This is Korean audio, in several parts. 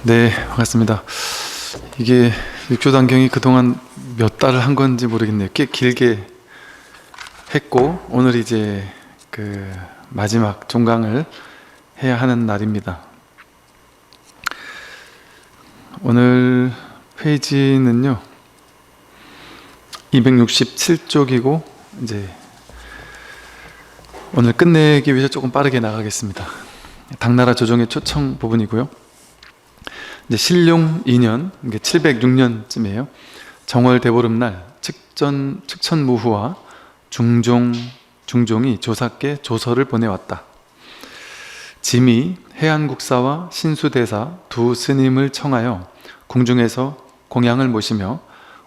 네, 반갑습니다. 이게 육조단경이 그동안 몇 달을 한 건지 모르겠네요. 꽤 길게 했고, 오늘 이제 그 마지막 종강을 해야 하는 날입니다. 오늘 페이지는요 267쪽이고, 이제 오늘 끝내기 위해서 조금 빠르게 나가겠습니다. 당나라 조정의 초청 부분이고요. 이제 신룡 2년, 706년쯤이에요. 정월 대보름날 측천무후와 중종이 조사께 조서를 보내왔다. 짐이 해안국사와 신수대사 두 스님을 청하여 궁중에서 공양을 모시며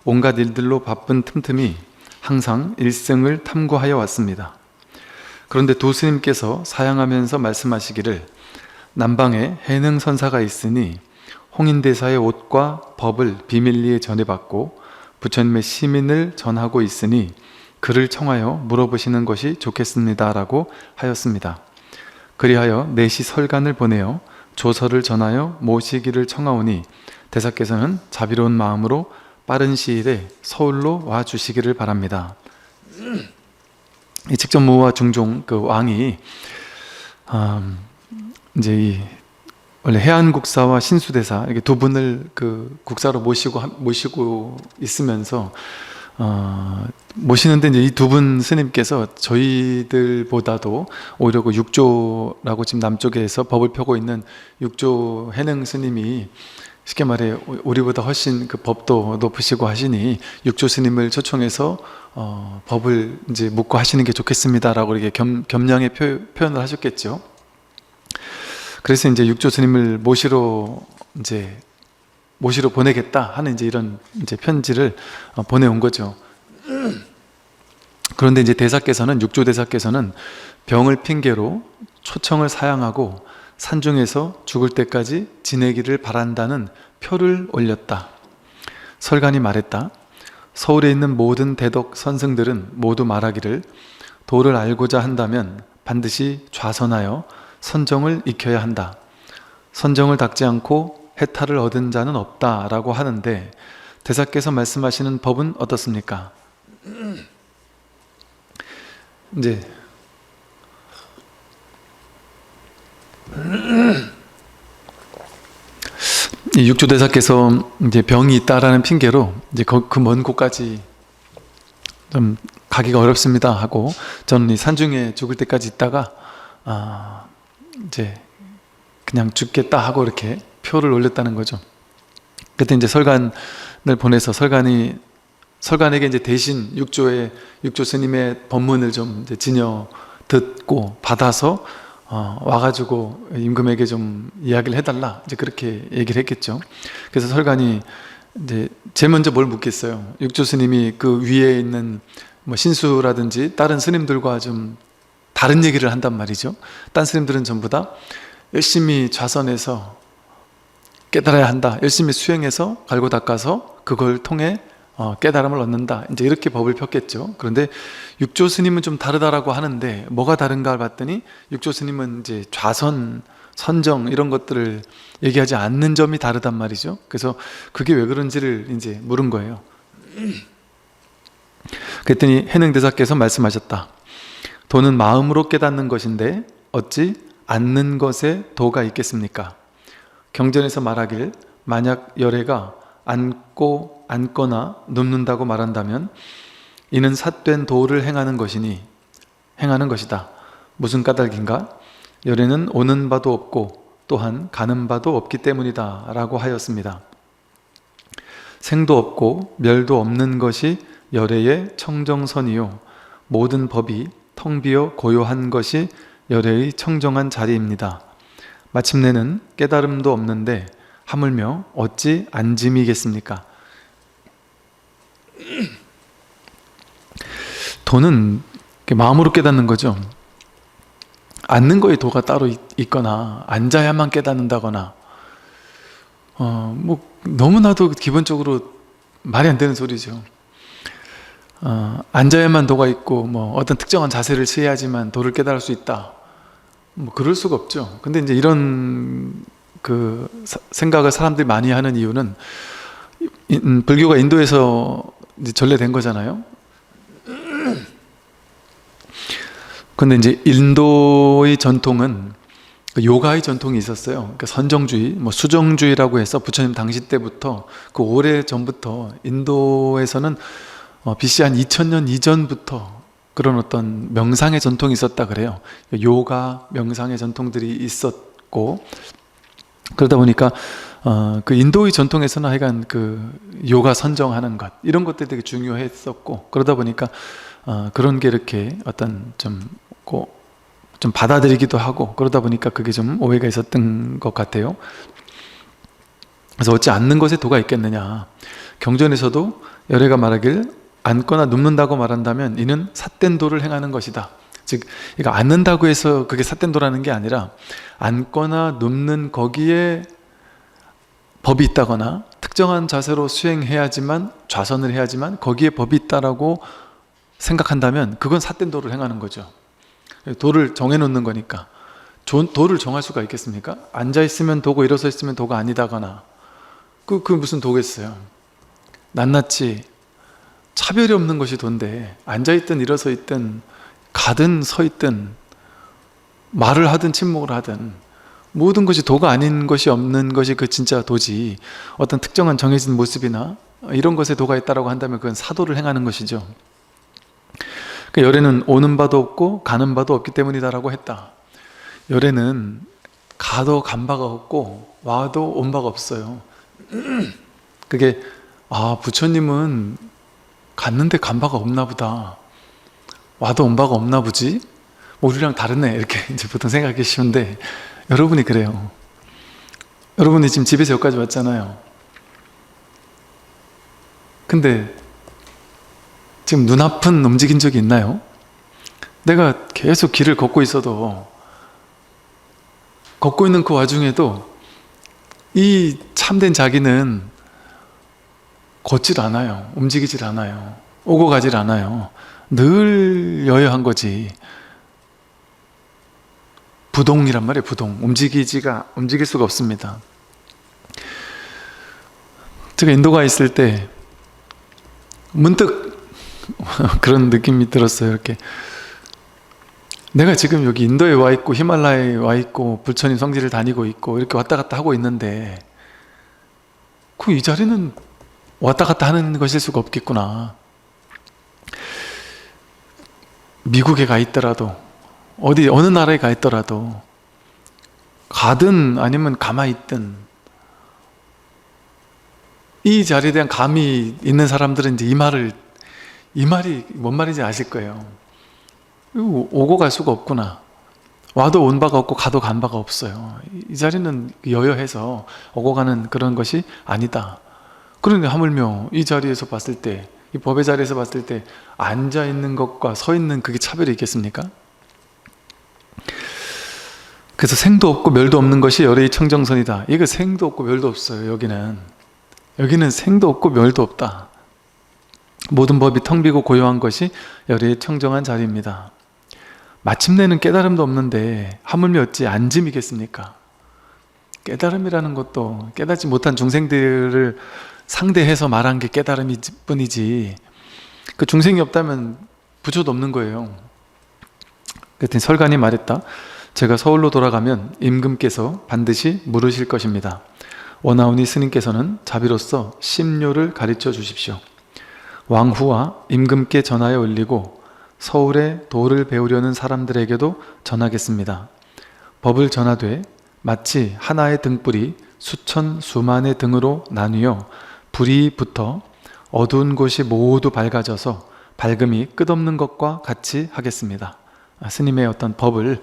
온갖 일들로 바쁜 틈틈이 항상 일생을 탐구하여 왔습니다. 그런데 두 스님께서 사양하면서 말씀하시기를, 남방에 해능선사가 있으니 홍인대사의 옷과 법을 비밀리에 전해받고 부처님의 시민을 전하고 있으니 그를 청하여 물어보시는 것이 좋겠습니다 라고 하였습니다. 그리하여 내시 설관을 보내어 조서를 전하여 모시기를 청하오니 대사께서는 자비로운 마음으로 빠른 시일에 서울로 와 주시기를 바랍니다. 이 측천무후와 중종 그 왕이 이제 원래 해안국사와 신수대사 이렇게 두 분을 그 국사로 모시고 있으면서 모시는데, 이제 이 두 분 스님께서 저희들보다도 오히려 그 육조라고 지금 남쪽에서 법을 펴고 있는 육조 해능 스님이 쉽게 말해 우리보다 훨씬 그 법도 높으시고 하시니 육조 스님을 초청해서 법을 이제 묻고 하시는 게 좋겠습니다라고 이렇게 겸양의 표현을 하셨겠죠. 그래서 이제 육조 스님을 모시러 보내겠다 하는 이제 이런 이제 편지를 보내온 거죠. 그런데 이제 육조 대사께서는 병을 핑계로 초청을 사양하고 산중에서 죽을 때까지 지내기를 바란다는 표를 올렸다. 설관이 말했다. 서울에 있는 모든 대덕 선승들은 모두 말하기를, 도를 알고자 한다면 반드시 좌선하여 선정을 익혀야 한다. 선정을 닦지 않고 해탈을 얻은 자는 없다 라고 하는데, 대사께서 말씀하시는 법은 어떻습니까? 이제 이 육조 대사께서 이제 병이 있다라는 핑계로 이제 그 먼 곳까지 좀 가기가 어렵습니다 하고, 저는 이 산중에 죽을 때까지 있다가 이제 그냥 죽겠다 하고 이렇게 표를 올렸다는 거죠. 그때 이제 설관을 보내서 설관에게 이제 대신 육조 스님의 법문을 좀 이제 지녀 듣고 받아서 와가지고 임금에게 좀 이야기를 해달라, 이제 그렇게 얘기를 했겠죠. 그래서 설관이 이제 제일 먼저 뭘 묻겠어요. 육조 스님이 그 위에 있는 뭐 신수라든지 다른 스님들과 좀 다른 얘기를 한단 말이죠. 딴 스님들은 전부 다 열심히 좌선해서 깨달아야 한다, 열심히 수행해서 갈고 닦아서 그걸 통해 깨달음을 얻는다, 이제 이렇게 법을 폈겠죠. 그런데 육조 스님은 좀 다르다라고 하는데, 뭐가 다른가 봤더니 육조 스님은 이제 좌선, 선정 이런 것들을 얘기하지 않는 점이 다르단 말이죠. 그래서 그게 왜 그런지를 이제 물은 거예요. 그랬더니 해능대사께서 말씀하셨다. 도는 마음으로 깨닫는 것인데 어찌 않는 것에 도가 있겠습니까? 경전에서 말하길, 만약 열애가 앉거나 눕는다고 말한다면 이는 삿된 도를 행하는 것이다. 무슨 까닭인가? 열애는 오는 바도 없고 또한 가는 바도 없기 때문이다 라고 하였습니다. 생도 없고 멸도 없는 것이 열애의 청정선이요, 모든 법이 텅 비어 고요한 것이 열애의 청정한 자리입니다. 마침내는 깨달음도 없는데 하물며 어찌 안짐이겠습니까? 도는 마음으로 깨닫는 거죠. 앉는 거에 도가 따로 있거나 앉아야만 깨닫는다거나 뭐 너무나도 기본적으로 말이 안 되는 소리죠. 앉아야만 도가 있고 뭐 어떤 특정한 자세를 취해야지만 도를 깨달을 수 있다. 뭐 그럴 수가 없죠. 근데 이제 이런 그 생각을 사람들이 많이 하는 이유는 불교가 인도에서 이제 전래된 거잖아요. 근데 이제 인도의 전통은 요가의 전통이 있었어요. 그러니까 선정주의, 뭐 수정주의라고 해서 부처님 당시 때부터 그 오래 전부터 인도에서는 BC 한 2000년 이전부터 그런 어떤 명상의 전통이 있었다 그래요. 요가, 명상의 전통들이 있었고, 그러다 보니까 그 인도의 전통에서는 하여간 그 요가 선정하는 것 이런 것들이 되게 중요했었고, 그러다 보니까 그런 게 이렇게 어떤 좀 받아들이기도 하고, 그러다 보니까 그게 좀 오해가 있었던 것 같아요. 그래서 어찌 앉는 것에 도가 있겠느냐. 경전에서도 열애가 말하길 앉거나 눕는다고 말한다면 이는 삿된 도를 행하는 것이다. 즉, 이거 앉는다고 해서 그게 삿된 도라는 게 아니라 앉거나 눕는 거기에 법이 있다거나 특정한 자세로 수행해야지만, 좌선을 해야지만 거기에 법이 있다라고 생각한다면 그건 삿된 도를 행하는 거죠. 도를 정해놓는 거니까. 도를 정할 수가 있겠습니까? 앉아있으면 도고 일어서 있으면 도가 아니다거나 그 무슨 도겠어요. 낱낱이 차별이 없는 것이 도인데, 앉아있든 일어서 있든 가든 서 있든 말을 하든 침묵을 하든 모든 것이 도가 아닌 것이 없는 것이 그 진짜 도지, 어떤 특정한 정해진 모습이나 이런 것에 도가 있다고 한다면 그건 사도를 행하는 것이죠. 그 열애는 오는 바도 없고 가는 바도 없기 때문이다라고 했다. 열애는 가도 간 바가 없고 와도 온 바가 없어요. 그게 부처님은 갔는데 간 바가 없나 보다, 와도 온 바가 없나 보지, 뭐 우리랑 다르네, 이렇게 이제 보통 생각하기 쉬운데 여러분이 그래요. 여러분이 지금 집에서 여기까지 왔잖아요. 근데 지금 눈앞은 움직인 적이 있나요? 내가 계속 길을 걷고 있어도, 걷고 있는 그 와중에도 이 참된 자기는 걷질 않아요. 움직이질 않아요. 오고 가질 않아요. 늘 여여한 거지. 부동이란 말이에요. 부동. 움직일 수가 없습니다. 제가 인도가 있을 때 문득 그런 느낌이 들었어요. 이렇게 내가 지금 여기 인도에 와 있고 히말라야에 와 있고 부처님 성지를 다니고 있고 이렇게 왔다 갔다 하고 있는데 이 자리는 왔다 갔다 하는 것일 수가 없겠구나. 미국에 가 있더라도 어느 나라에 가 있더라도 가든 아니면 가만히 있든 이 자리에 대한 감이 있는 사람들은 이제 이 말이 뭔 말인지 아실 거예요. 오고 갈 수가 없구나. 와도 온 바가 없고 가도 간 바가 없어요. 이 자리는 여여해서 오고 가는 그런 것이 아니다. 그런데 하물며 이 자리에서 봤을 때, 이 법의 자리에서 봤을 때 앉아 있는 것과 서 있는 그게 차별이 있겠습니까? 그래서 생도 없고 멸도 없는 것이 열애의 청정선이다. 이거 생도 없고 멸도 없어요. 여기는 생도 없고 멸도 없다. 모든 법이 텅 비고 고요한 것이 열애의 청정한 자리입니다. 마침내는 깨달음도 없는데 하물며 어찌 앉음이겠습니까? 깨달음이라는 것도 깨닫지 못한 중생들을 상대해서 말한 게 깨달음일 뿐이지, 그 중생이 없다면 부처도 없는 거예요. 그랬더니 설간이 말했다. 제가 서울로 돌아가면 임금께서 반드시 물으실 것입니다. 원하오니 스님께서는 자비로서 심료를 가르쳐 주십시오. 왕후와 임금께 전하여 올리고 서울에 도를 배우려는 사람들에게도 전하겠습니다. 법을 전하되 마치 하나의 등불이 수천 수만의 등으로 나뉘어 불이 붙어 어두운 곳이 모두 밝아져서 밝음이 끝없는 것과 같이 하겠습니다. 스님의 어떤 법을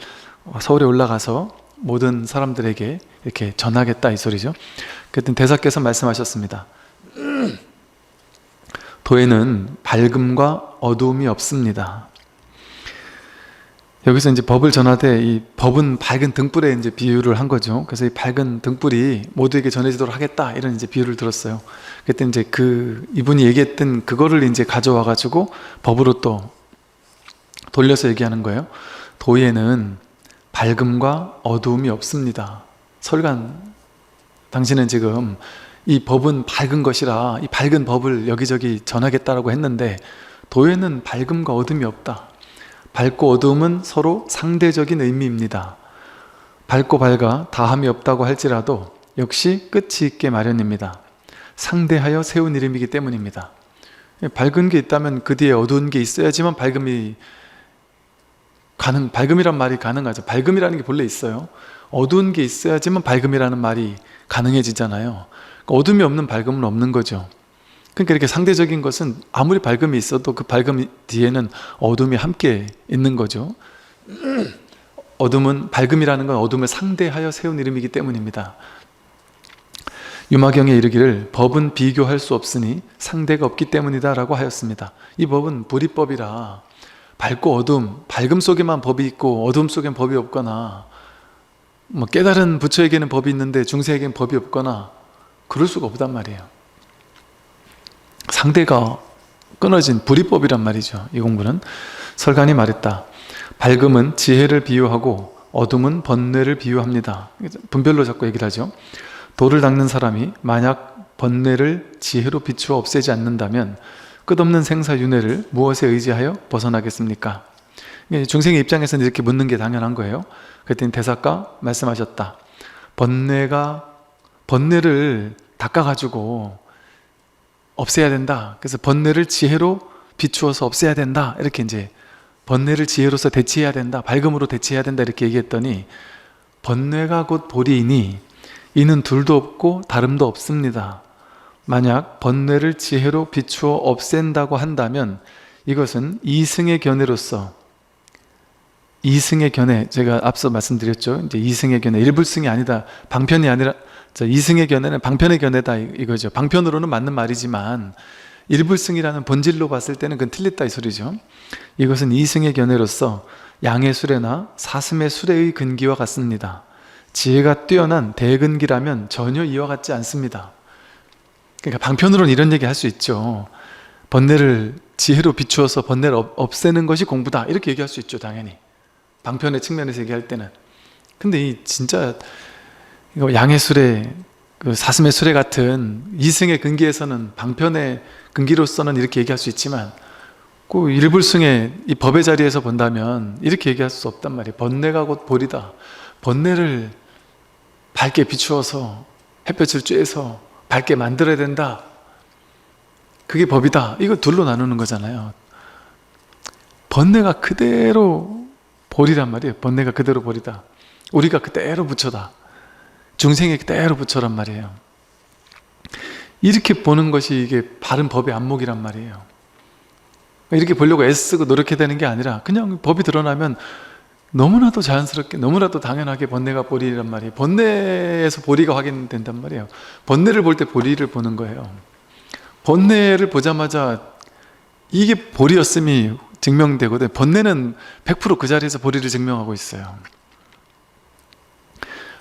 서울에 올라가서 모든 사람들에게 이렇게 전하겠다, 이 소리죠. 그랬더니 대사께서 말씀하셨습니다. 도에는 밝음과 어두움이 없습니다. 여기서 이제 법을 전하되 이 법은 밝은 등불에 이제 비유를 한 거죠. 그래서 이 밝은 등불이 모두에게 전해지도록 하겠다 이런 이제 비유를 들었어요. 그때 이제 이분이 얘기했던 그거를 이제 가져와 가지고 법으로 또 돌려서 얘기하는 거예요. 도에는 밝음과 어두움이 없습니다. 설간, 당신은 지금 이 법은 밝은 것이라 이 밝은 법을 여기저기 전하겠다라고 했는데 도에는 밝음과 어둠이 없다. 밝고 어두움은 서로 상대적인 의미입니다. 밝고 밝아 다함이 없다고 할지라도 역시 끝이 있게 마련입니다. 상대하여 세운 이름이기 때문입니다. 밝은 게 있다면 그 뒤에 어두운 게 있어야지만 밝음이란 말이 가능하죠. 밝음이라는 게 본래 있어요. 어두운 게 있어야지만 밝음이라는 말이 가능해지잖아요. 그러니까 어둠이 없는 밝음은 없는 거죠. 그러니까 이렇게 상대적인 것은 아무리 밝음이 있어도 그 밝음 뒤에는 어둠이 함께 있는 거죠. 밝음이라는 건 어둠을 상대하여 세운 이름이기 때문입니다. 유마경에 이르기를 법은 비교할 수 없으니 상대가 없기 때문이다 라고 하였습니다. 이 법은 불이법이라 밝고 어둠, 밝음 속에만 법이 있고 어둠 속엔 법이 없거나 깨달은 부처에게는 법이 있는데 중생에게는 법이 없거나 그럴 수가 없단 말이에요. 상대가 끊어진 불이법이란 말이죠. 이 공부는. 설간이 말했다. 밝음은 지혜를 비유하고 어둠은 번뇌를 비유합니다. 분별로 자꾸 얘기를 하죠. 돌을 닦는 사람이 만약 번뇌를 지혜로 비추어 없애지 않는다면 끝없는 생사윤회를 무엇에 의지하여 벗어나겠습니까? 중생의 입장에서는 이렇게 묻는 게 당연한 거예요. 그랬더니 대사가 말씀하셨다. 번뇌를 닦아가지고 없애야 된다. 그래서 번뇌를 지혜로 비추어서 없애야 된다. 이렇게 이제 번뇌를 지혜로서 대체해야 된다. 밝음으로 대체해야 된다. 이렇게 얘기했더니 번뇌가 곧 보리이니 이는 둘도 없고 다름도 없습니다. 만약 번뇌를 지혜로 비추어 없앤다고 한다면 이것은 이승의 견해로서 이승의 견해, 제가 앞서 말씀드렸죠. 이제 이승의 견해, 일불승이 아니다. 방편이 아니라 이승의 견해는 방편의 견해다 이거죠. 방편으로는 맞는 말이지만 일불승이라는 본질로 봤을 때는 그건 틀렸다 이 소리죠. 이것은 이승의 견해로서 양의 수레나 사슴의 수레의 근기와 같습니다. 지혜가 뛰어난 대근기라면 전혀 이와 같지 않습니다. 그러니까 방편으로는 이런 얘기 할 수 있죠. 번뇌를 지혜로 비추어서 번뇌를 없애는 것이 공부다 이렇게 얘기할 수 있죠. 당연히 방편의 측면에서 얘기할 때는. 근데 이 진짜 양의 수레, 사슴의 수레 같은 이승의 근기에서는 방편의 근기로서는 이렇게 얘기할 수 있지만 그 일불승의 이 법의 자리에서 본다면 이렇게 얘기할 수 없단 말이에요. 번뇌가 곧 보리다. 번뇌를 밝게 비추어서 햇볕을 쬐서 밝게 만들어야 된다. 그게 법이다. 이거 둘로 나누는 거잖아요. 번뇌가 그대로 보리란 말이에요. 번뇌가 그대로 보리다. 우리가 그대로 부처다. 중생이 그대로 부처란 말이에요. 이렇게 보는 것이 이게 바른 법의 안목이란 말이에요. 이렇게 보려고 애쓰고 노력해야 되는 게 아니라 그냥 법이 드러나면 너무나도 자연스럽게 너무나도 당연하게 번뇌가 보리란 말이에요. 번뇌에서 보리가 확인된단 말이에요. 번뇌를 볼 때 보리를 보는 거예요. 번뇌를 보자마자 이게 보리였음이 증명되거든. 번뇌는 100% 그 자리에서 보리를 증명하고 있어요.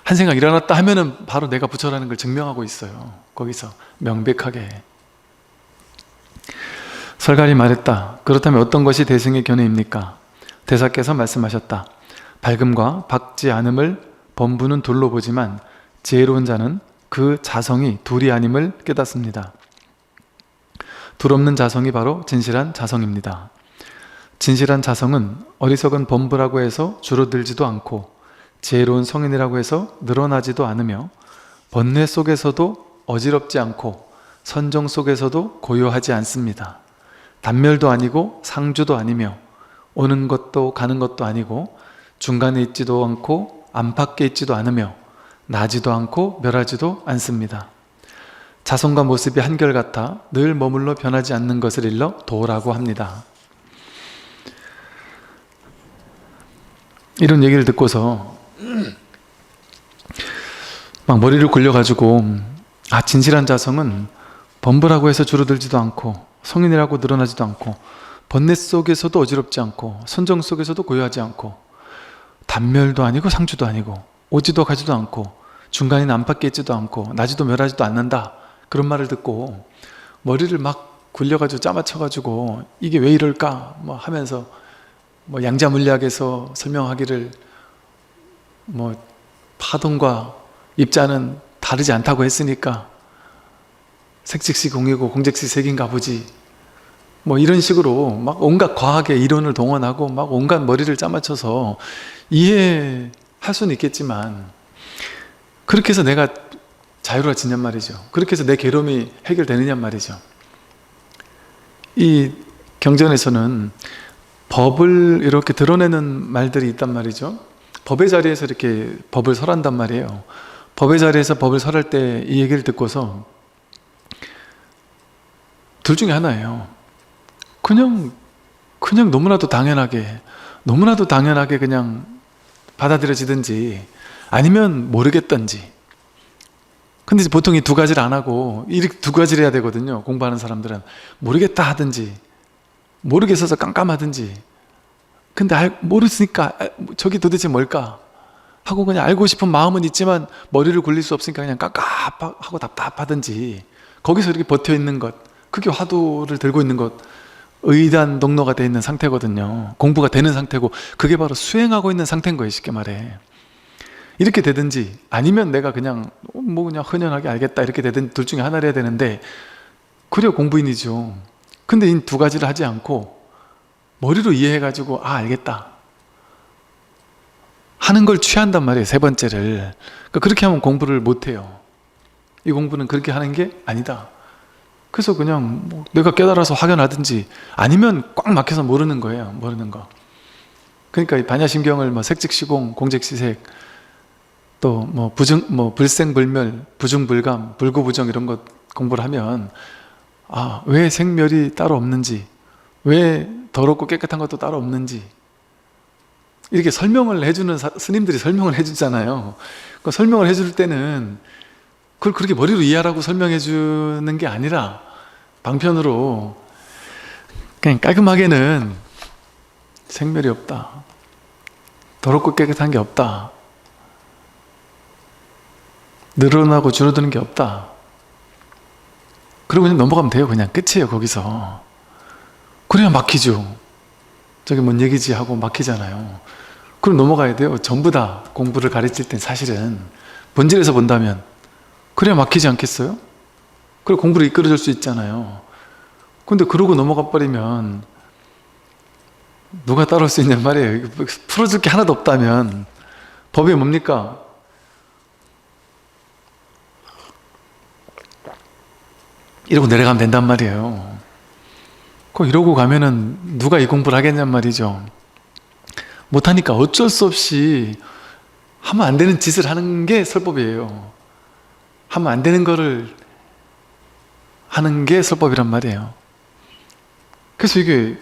한 생각 일어났다 하면은 바로 내가 부처라는 걸 증명하고 있어요. 거기서 명백하게. 설갈이 말했다. 그렇다면 어떤 것이 대승의 견해입니까? 대사께서 말씀하셨다. 밝음과 밝지 않음을 범부는 둘로 보지만 지혜로운 자는 그 자성이 둘이 아님을 깨닫습니다. 둘 없는 자성이 바로 진실한 자성입니다. 진실한 자성은 어리석은 범부라고 해서 줄어들지도 않고 지혜로운 성인이라고 해서 늘어나지도 않으며 번뇌 속에서도 어지럽지 않고 선정 속에서도 고요하지 않습니다. 단멸도 아니고 상주도 아니며 오는 것도 가는 것도 아니고 중간에 있지도 않고 안팎에 있지도 않으며 나지도 않고 멸하지도 않습니다. 자성과 모습이 한결같아 늘 머물러 변하지 않는 것을 일러 도라고 합니다. 이런 얘기를 듣고서 막 머리를 굴려가지고 진실한 자성은 범부라고 해서 줄어들지도 않고 성인이라고 늘어나지도 않고 번뇌 속에서도 어지럽지 않고 선정 속에서도 고요하지 않고 단멸도 아니고 상주도 아니고 오지도 가지도 않고 중간에 안팎에 있지도 않고 나지도 멸하지도 않는다, 그런 말을 듣고 머리를 막 굴려가지고 짜맞춰가지고 이게 왜 이럴까 뭐 하면서 뭐 양자물리학에서 설명하기를 뭐 파동과 입자는 다르지 않다고 했으니까 색즉시 공이고 공즉시 색인가 보지, 뭐 이런 식으로 막 온갖 과학의 이론을 동원하고 막 온갖 머리를 짜맞춰서 이해할 수는 있겠지만, 그렇게 해서 내가 자유로워지냔 말이죠. 그렇게 해서 내 괴로움이 해결되느냔 말이죠. 이 경전에서는 법을 이렇게 드러내는 말들이 있단 말이죠. 법의 자리에서 이렇게 법을 설한단 말이에요. 법의 자리에서 법을 설할 때 이 얘기를 듣고서 둘 중에 하나예요. 그냥 너무나도 당연하게 그냥 받아들여지든지, 아니면 모르겠던지. 근데 이제 보통 이 두 가지를 안 하고 이렇게 두 가지를 해야 되거든요. 공부하는 사람들은 모르겠다 하든지 모르겠어서 깜깜하든지. 근데 모르니까 저게 도대체 뭘까 하고 그냥 알고 싶은 마음은 있지만 머리를 굴릴 수 없으니까 그냥 깝깝하고 답답하든지, 거기서 이렇게 버텨 있는 것, 그게 화두를 들고 있는 것, 의단 동로가 되어 있는 상태거든요. 공부가 되는 상태고, 그게 바로 수행하고 있는 상태인 거예요, 쉽게 말해. 이렇게 되든지, 아니면 내가 그냥 흔연하게 알겠다 이렇게 되든, 둘 중에 하나를 해야 되는데, 그래야 공부인이죠. 근데 이 두 가지를 하지 않고 머리로 이해해가지고 알겠다 하는 걸 취한단 말이에요, 세 번째를. 그러니까 그렇게 하면 공부를 못해요. 이 공부는 그렇게 하는 게 아니다. 그래서 그냥 내가 깨달아서 확연하든지, 아니면 꽉 막혀서 모르는 거예요, 모르는 거. 그러니까 이 반야심경을 색즉시공, 공즉시색, 또 불생불멸, 부중불감, 불구부정 이런 것 공부를 하면 왜 생멸이 따로 없는지, 왜 더럽고 깨끗한 것도 따로 없는지, 이렇게 설명을 해주는 스님들이 설명을 해주잖아요. 그 설명을 해줄 때는 그걸 그렇게 머리로 이해하라고 설명해 주는 게 아니라 방편으로 그냥 깔끔하게는 생멸이 없다, 더럽고 깨끗한 게 없다, 늘어나고 줄어드는 게 없다, 그리고 그냥 넘어가면 돼요. 그냥 끝이에요, 거기서. 그래야 막히죠. 저게 뭔 얘기지 하고 막히잖아요. 그럼 넘어가야 돼요. 전부 다 공부를 가르칠 땐 사실은 본질에서 본다면 그래야 막히지 않겠어요? 그리고 공부를 이끌어줄 수 있잖아요. 근데 그러고 넘어가 버리면 누가 따라올 수 있냔 말이에요. 풀어줄 게 하나도 없다면. 법이 뭡니까? 이러고 내려가면 된단 말이에요. 이러고 가면은 누가 이 공부를 하겠냔 말이죠. 못하니까 어쩔 수 없이 하면 안 되는 짓을 하는 게 설법이에요. 하면 안 되는 거를 하는 게 설법이란 말이에요. 그래서 이게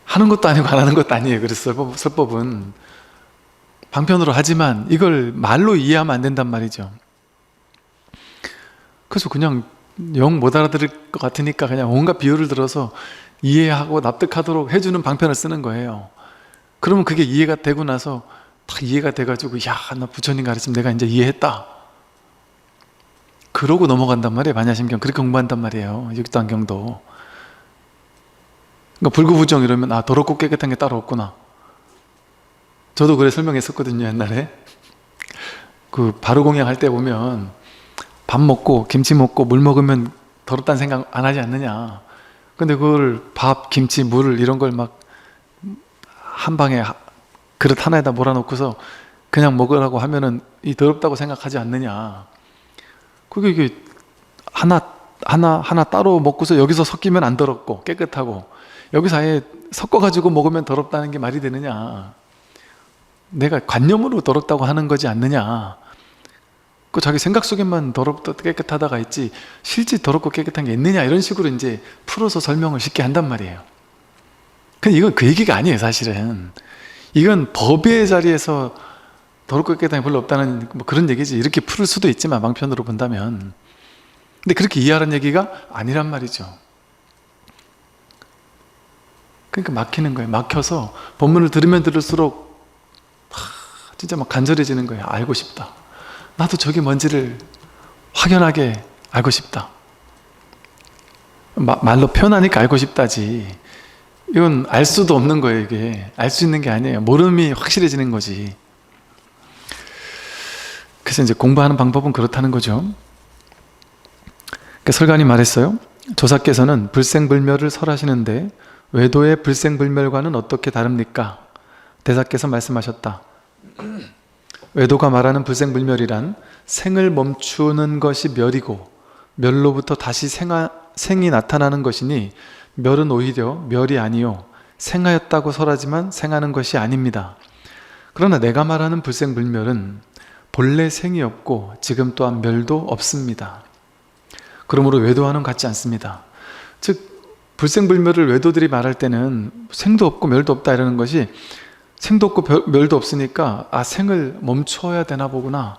하는 것도 아니고 안 하는 것도 아니에요. 그래서 설법은 방편으로 하지만 이걸 말로 이해하면 안 된단 말이죠. 그래서 그냥 영 못 알아들을 것 같으니까 그냥 온갖 비유를 들어서 이해하고 납득하도록 해주는 방편을 쓰는 거예요. 그러면 그게 이해가 되고 나서 다 이해가 돼가지고 나 부처님 가르침 내가 이제 이해했다, 그러고 넘어간단 말이에요. 반야심경 그렇게 공부한단 말이에요. 육도안경도. 그러니까 불구부정 이러면 더럽고 깨끗한 게 따로 없구나. 저도 그래 설명했었거든요, 옛날에. 그 바로공양 할 때 보면 밥 먹고 김치 먹고 물 먹으면 더럽다는 생각 안 하지 않느냐. 근데 그걸 밥, 김치, 물 이런 걸 막 한 방에 그릇 하나에다 몰아놓고서 그냥 먹으라고 하면은 이 더럽다고 생각하지 않느냐. 그게 이게 하나 따로 먹고서 여기서 섞이면 안 더럽고 깨끗하고, 여기서 아예 섞어가지고 먹으면 더럽다는 게 말이 되느냐. 내가 관념으로 더럽다고 하는 거지 않느냐. 그 자기 생각 속에만 더럽다 깨끗하다가 있지 실제 더럽고 깨끗한 게 있느냐, 이런 식으로 이제 풀어서 설명을 쉽게 한단 말이에요. 근데 이건 그 얘기가 아니에요, 사실은. 이건 법의 자리에서 더럽고 깨끗한 게 별로 없다는 그런 얘기지. 이렇게 풀을 수도 있지만 방편으로 본다면. 근데 그렇게 이해하라는 얘기가 아니란 말이죠. 그러니까 막히는 거예요. 막혀서 법문을 들으면 들을수록 진짜 막 간절해지는 거예요. 알고 싶다. 나도 저게 뭔지를 확연하게 알고 싶다. 말로 표현하니까 알고 싶다지, 이건 알 수도 없는 거예요. 이게 알 수 있는 게 아니에요. 모름이 확실해지는 거지. 그래서 이제 공부하는 방법은 그렇다는 거죠. 그러니까 설가님 말했어요. 조사께서는 불생불멸을 설하시는데 외도의 불생불멸과는 어떻게 다릅니까? 대사께서 말씀하셨다. 외도가 말하는 불생불멸이란 생을 멈추는 것이 멸이고 멸로부터 다시 생이 나타나는 것이니 멸은 오히려 멸이 아니요 생하였다고 설하지만 생하는 것이 아닙니다. 그러나 내가 말하는 불생불멸은 본래 생이 없고 지금 또한 멸도 없습니다. 그러므로 외도와는 같지 않습니다. 즉 불생불멸을 외도들이 말할 때는 생도 없고 멸도 없다 이러는 것이, 생도 없고 멸도 없으니까 생을 멈춰야 되나 보구나,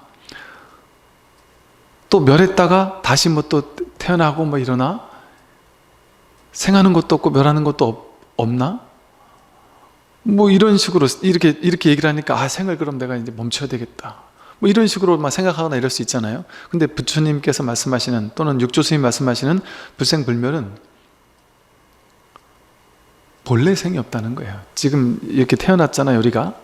또 멸했다가 다시 뭐 또 태어나고 뭐 이러나, 생하는 것도 없고 멸하는 것도 없나? 뭐 이런 식으로 이렇게 얘기를 하니까 생을 그럼 내가 이제 멈춰야 되겠다, 뭐 이런 식으로 막 생각하거나 이럴 수 있잖아요. 근데 부처님께서 말씀하시는, 또는 육조 스님 말씀하시는 불생불멸은 본래 생이 없다는 거예요. 지금 이렇게 태어났잖아요. 우리가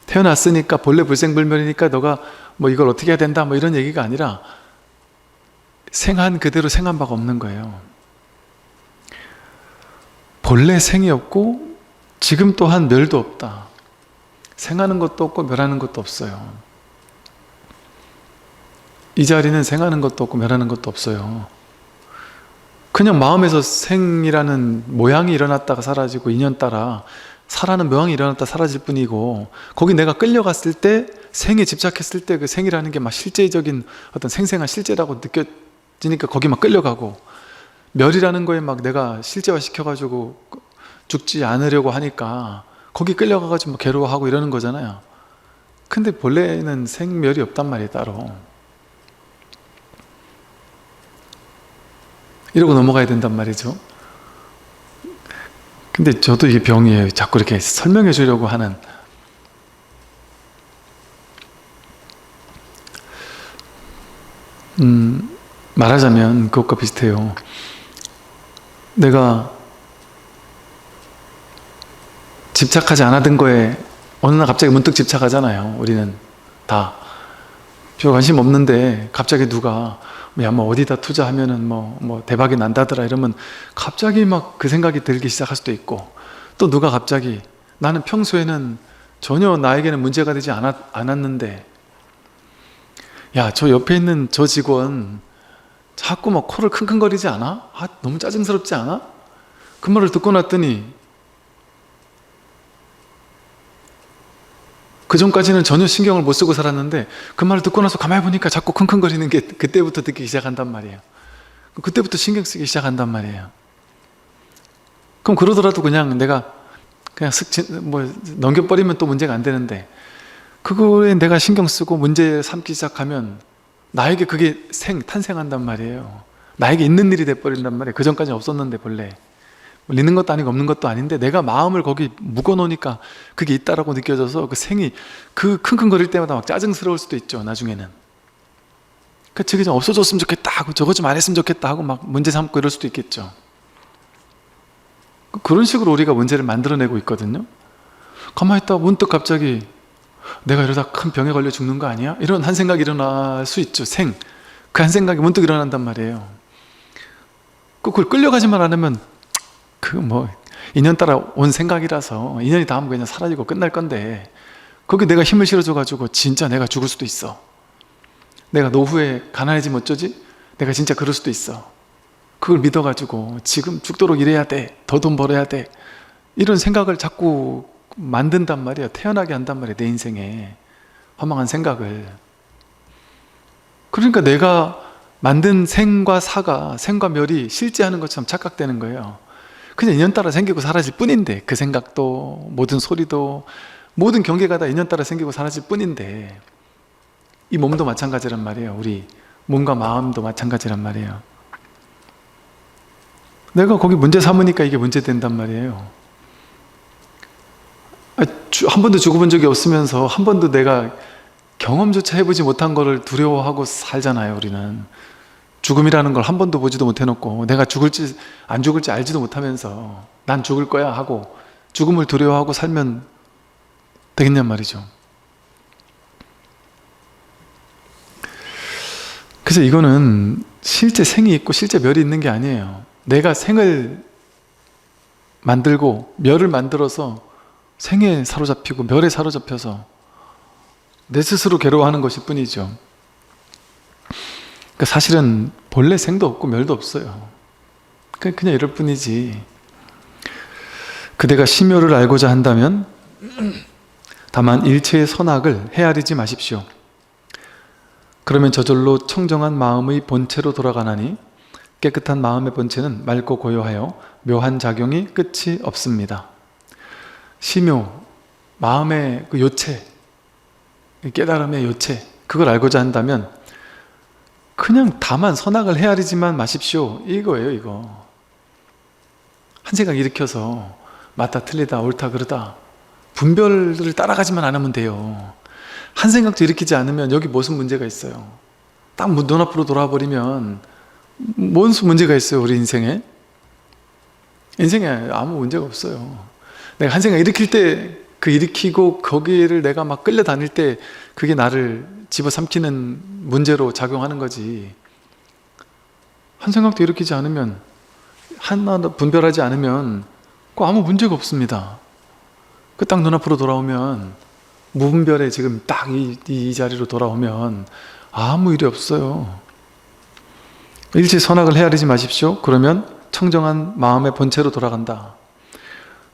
태어났으니까 본래 불생불멸이니까 너가 뭐 이걸 어떻게 해야 된다 뭐 이런 얘기가 아니라 생한 그대로 생한 바가 없는 거예요. 본래 생이 없고 지금 또한 멸도 없다. 생하는 것도 없고 멸하는 것도 없어요. 이 자리는 생하는 것도 없고 멸하는 것도 없어요. 그냥 마음에서 생이라는 모양이 일어났다가 사라지고 인연 따라 사라는 모양이 일어났다 사라질 뿐이고, 거기 내가 끌려갔을 때, 생에 집착했을 때 그 생이라는 게 막 실제적인 어떤 생생한 실제라고 느껴지니까 거기 막 끌려가고, 멸이라는 거에 막 내가 실제화 시켜가지고 죽지 않으려고 하니까 거기 끌려가가지고 막 괴로워하고 이러는 거잖아요. 근데 본래는 생멸이 없단 말이에요, 따로. 이러고 넘어가야 된단 말이죠. 근데 저도 이게 병이에요. 자꾸 이렇게 설명해 주려고 하는. 말하자면 그것과 비슷해요. 내가 집착하지 않았던 거에 어느 날 갑자기 문득 집착하잖아요. 우리는 다 별 관심 없는데 갑자기 누가 야 뭐 어디다 투자하면은 뭐 대박이 난다더라 이러면 갑자기 막 그 생각이 들기 시작할 수도 있고, 또 누가 갑자기, 나는 평소에는 전혀 나에게는 문제가 되지 않았는데 야 저 옆에 있는 저 직원 자꾸 막 코를 킁킁거리지 않아? 너무 짜증스럽지 않아? 그 말을 듣고 났더니 그 전까지는 전혀 신경을 못 쓰고 살았는데 그 말을 듣고 나서 가만히 보니까 자꾸 킁킁거리는 게 그때부터 듣기 시작한단 말이에요. 그때부터 신경 쓰기 시작한단 말이에요. 그럼 그러더라도 그냥 내가 그냥 넘겨버리면 또 문제가 안 되는데, 그거에 내가 신경 쓰고 문제 삼기 시작하면 나에게 그게 탄생한단 말이에요. 나에게 있는 일이 돼버린단 말이에요. 그 전까지는 없었는데 본래. 있는 것도 아니고 없는 것도 아닌데 내가 마음을 거기 묶어놓으니까 그게 있다라고 느껴져서 그 생이 그 킁킁거릴 때마다 막 짜증스러울 수도 있죠, 나중에는. 그러니까 저게 좀 없어졌으면 좋겠다 하고 저거 좀 안 했으면 좋겠다 하고 막 문제 삼고 이럴 수도 있겠죠. 그런 식으로 우리가 문제를 만들어내고 있거든요. 가만히 있다가 문득 갑자기 내가 이러다 큰 병에 걸려 죽는 거 아니야? 이런 한 생각이 일어날 수 있죠. 그 한 생각이 문득 일어난단 말이에요. 그걸 끌려가지만 않으면 인연 따라 온 생각이라서 인연이 닿으면 그냥 사라지고 끝날 건데, 거기 내가 힘을 실어줘가지고 진짜 내가 죽을 수도 있어. 내가 노후에 가난해지면 어쩌지? 내가 진짜 그럴 수도 있어. 그걸 믿어가지고 지금 죽도록 일해야 돼, 더 돈 벌어야 돼, 이런 생각을 자꾸 만든단 말이에요. 태어나게 한단 말이에요, 내 인생에 허망한 생각을. 그러니까 내가 만든 생과 사가, 생과 멸이 실제하는 것처럼 착각되는 거예요. 그냥 인연 따라 생기고 사라질 뿐인데, 그 생각도 모든 소리도 모든 경계가 다 인연 따라 생기고 사라질 뿐인데, 이 몸도 마찬가지란 말이에요. 우리 몸과 마음도 마찬가지란 말이에요. 내가 거기 문제 삼으니까 이게 문제 된단 말이에요. 한 번도 죽어본 적이 없으면서 한 번도 내가 경험조차 해보지 못한 거를 두려워하고 살잖아요. 우리는 죽음이라는 걸 한 번도 보지도 못해놓고 내가 죽을지 안 죽을지 알지도 못하면서 난 죽을 거야 하고 죽음을 두려워하고 살면 되겠냔 말이죠. 그래서 이거는 실제 생이 있고 실제 멸이 있는 게 아니에요. 내가 생을 만들고 멸을 만들어서 생에 사로잡히고 멸에 사로잡혀서 내 스스로 괴로워하는 것일 뿐이죠. 그러니까 사실은 본래 생도 없고 멸도 없어요. 그냥 이럴 뿐이지. 그대가 심요를 알고자 한다면 다만 일체의 선악을 헤아리지 마십시오. 그러면 저절로 청정한 마음의 본체로 돌아가나니 깨끗한 마음의 본체는 맑고 고요하여 묘한 작용이 끝이 없습니다. 심요, 마음의 그 요체, 깨달음의 요체, 그걸 알고자 한다면 그냥 다만 선악을 헤아리지만 마십시오. 이거예요, 이거. 한 생각 일으켜서 맞다 틀리다 옳다 그르다 분별을 따라가지만 않으면 돼요. 한 생각도 일으키지 않으면 여기 무슨 문제가 있어요? 딱 눈앞으로 돌아버리면 뭔 문제가 있어요, 우리 인생에? 인생에 아무 문제가 없어요. 내가 한 생각 일으킬 때 그 일으키고 거기를 내가 막 끌려다닐 때 그게 나를 집어삼키는 문제로 작용하는 거지. 한 생각도 일으키지 않으면, 하나도 분별하지 않으면 그 아무 문제가 없습니다. 그 딱 눈앞으로 돌아오면 무분별에 지금 딱 이 자리로 돌아오면 아무 일이 없어요. 일체 선악을 헤아리지 마십시오. 그러면 청정한 마음의 본체로 돌아간다.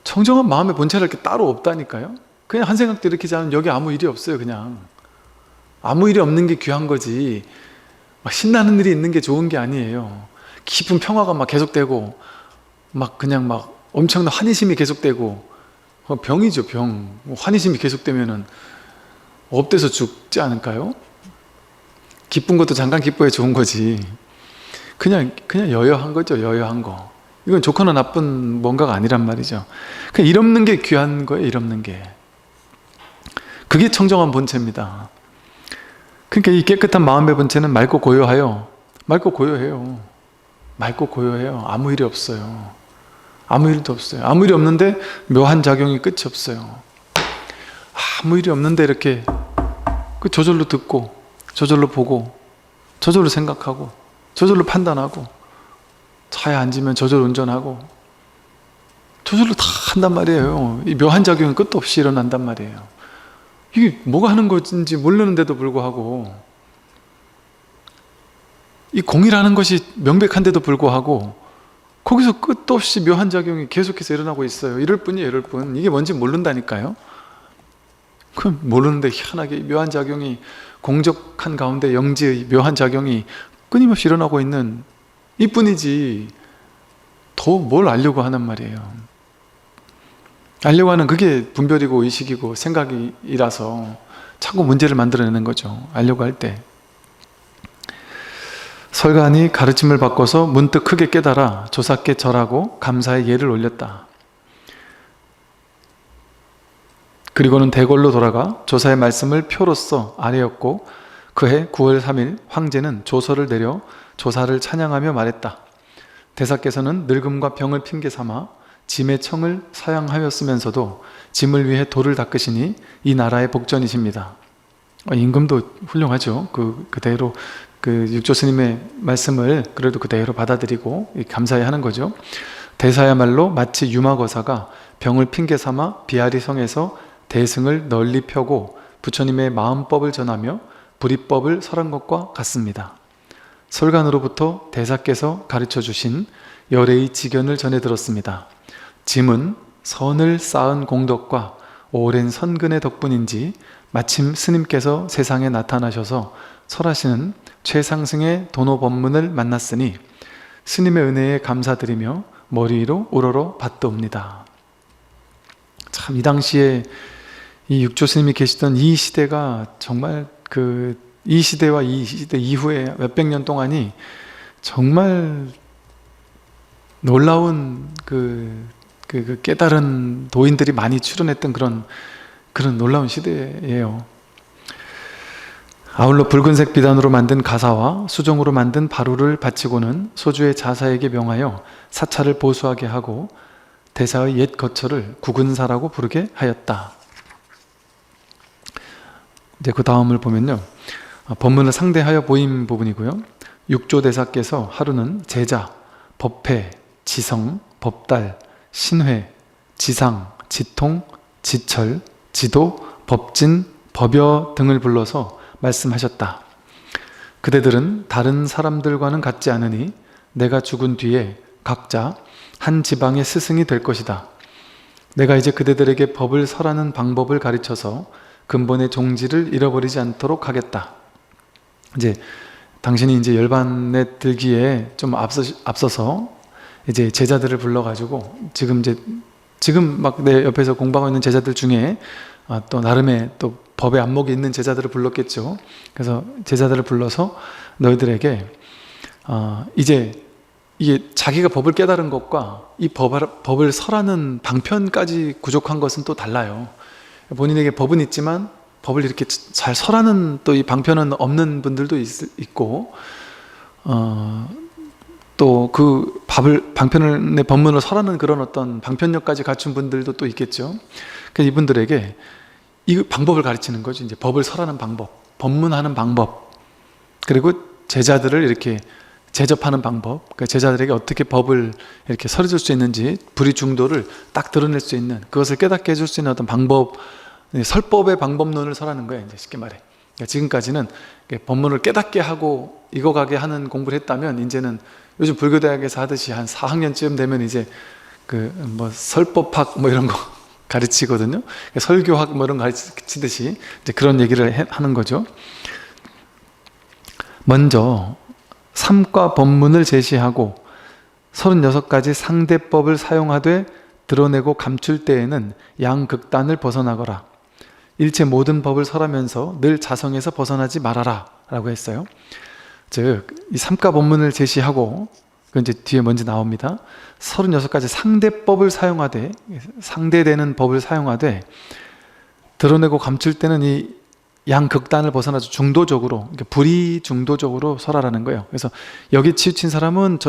청정한 마음의 본체가 이렇게 따로 없다니까요. 그냥 한 생각도 일으키지 않으면 여기 아무 일이 없어요. 그냥 아무 일이 없는 게 귀한 거지 막 신나는 일이 있는 게 좋은 게 아니에요. 깊은 평화가 막 계속되고 막 그냥 막 엄청난 환희심이 계속되고 병이죠, 병. 환희심이 계속되면은 업돼서 죽지 않을까요? 기쁜 것도 잠깐 기뻐야 좋은 거지. 그냥 여여한 거죠, 여여한 거. 이건 좋거나 나쁜 뭔가가 아니란 말이죠. 그냥 일 없는 게 귀한 거예요, 일 없는 게. 그게 청정한 본체입니다. 그러니까 이 깨끗한 마음의 본체는 맑고 고요하여, 맑고 고요해요. 맑고 고요해요. 아무 일이 없어요. 아무 일도 없어요. 아무 일이 없는데 묘한 작용이 끝이 없어요. 아무 일이 없는데 이렇게 저절로 듣고 저절로 보고 저절로 생각하고 저절로 판단하고 차에 앉으면 저절로 운전하고 저절로 다 한단 말이에요. 이 묘한 작용은 끝도 없이 일어난단 말이에요. 이게 뭐가 하는 것인지 모르는데도 불구하고 이 공이라는 것이 명백한데도 불구하고 거기서 끝도 없이 묘한 작용이 계속해서 일어나고 있어요. 이럴 뿐이에요, 이럴 뿐. 이게 뭔지 모른다니까요. 그럼 모르는데 희한하게 묘한 작용이 공적한 가운데 영지의 묘한 작용이 끊임없이 일어나고 있는 이뿐이지 더 뭘 알려고 하는 말이에요. 알려고 하는 그게 분별이고 의식이고 생각이라서 자꾸 문제를 만들어내는 거죠. 알려고 할 때. 설간이 가르침을 바꿔서 문득 크게 깨달아 조사께 절하고 감사의 예를 올렸다. 그리고는 대궐로 돌아가 조사의 말씀을 표로써 아뢰었고 그해 9월 3일 황제는 조서를 내려 조사를 찬양하며 말했다. 대사께서는 늙음과 병을 핑계 삼아 짐의 청을 사양하였으면서도 짐을 위해 돌을 닦으시니 이 나라의 복전이십니다. 임금도 훌륭하죠. 그대로 육조 스님의 말씀을 그래도 그대로 받아들이고 감사해 하는 거죠. 대사야말로 마치 유마거사가 병을 핑계 삼아 비아리 성에서 대승을 널리 펴고 부처님의 마음법을 전하며 불이법을 설한 것과 같습니다. 설간으로부터 대사께서 가르쳐 주신 열애의 지견을 전해 들었습니다. 짐은 선을 쌓은 공덕과 오랜 선근의 덕분인지 마침 스님께서 세상에 나타나셔서 설하시는 최상승의 도노법문을 만났으니 스님의 은혜에 감사드리며 머리 위로 우러러 받도옵니다. 참 이 당시에 이 육조 스님이 계시던 이 시대가 정말 이 시대와 이 시대 이후에 몇백 년 동안이 정말 놀라운 그 깨달은 도인들이 많이 출연했던 그런 놀라운 시대예요. 아울러 붉은색 비단으로 만든 가사와 수종으로 만든 바루를 바치고는 소주의 자사에게 명하여 사찰을 보수하게 하고 대사의 옛 거처를 구근사라고 부르게 하였다. 이제 그 다음을 보면요, 법문을 상대하여 보인 부분이고요. 육조대사께서 하루는 제자, 법회, 지성, 법달, 신회, 지상, 지통, 지철, 지도, 법진, 법여 등을 불러서 말씀하셨다. 그대들은 다른 사람들과는 같지 않으니 내가 죽은 뒤에 각자 한 지방의 스승이 될 것이다. 내가 이제 그대들에게 법을 설하는 방법을 가르쳐서 근본의 종지를 잃어버리지 않도록 하겠다. 이제 당신이 이제 열반에 들기에 좀 앞서서 이제 제자들을 불러가지고 지금 막 내 옆에서 공부하고 있는 제자들 중에 또 나름의 또 법의 안목이 있는 제자들을 불렀겠죠. 그래서 제자들을 불러서 너희들에게 이제 이게 자기가 법을 깨달은 것과 이 법을 설하는 방편까지 구족한 것은 또 달라요. 본인에게 법은 있지만 법을 이렇게 잘 설하는 또 이 방편은 없는 분들도 있고, 또 그 방편의 법문을 설하는 그런 어떤 방편력까지 갖춘 분들도 또 있겠죠. 그래서 이분들에게 이 방법을 가르치는 거죠. 이제 법을 설하는 방법, 법문하는 방법, 그리고 제자들을 이렇게 제접하는 방법, 그러니까 제자들에게 어떻게 법을 이렇게 설해줄 수 있는지, 불의 중도를 딱 드러낼 수 있는, 그것을 깨닫게 해줄 수 있는 어떤 방법, 설법의 방법론을 설하는 거예요. 이제 쉽게 말해. 그러니까 지금까지는 법문을 깨닫게 하고 익어가게 하는 공부를 했다면, 이제는 요즘 불교대학에서 하듯이 한 4학년쯤 되면 이제 뭐 설법학 뭐 이런 거 가르치거든요. 그러니까 설교학 뭐 이런 거 가르치듯이 이제 그런 얘기를 하는 거죠. 먼저 삼과 법문을 제시하고 36가지 상대법을 사용하되 드러내고 감출 때에는 양극단을 벗어나거라. 일체 모든 법을 설하면서 늘 자성에서 벗어나지 말아라 라고 했어요. 즉, 이 삼가 법문을 제시하고, 그건 이제 뒤에 먼저 나옵니다. 36가지 상대법을 사용하되, 상대되는 법을 사용하되 드러내고 감출 때는 이 양극단을 벗어나서 중도적으로, 불이 중도적으로 설하라는 거예요. 그래서 여기 치우친 사람은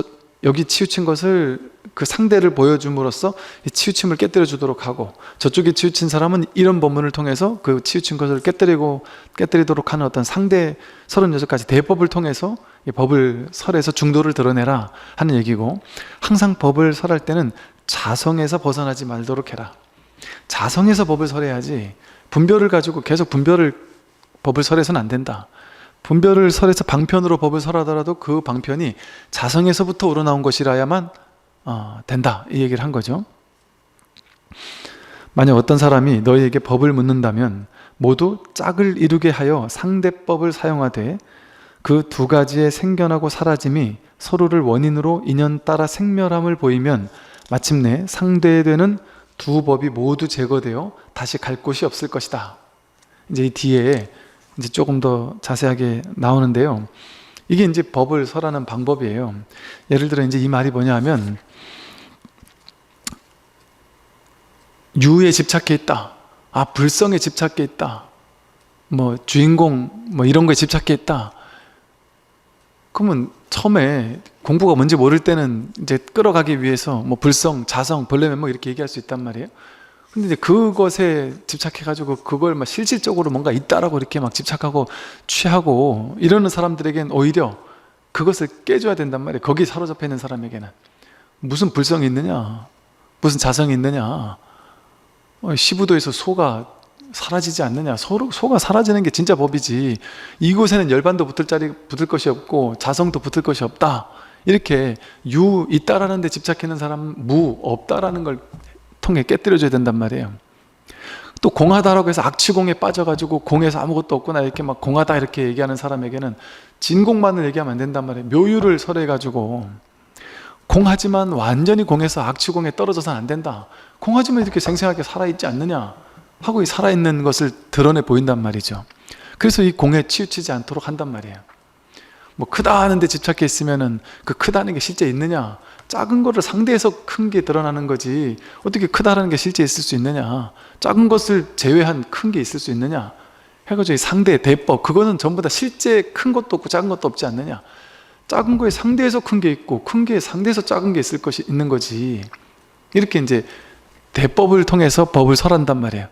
여기 치우친 것을, 그 상대를 보여줌으로써 이 치우침을 깨뜨려 주도록 하고, 저쪽에 치우친 사람은 이런 법문을 통해서 그 치우친 것을 깨뜨리도록 하는 어떤 상대 36가지 대법을 통해서 이 법을 설해서 중도를 드러내라 하는 얘기고, 항상 법을 설할 때는 자성에서 벗어나지 말도록 해라. 자성에서 법을 설해야지 분별을 가지고 계속 법을 설해서는 안 된다. 분별을 설해서 방편으로 법을 설하더라도 그 방편이 자성에서부터 우러나온 것이라야만 된다, 이 얘기를 한 거죠. 만약 어떤 사람이 너희에게 법을 묻는다면 모두 짝을 이루게 하여 상대법을 사용하되 그 두 가지의 생겨나고 사라짐이 서로를 원인으로 인연 따라 생멸함을 보이면 마침내 상대되는 두 법이 모두 제거되어 다시 갈 곳이 없을 것이다. 이제 이 뒤에 이제 조금 더 자세하게 나오는데요. 이게 이제 법을 설하는 방법이에요. 예를 들어 이제 이 말이 뭐냐 하면, 유에 집착해 있다. 불성에 집착해 있다. 뭐 주인공 뭐 이런 거에 집착해 있다. 그러면 처음에 공부가 뭔지 모를 때는 이제 끌어가기 위해서 뭐 불성, 자성, 벌레면 뭐 이렇게 얘기할 수 있단 말이에요. 근데 이제 그것에 집착해가지고 그걸 막 실질적으로 뭔가 있다라고 이렇게 막 집착하고 취하고 이러는 사람들에겐 오히려 그것을 깨줘야 된단 말이에요. 거기 사로잡혀 있는 사람에게는 무슨 불성이 있느냐, 무슨 자성이 있느냐, 시부도에서 소가 사라지지 않느냐, 소가 사라지는 게 진짜 법이지, 이곳에는 열반도 붙을 것이 없고 자성도 붙을 것이 없다, 이렇게 유 있다라는 데 집착해 있는 사람은 무 없다라는 걸 통해 깨뜨려줘야 된단 말이에요. 또 공하다라고 해서 악취공에 빠져가지고 공에서 아무것도 없구나 이렇게 막 공하다 이렇게 얘기하는 사람에게는 진공만을 얘기하면 안 된단 말이에요. 묘유를 설해가지고 공하지만 완전히 공에서 악취공에 떨어져서는 안 된다. 공하지만 이렇게 생생하게 살아있지 않느냐 하고 이 살아있는 것을 드러내 보인단 말이죠. 그래서 이 공에 치우치지 않도록 한단 말이에요. 뭐 크다 하는데 집착해 있으면은 그 크다는 게 실제 있느냐, 작은 거를 상대해서 큰 게 드러나는 거지 어떻게 크다라는 게 실제 있을 수 있느냐, 작은 것을 제외한 큰 게 있을 수 있느냐 해가지고 이 상대, 대법, 그거는 전부 다 실제 큰 것도 없고 작은 것도 없지 않느냐, 작은 거에 상대해서 큰 게 있고 큰 게 상대해서 작은 게 있는 거지. 이렇게 이제 대법을 통해서 법을 설한단 말이에요.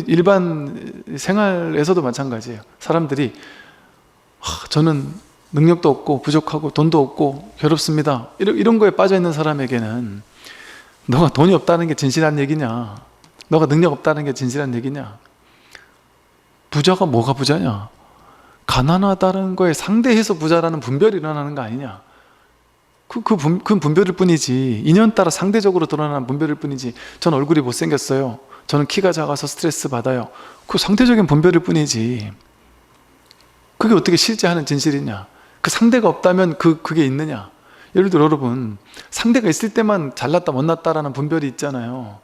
일반 생활에서도 마찬가지예요. 사람들이 저는 능력도 없고 부족하고 돈도 없고 괴롭습니다, 이런 거에 빠져있는 사람에게는 너가 돈이 없다는 게 진실한 얘기냐, 너가 능력 없다는 게 진실한 얘기냐, 부자가 뭐가 부자냐, 가난하다는 거에 상대해서 부자라는 분별이 일어나는 거 아니냐, 그 분별일 뿐이지, 인연 따라 상대적으로 드러나는 분별일 뿐이지. 전 얼굴이 못생겼어요, 저는 키가 작아서 스트레스 받아요, 그 상대적인 분별일 뿐이지 그게 어떻게 실제 하는 진실이냐. 그 상대가 없다면 그게 있느냐. 예를 들어 여러분, 상대가 있을 때만 잘났다 못났다라는 분별이 있잖아요.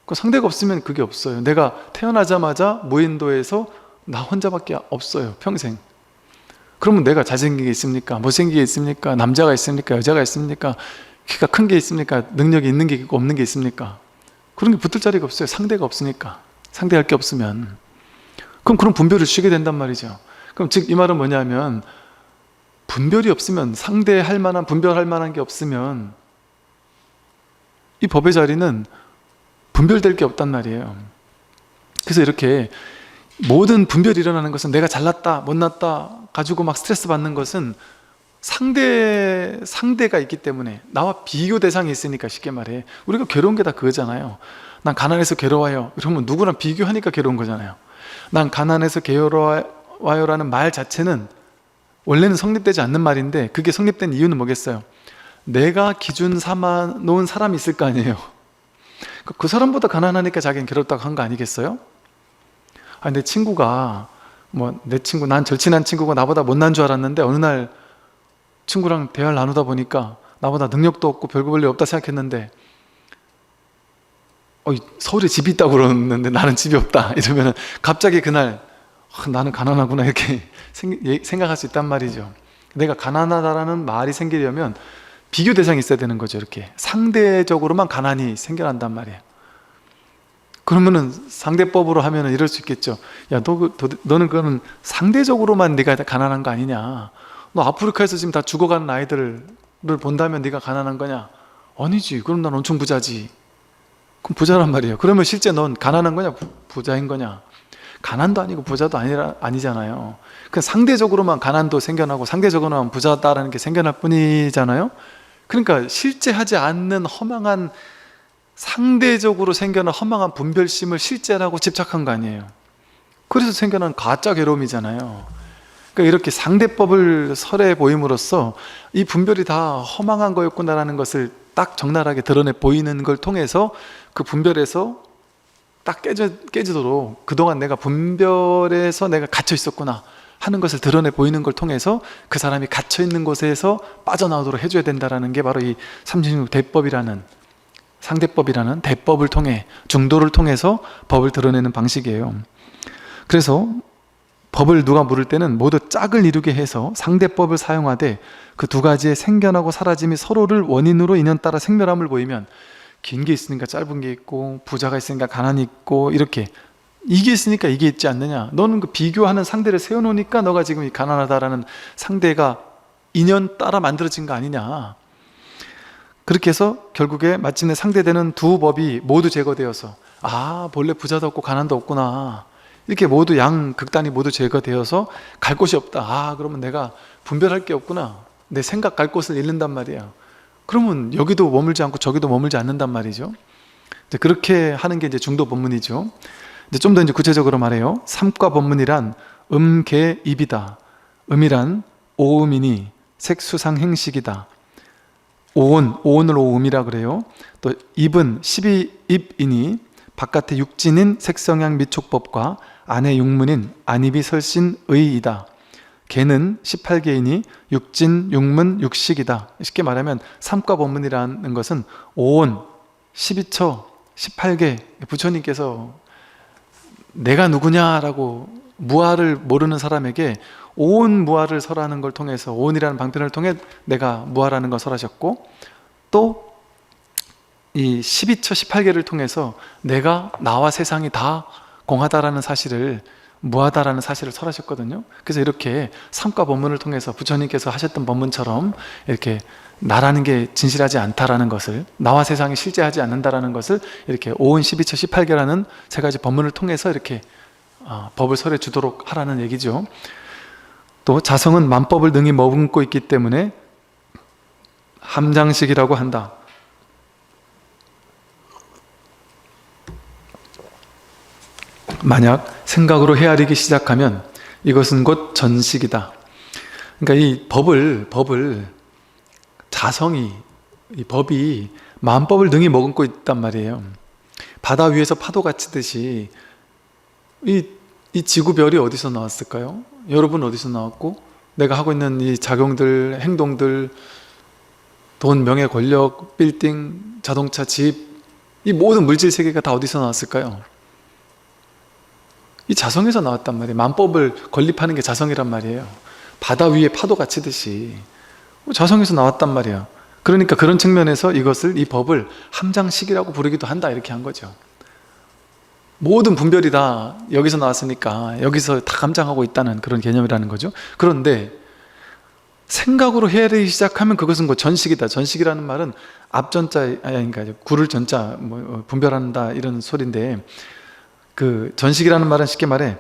그 상대가 없으면 그게 없어요. 내가 태어나자마자 무인도에서 나 혼자밖에 없어요, 평생. 그러면 내가 잘생긴 게 있습니까? 못생긴 게 있습니까? 남자가 있습니까? 여자가 있습니까? 키가 큰 게 있습니까? 능력이 있는 게 있고 없는 게 있습니까? 그런 게 붙을 자리가 없어요. 상대가 없으니까. 상대할 게 없으면. 그럼 그런 분별을 쉬게 된단 말이죠. 그럼 즉 이 말은 뭐냐면, 분별이 없으면, 상대할 만한, 분별할 만한 게 없으면 이 법의 자리는 분별될 게 없단 말이에요. 그래서 이렇게 모든 분별이 일어나는 것은, 내가 잘났다 못났다 가지고 막 스트레스 받는 것은 상대가 있기 때문에, 나와 비교 대상이 있으니까. 쉽게 말해, 우리가 괴로운 게 다 그거잖아요. 난 가난해서 괴로워요, 이러면 누구랑 비교하니까 괴로운 거잖아요. 난 가난해서 괴로워요라는 말 자체는 원래는 성립되지 않는 말인데, 그게 성립된 이유는 뭐겠어요? 내가 기준 삼아 놓은 사람이 있을 거 아니에요. 그 사람보다 가난하니까 자기는 괴롭다고 한 거 아니겠어요? 내 친구가, 난 절친한 친구가 나보다 못난 줄 알았는데, 어느 날 친구랑 대화를 나누다 보니까 나보다 능력도 없고 별거 볼일 없다 생각했는데, 서울에 집이 있다고 그러는데 나는 집이 없다 이러면 갑자기 그날 나는 가난하구나 이렇게 생각할 수 있단 말이죠. 내가 가난하다라는 말이 생기려면 비교 대상이 있어야 되는 거죠. 이렇게 상대적으로만 가난이 생겨난단 말이에요. 그러면은 상대법으로 하면은 이럴 수 있겠죠. 야, 너는 그거는 상대적으로만 네가 가난한 거 아니냐, 너 아프리카에서 지금 다 죽어가는 아이들을 본다면 네가 가난한 거냐? 아니지, 그럼 난 엄청 부자지. 그럼 부자란 말이에요. 그러면 실제 넌 가난한 거냐, 부자인 거냐? 가난도 아니고 부자도 아니잖아요. 그 상대적으로만 가난도 생겨나고 상대적으로만 부자다라는 게 생겨날 뿐이잖아요. 그러니까 실제 하지 않는 허망한, 상대적으로 생겨난 허망한 분별심을 실제라고 집착한 거 아니에요. 그래서 생겨난 가짜 괴로움이잖아요. 그러니까 이렇게 상대법을 설해 보임으로써 이 분별이 다 허망한 거였구나라는 것을 딱 적나라하게 드러내 보이는 걸 통해서, 그 분별에서 딱 깨지도록 그동안 내가 분별에서 내가 갇혀 있었구나 하는 것을 드러내 보이는 걸 통해서 그 사람이 갇혀 있는 곳에서 빠져나오도록 해줘야 된다는 게 바로 이 36 대법이라는, 상대법이라는 대법을 통해, 중도를 통해서 법을 드러내는 방식이에요. 그래서 법을 누가 물을 때는 모두 짝을 이루게 해서 상대법을 사용하되, 그 두 가지의 생겨나고 사라짐이 서로를 원인으로 인연 따라 생멸함을 보이면, 긴 게 있으니까 짧은 게 있고, 부자가 있으니까 가난이 있고, 이렇게 이게 있으니까 이게 있지 않느냐. 너는 그 비교하는 상대를 세워놓으니까 너가 지금 이 가난하다라는 상대가 인연 따라 만들어진 거 아니냐. 그렇게 해서 결국에 마침내 상대되는 두 법이 모두 제거되어서, 본래 부자도 없고 가난도 없구나, 이렇게 모두 극단이 모두 제거되어서 갈 곳이 없다. 그러면 내가 분별할 게 없구나, 내 생각 갈 곳을 잃는단 말이야. 그러면 여기도 머물지 않고 저기도 머물지 않는단 말이죠. 이제 그렇게 하는 게 이제 중도 법문이죠. 이제 좀 더 이제 구체적으로 말해요. 삼과 법문이란 개, 입이다. 음이란 오음이니 색수상 행식이다. 오온을 오음이라 그래요. 또 입은 12입이니 바깥의 육진인 색성향 미촉법과 안의 육문인 안입이 설신의이다. 개는 18개이니 육진, 육문, 육식이다. 쉽게 말하면 삼과 법문이라는 것은 오온, 12처, 18개, 부처님께서 내가 누구냐라고 무아를 모르는 사람에게 오온 무아를 설하는 걸 통해서, 오온이라는 방편을 통해 내가 무아라는 걸 설하셨고, 또 이 12처 18개를 통해서 내가 나와 세상이 다 공하다라는 사실을, 무하다라는 사실을 설하셨거든요. 그래서 이렇게 삼가 법문을 통해서 부처님께서 하셨던 법문처럼 이렇게 나라는 게 진실하지 않다라는 것을, 나와 세상이 실제하지 않는다라는 것을 이렇게 오은 12처 18개라는 세 가지 법문을 통해서 이렇게 법을 설해 주도록 하라는 얘기죠. 또 자성은 만법을 능히 머금고 있기 때문에 함장식이라고 한다. 만약 생각으로 헤아리기 시작하면 이것은 곧 전식이다. 그러니까 이 법을 자성이, 이 법이 만법을 능히 머금고 있단 말이에요. 바다 위에서 파도가 치듯이 이 지구별이 어디서 나왔을까요? 여러분 어디서 나왔고, 내가 하고 있는 이 작용들, 행동들, 돈, 명예, 권력, 빌딩, 자동차, 집, 이 모든 물질 세계가 다 어디서 나왔을까요? 이 자성에서 나왔단 말이에요. 만법을 건립하는 게 자성이란 말이에요. 바다 위에 파도가 치듯이 자성에서 나왔단 말이에요. 그러니까 그런 측면에서 이 법을 함장식이라고 부르기도 한다, 이렇게 한 거죠. 모든 분별이 다 여기서 나왔으니까 여기서 다 감장하고 있다는 그런 개념이라는 거죠. 그런데 생각으로 헤아리기 시작하면 그것은 곧 전식이다. 전식이라는 말은 앞전자, 그러니까 구를 전자, 분별한다, 이런 소리인데, 그 전식이라는 말은 쉽게 말해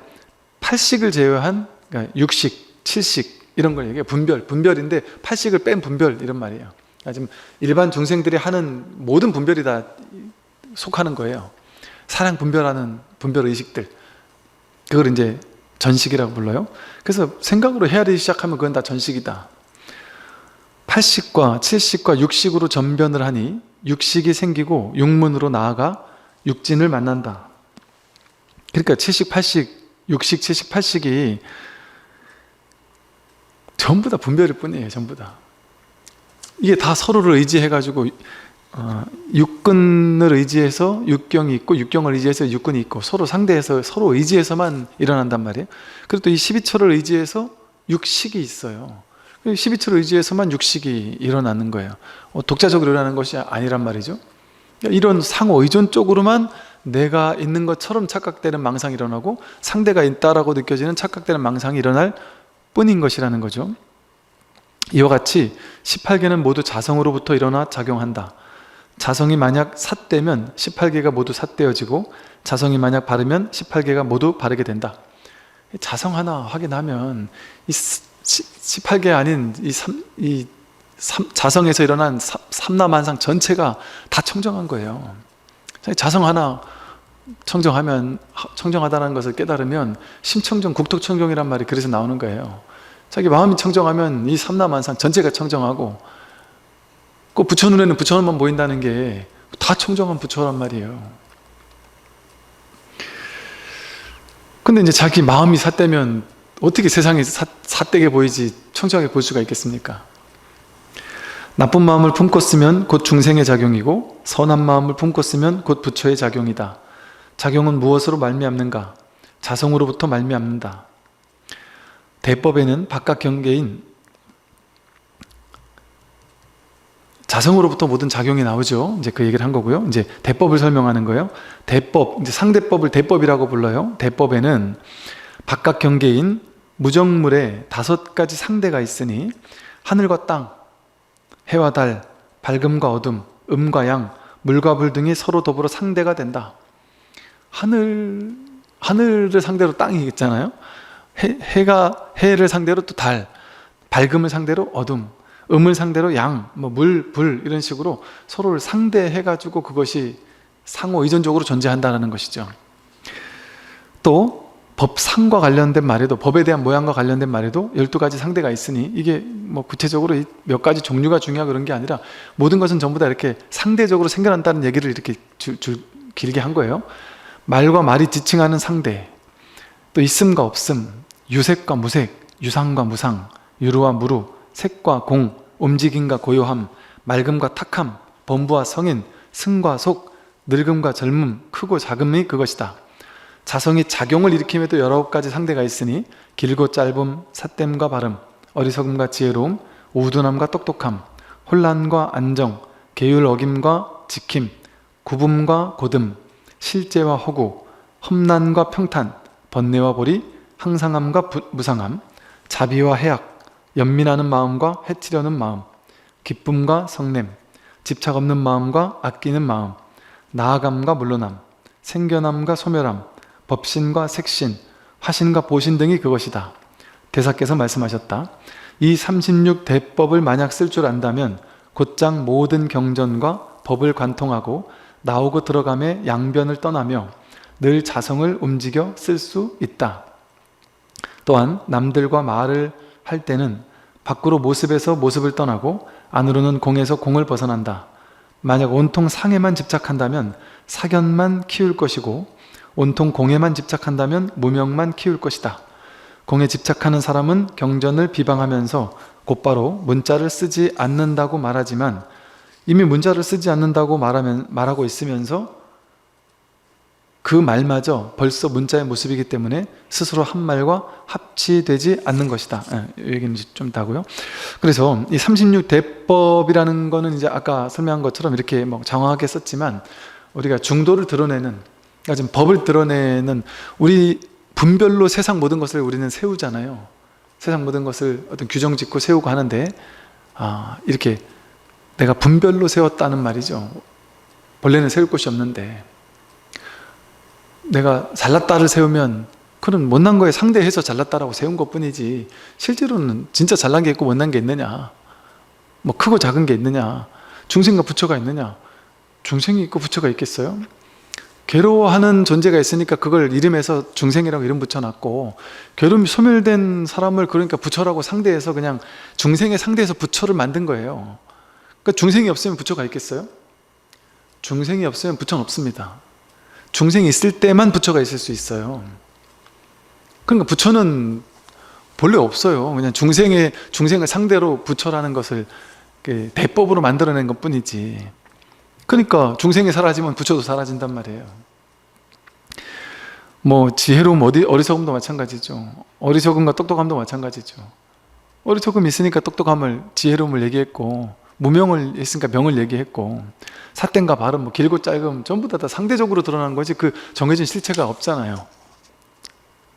8식을 제외한, 그러니까 6식, 7식 이런 걸 얘기해요. 분별인데 8식을 뺀 분별, 이런 말이에요. 그러니까 지금 일반 중생들이 하는 모든 분별이 다 속하는 거예요. 사량 분별하는 분별 의식들, 그걸 이제 전식이라고 불러요. 그래서 생각으로 헤아리기 시작하면 그건 다 전식이다. 8식과 7식과 6식으로 전변을 하니 6식이 생기고 육문으로 나아가 육진을 만난다. 그러니까 7식, 8식, 6식, 7식, 8식이 전부 다 분별일 뿐이에요. 전부 다. 이게 다 서로를 의지해가지고 육근을 의지해서 육경이 있고, 육경을 의지해서 육근이 있고, 서로 상대해서 서로 의지해서만 일어난단 말이에요. 그리고 또 이 12처를 의지해서 육식이 있어요. 12처를 의지해서만 육식이 일어나는 거예요. 독자적으로 일어나는 것이 아니란 말이죠. 이런 상호 의존 쪽으로만 내가 있는 것처럼 착각되는 망상이 일어나고, 상대가 있다라고 느껴지는 착각되는 망상이 일어날 뿐인 것이라는 거죠. 이와 같이 18개는 모두 자성으로부터 일어나 작용한다. 자성이 만약 삿되면 18개가 모두 삿되어지고, 자성이 만약 바르면 18개가 모두 바르게 된다. 자성 하나 확인하면 이 18개 아닌 자성에서 일어난 삼라만상 전체가 다 청정한 거예요. 자성 하나 청정하다는 것을 깨달으면 심청정, 국토청정이란 말이 그래서 나오는 거예요. 자기 마음이 청정하면 이 삼라만상 전체가 청정하고, 그 부처 눈에는 부처만 보인다는 게 다 청정한 부처란 말이에요. 근데 이제 자기 마음이 삿되면 어떻게 세상이 삿되게 보이지 청정하게 볼 수가 있겠습니까? 나쁜 마음을 품고 쓰면 곧 중생의 작용이고, 선한 마음을 품고 쓰면 곧 부처의 작용이다. 작용은 무엇으로 말미암는가? 자성으로부터 말미암는다. 대법에는 바깥 경계인 자성으로부터 모든 작용이 나오죠. 이제 그 얘기를 한 거고요. 이제 대법을 설명하는 거예요. 대법, 이제 상대법을 대법이라고 불러요. 대법에는 바깥 경계인 무정물에 5가지 상대가 있으니, 하늘과 땅, 해와 달, 밝음과 어둠, 음과 양, 물과 불 등이 서로 더불어 상대가 된다. 하늘을 상대로 땅이 있잖아요. 해를 상대로 또 달, 밝음을 상대로 어둠, 음을 상대로 양, 물, 불, 이런 식으로 서로를 상대해가지고 그것이 상호 의존적으로 존재한다는 것이죠. 또 법상과 관련된 말에도, 법에 대한 모양과 관련된 말에도 12가지 상대가 있으니, 이게 구체적으로 몇 가지 종류가 중요하고 그런 게 아니라 모든 것은 전부 다 이렇게 상대적으로 생겨난다는 얘기를 이렇게 길게 한 거예요. 말과 말이 지칭하는 상대, 또 있음과 없음, 유색과 무색, 유상과 무상, 유루와 무루, 색과 공, 움직임과 고요함, 맑음과 탁함, 범부와 성인, 승과 속, 늙음과 젊음, 크고 작음이 그것이다. 자성이 작용을 일으킴에도 19가지 상대가 있으니, 길고 짧음, 삿됨과 바름, 어리석음과 지혜로움, 우둔함과 똑똑함, 혼란과 안정, 계율 어김과 지킴, 구분과 고듬, 실제와 허구, 험난과 평탄, 번뇌와 보리, 항상함과 무상함, 자비와 해악, 연민하는 마음과 해치려는 마음, 기쁨과 성냄, 집착 없는 마음과 아끼는 마음, 나아감과 물러남, 생견함과 소멸함, 법신과 색신, 화신과 보신 등이 그것이다. 대사께서 말씀하셨다. 이 36대법을 만약 쓸 줄 안다면 곧장 모든 경전과 법을 관통하고 나오고 들어감에 양변을 떠나며 늘 자성을 움직여 쓸 수 있다. 또한 남들과 말을 할 때는 밖으로 모습에서 모습을 떠나고 안으로는 공에서 공을 벗어난다. 만약 온통 상에만 집착한다면 사견만 키울 것이고 온통 공에만 집착한다면 무명만 키울 것이다. 공에 집착하는 사람은 경전을 비방하면서 곧바로 문자를 쓰지 않는다고 말하지만 이미 문자를 쓰지 않는다고 말하고 있으면서 그 말마저 벌써 문자의 모습이기 때문에 스스로 한 말과 합치되지 않는 것이다. 이 얘기는 좀 다고요. 그래서 이 36대법이라는 거는 이제 아까 설명한 것처럼 이렇게 뭐 장황하게 썼지만 우리가 중도를 드러내는, 그러니까 지금 법을 드러내는, 우리 분별로 세상 모든 것을 우리는 세우잖아요. 세상 모든 것을 어떤 규정 짓고 세우고 하는데 이렇게 내가 분별로 세웠다는 말이죠. 본래는 세울 곳이 없는데 내가 잘났다를 세우면 그런 못난 거에 상대해서 잘났다라고 세운 것 뿐이지 실제로는 진짜 잘난 게 있고 못난 게 있느냐, 뭐 크고 작은 게 있느냐, 중생과 부처가 있느냐, 중생이 있고 부처가 있겠어요? 괴로워하는 존재가 있으니까 그걸 이름에서 중생이라고 이름 붙여놨고, 괴로움이 소멸된 사람을 그러니까 부처라고 상대해서 그냥 중생의 상대해서 부처를 만든 거예요. 그러니까 중생이 없으면 부처가 있겠어요? 중생이 없으면 부처는 없습니다. 중생이 있을 때만 부처가 있을 수 있어요. 그러니까 부처는 본래 없어요. 그냥 중생을 상대로 부처라는 것을 대법으로 만들어낸 것 뿐이지. 그러니까 중생이 사라지면 부처도 사라진단 말이에요. 뭐 지혜로움, 어리석음도 마찬가지죠. 어리석음과 똑똑함도 마찬가지죠. 어리석음이 있으니까 똑똑함을, 지혜로움을 얘기했고, 무명을 했으니까 명을 얘기했고, 삿된과 바른, 뭐 길고 짧음 전부 다 상대적으로 드러나는 거지 그 정해진 실체가 없잖아요.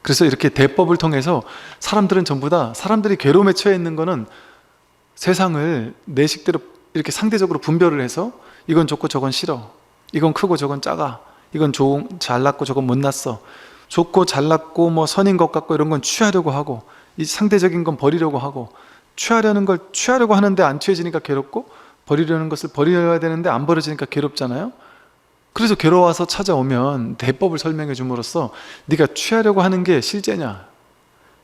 그래서 이렇게 대법을 통해서 사람들은 전부 다, 사람들이 괴로움에 처해 있는 거는 세상을 내 식대로 이렇게 상대적으로 분별을 해서 이건 좋고 저건 싫어, 이건 크고 저건 작아, 이건 잘났고 저건 못났어, 좋고 잘났고 뭐 선인 것 같고 이런 건 취하려고 하고, 이 상대적인 건 버리려고 하고, 취하려는 걸 취하려고 하는데 안 취해지니까 괴롭고, 버리려는 것을 버려야 되는데 안 버려지니까 괴롭잖아요. 그래서 괴로워서 찾아오면 대법을 설명해 줌으로써 네가 취하려고 하는 게 실제냐,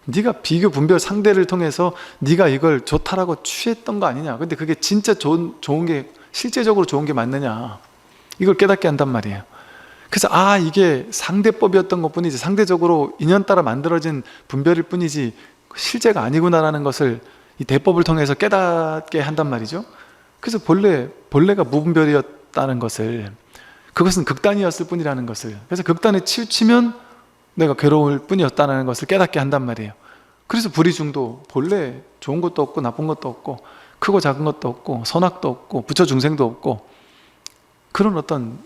네가 비교 분별 상대를 통해서 네가 이걸 좋다라고 취했던 거 아니냐, 근데 그게 진짜 좋은 게, 실제적으로 좋은 게 맞느냐, 이걸 깨닫게 한단 말이에요. 그래서 이게 상대법이었던 것 뿐이지, 상대적으로 인연 따라 만들어진 분별일 뿐이지 실제가 아니구나라는 것을 이 대법을 통해서 깨닫게 한단 말이죠. 그래서 본래가 무분별이었다는 것을, 그것은 극단이었을 뿐이라는 것을, 그래서 극단에 치우치면 내가 괴로울 뿐이었다는 것을 깨닫게 한단 말이에요. 그래서 불의중도 본래 좋은 것도 없고 나쁜 것도 없고 크고 작은 것도 없고 선악도 없고 부처 중생도 없고, 그런 어떤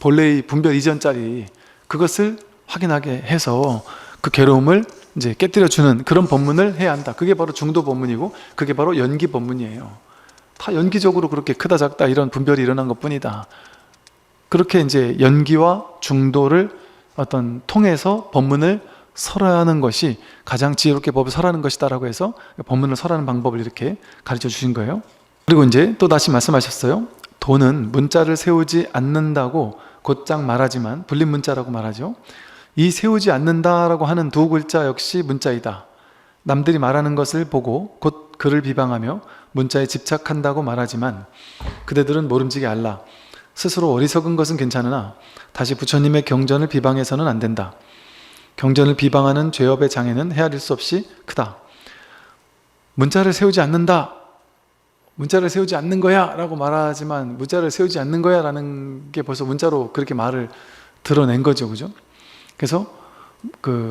본래의 분별 이전짜리 그것을 확인하게 해서 그 괴로움을 이제 깨뜨려주는 그런 법문을 해야 한다. 그게 바로 중도 법문이고, 그게 바로 연기 법문이에요. 다 연기적으로 그렇게 크다 작다 이런 분별이 일어난 것 뿐이다. 그렇게 이제 연기와 중도를 어떤 통해서 법문을 설하는 것이 가장 지혜롭게 법을 설하는 것이다 라고 해서 법문을 설하는 방법을 이렇게 가르쳐 주신 거예요. 그리고 이제 또 다시 말씀하셨어요. 도는 문자를 세우지 않는다고 곧장 말하지만 불린 문자라고 말하죠. 이 세우지 않는다라고 하는 두 글자 역시 문자이다. 남들이 말하는 것을 보고 곧 그를 비방하며 문자에 집착한다고 말하지만 그대들은 모름지기 알라. 스스로 어리석은 것은 괜찮으나 다시 부처님의 경전을 비방해서는 안 된다. 경전을 비방하는 죄업의 장애는 헤아릴 수 없이 크다. 문자를 세우지 않는다, 문자를 세우지 않는 거야 라고 말하지만 문자를 세우지 않는 거야 라는 게 벌써 문자로 그렇게 말을 드러낸 거죠. 그죠? 그래서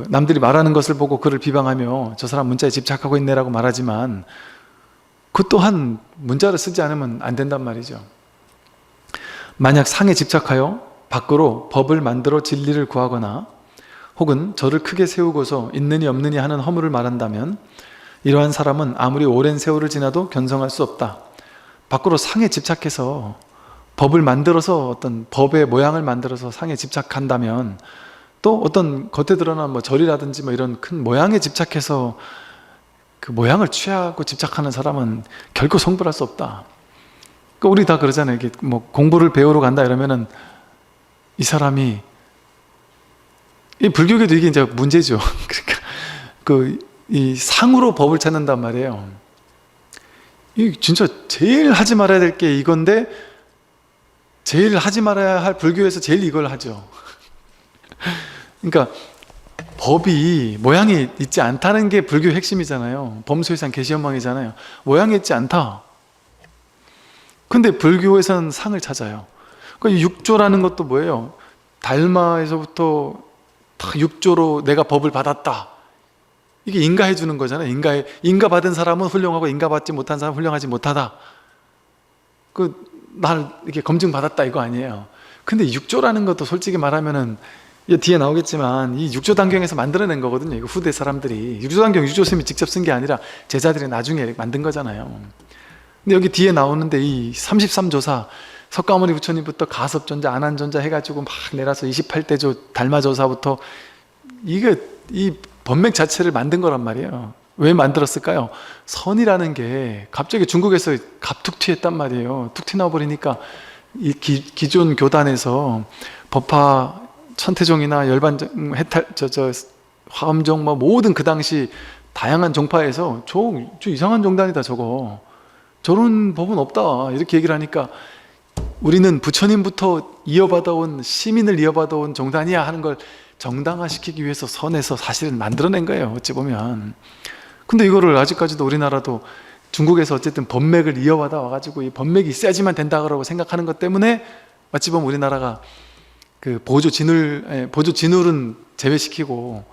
남들이 말하는 것을 보고 그를 비방하며 저 사람 문자에 집착하고 있네라고 말하지만 그 또한 문자를 쓰지 않으면 안 된단 말이죠. 만약 상에 집착하여 밖으로 법을 만들어 진리를 구하거나 혹은 저를 크게 세우고서 있느니 없느니 하는 허물을 말한다면 이러한 사람은 아무리 오랜 세월을 지나도 견성할 수 없다. 밖으로 상에 집착해서 법을 만들어서 어떤 법의 모양을 만들어서 상에 집착한다면 또 어떤 겉에 드러난 뭐 절이라든지 뭐 이런 큰 모양에 집착해서 그 모양을 취하고 집착하는 사람은 결코 성불할 수 없다. 그러니까 우리 다 그러잖아요. 이게 뭐 공부를 배우러 간다 이러면은 이 사람이 이 불교계도 이게 이제 문제죠. 그러니까 이 상으로 법을 찾는단 말이에요. 이 진짜 제일 하지 말아야 될 게 이건데 제일 하지 말아야 할 불교에서 제일 이걸 하죠. 그러니까 법이 모양이 있지 않다는 게 불교의 핵심이잖아요. 범소이상 계시연망이잖아요. 모양이 있지 않다. 근데 불교에서는 상을 찾아요. 그러니까 육조라는 것도 뭐예요? 달마에서부터 다 육조로 내가 법을 받았다. 이게 인가해 주는 거잖아요. 인가 받은 사람은 훌륭하고 인가 받지 못한 사람은 훌륭하지 못하다. 날 이렇게 검증 받았다 이거 아니에요. 근데 육조라는 것도 솔직히 말하면은 뒤에 나오겠지만 이 육조단경에서 만들어낸 거거든요. 이거 후대 사람들이 육조단경 유조스님이 직접 쓴 게 아니라 제자들이 나중에 만든 거잖아요. 근데 여기 뒤에 나오는데 이 33조사 석가모니 부처님부터 가섭존자, 안한존자 해가지고 막 내려서 28대조 달마조사부터 이 법맥 자체를 만든 거란 말이에요. 왜 만들었을까요? 선이라는 게 갑자기 중국에서 갑툭 튀었단 말이에요. 툭 튀나버리니까 이 기존 교단에서 법화 천태종이나 열반종, 해탈, 화엄종 뭐 모든 그 당시 다양한 종파에서 저 이상한 종단이다 저거. 저런 법은 없다 이렇게 얘기를 하니까 우리는 부처님부터 이어받아온 시민을 이어받아온 종단이야 하는 걸 정당화시키기 위해서 선에서 사실은 만들어낸 거예요. 어찌 보면. 근데 이거를 아직까지도 우리나라도 중국에서 어쨌든 법맥을 이어받아 와가지고 이 법맥이 있어야지만 된다고 생각하는 것 때문에 어찌 보면 우리나라가 그 보조 진울은 제외시키고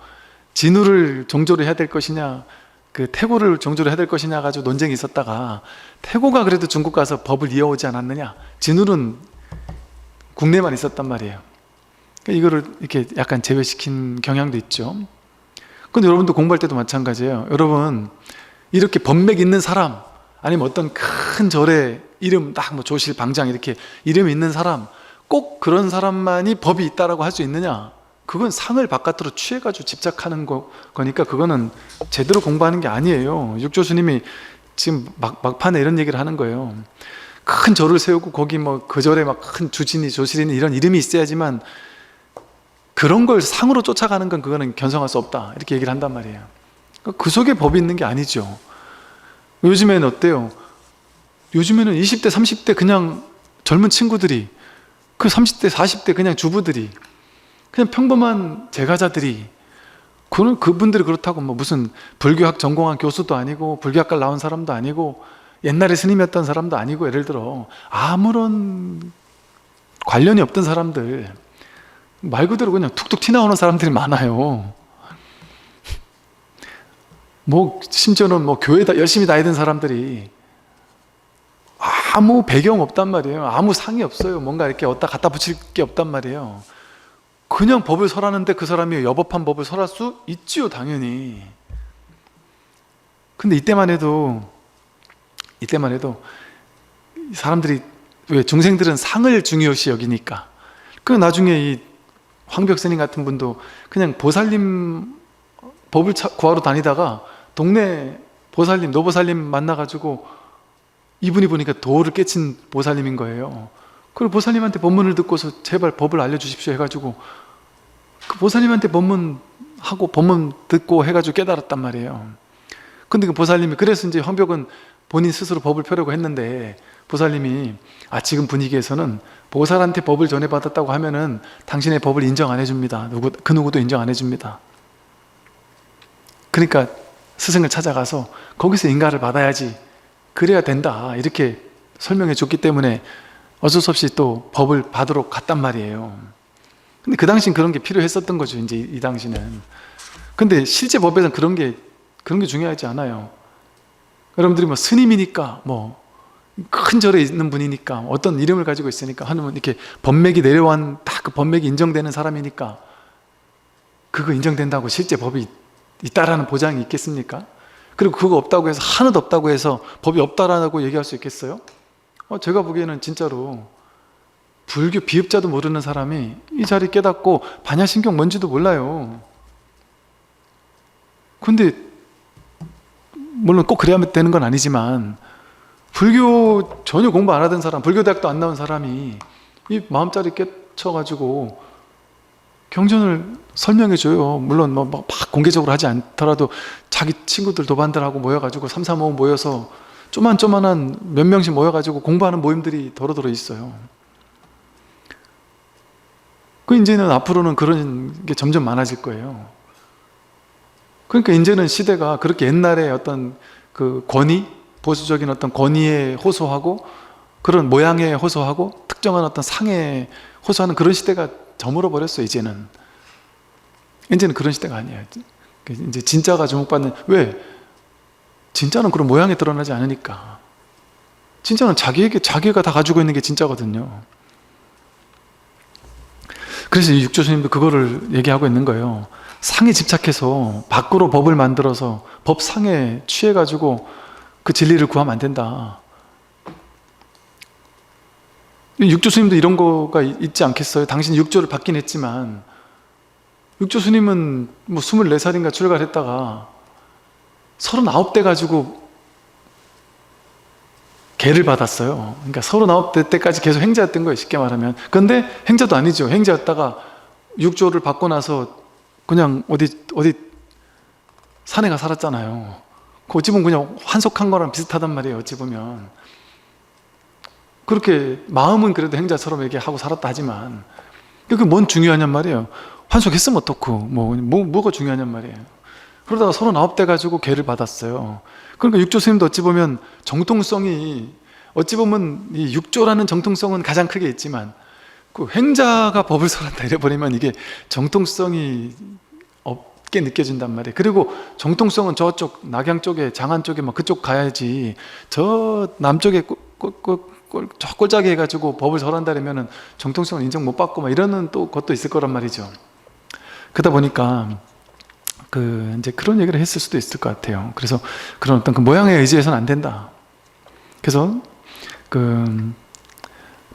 진울을 종조를 해야 될 것이냐 그 태고를 종조를 해야 될 것이냐 가지고 논쟁이 있었다가 태고가 그래도 중국 가서 법을 이어오지 않았느냐, 진울은 국내만 있었단 말이에요. 그러니까 이거를 이렇게 약간 제외시킨 경향도 있죠. 근데 여러분도 공부할 때도 마찬가지예요. 여러분 이렇게 법맥 있는 사람 아니면 어떤 큰 절에 이름 딱 뭐 조실 방장 이렇게 이름 있는 사람 꼭 그런 사람만이 법이 있다라고 할 수 있느냐? 그건 상을 바깥으로 취해가지고 집착하는 거니까 그거는 제대로 공부하는 게 아니에요. 육조스님이 지금 막판에 이런 얘기를 하는 거예요. 큰 절을 세우고 거기 뭐 그 절에 막 큰 주진이 조실이니 이런 이름이 있어야지만 그런 걸 상으로 쫓아가는 건 그거는 견성할 수 없다 이렇게 얘기를 한단 말이에요. 그 속에 법이 있는 게 아니죠. 요즘에는 어때요? 요즘에는 20대 30대 그냥 젊은 친구들이 그 30대 40대 그냥 주부들이 그냥 평범한 제가자들이 그분들이 그렇다고 뭐 무슨 불교학 전공한 교수도 아니고 불교학과 나온 사람도 아니고 옛날에 스님이었던 사람도 아니고 예를 들어 아무런 관련이 없던 사람들 말 그대로 그냥 툭툭 튀나오는 사람들이 많아요. 뭐 심지어는 뭐 교회에 열심히 다니던 사람들이 아무 배경 없단 말이에요. 아무 상이 없어요. 뭔가 이렇게 어디다 갖다 붙일 게 없단 말이에요. 그냥 법을 설하는데 그 사람이 여법한 법을 설할 수 있지요, 당연히. 근데 이때만 해도 사람들이 왜 중생들은 상을 중요시 여기니까 그 나중에 이 황벽스님 같은 분도 그냥 보살님 법을 구하러 다니다가 동네 보살님, 노보살님 만나가지고 이분이 보니까 도를 깨친 보살님인 거예요. 그리고 보살님한테 법문을 듣고서 제발 법을 알려주십시오 해가지고 그 보살님한테 법문 듣고 해가지고 깨달았단 말이에요. 근데 그 보살님이 그래서 이제 황벽은 본인 스스로 법을 펴려고 했는데 보살님이 지금 분위기에서는 보살한테 법을 전해받았다고 하면은 당신의 법을 인정 안 해줍니다. 그 누구도 인정 안 해줍니다. 그러니까 스승을 찾아가서 거기서 인가를 받아야지 그래야 된다 이렇게 설명해 줬기 때문에 어쩔 수 없이 또 법을 받으러 갔단 말이에요. 근데 그 당시엔 그런 게 필요했었던 거죠. 이제 이 당시는. 근데 실제 법에서는 그런 게 중요하지 않아요. 여러분들이 뭐 스님이니까 뭐 큰 절에 있는 분이니까, 어떤 이름을 가지고 있으니까, 하나님은 이렇게 법맥이 내려온 다 그 법맥이 인정되는 사람이니까 그거 인정된다고 실제 법이 있다라는 보장이 있겠습니까? 그리고 그거 없다고 해서, 하나도 없다고 해서 법이 없다라고 얘기할 수 있겠어요? 제가 보기에는 진짜로 불교 비읍자도 모르는 사람이 이 자리 깨닫고 반야심경 뭔지도 몰라요. 근데 물론 꼭 그래야 되는 건 아니지만, 불교 전혀 공부 안 하던 사람, 불교대학도 안 나온 사람이 이 마음자리 깨쳐가지고 경전을 설명해줘요. 물론 막 공개적으로 하지 않더라도 자기 친구들 도반들하고 모여가지고 3, 4, 5 모여서 조만한 몇 명씩 모여가지고 공부하는 모임들이 더러더러 있어요. 이제는 앞으로는 그런 게 점점 많아질 거예요. 그러니까 이제는 시대가 그렇게 옛날에 어떤 그 권위, 보수적인 어떤 권위에 호소하고 그런 모양에 호소하고 특정한 어떤 상에 호소하는 그런 시대가 저물어 버렸어요. 이제는 그런 시대가 아니에요. 이제 진짜가 주목받는, 왜? 진짜는 그런 모양에 드러나지 않으니까. 진짜는 자기가 다 가지고 있는 게 진짜거든요. 그래서 이 육조스님도 그거를 얘기하고 있는 거예요. 상에 집착해서 밖으로 법을 만들어서 법상에 취해가지고 그 진리를 구하면 안 된다. 육조스님도 이런 거가 있지 않겠어요? 당신 육조를 받긴 했지만, 육조스님은 뭐 24살인가 출가했다가 39대 가지고 계를 받았어요. 그러니까 39대 때까지 계속 행자였던 거예요, 쉽게 말하면. 근데 행자도 아니죠. 행자였다가 육조를 받고 나서 그냥 어디 산에 가 살았잖아요. 그 어찌 보면 그냥 환속한 거랑 비슷하단 말이에요, 어찌 보면. 그렇게 마음은 그래도 행자처럼 이렇게 하고 살았다 하지만, 그게 뭔 중요하냔 말이에요. 환속했으면 어떻고, 뭐가 중요하냔 말이에요. 그러다가 39대 가지고 계를 받았어요. 그러니까 육조 스님도 어찌 보면 정통성이, 어찌 보면 이 육조라는 정통성은 가장 크게 있지만, 그 행자가 법을 설한다 이래버리면 이게 정통성이 없게 느껴진단 말이에요. 그리고 정통성은 저쪽 낙양 쪽에, 장안 쪽에 막 그쪽 가야지, 저 남쪽에 저 꼴짜기 해가지고 법을 설한다면은 정통성을 인정 못 받고 막 이러는 또 것도 있을 거란 말이죠. 그러다 보니까 이제 그런 얘기를 했을 수도 있을 것 같아요. 그래서 그런 어떤 그 모양에 의지해서는 안 된다. 그래서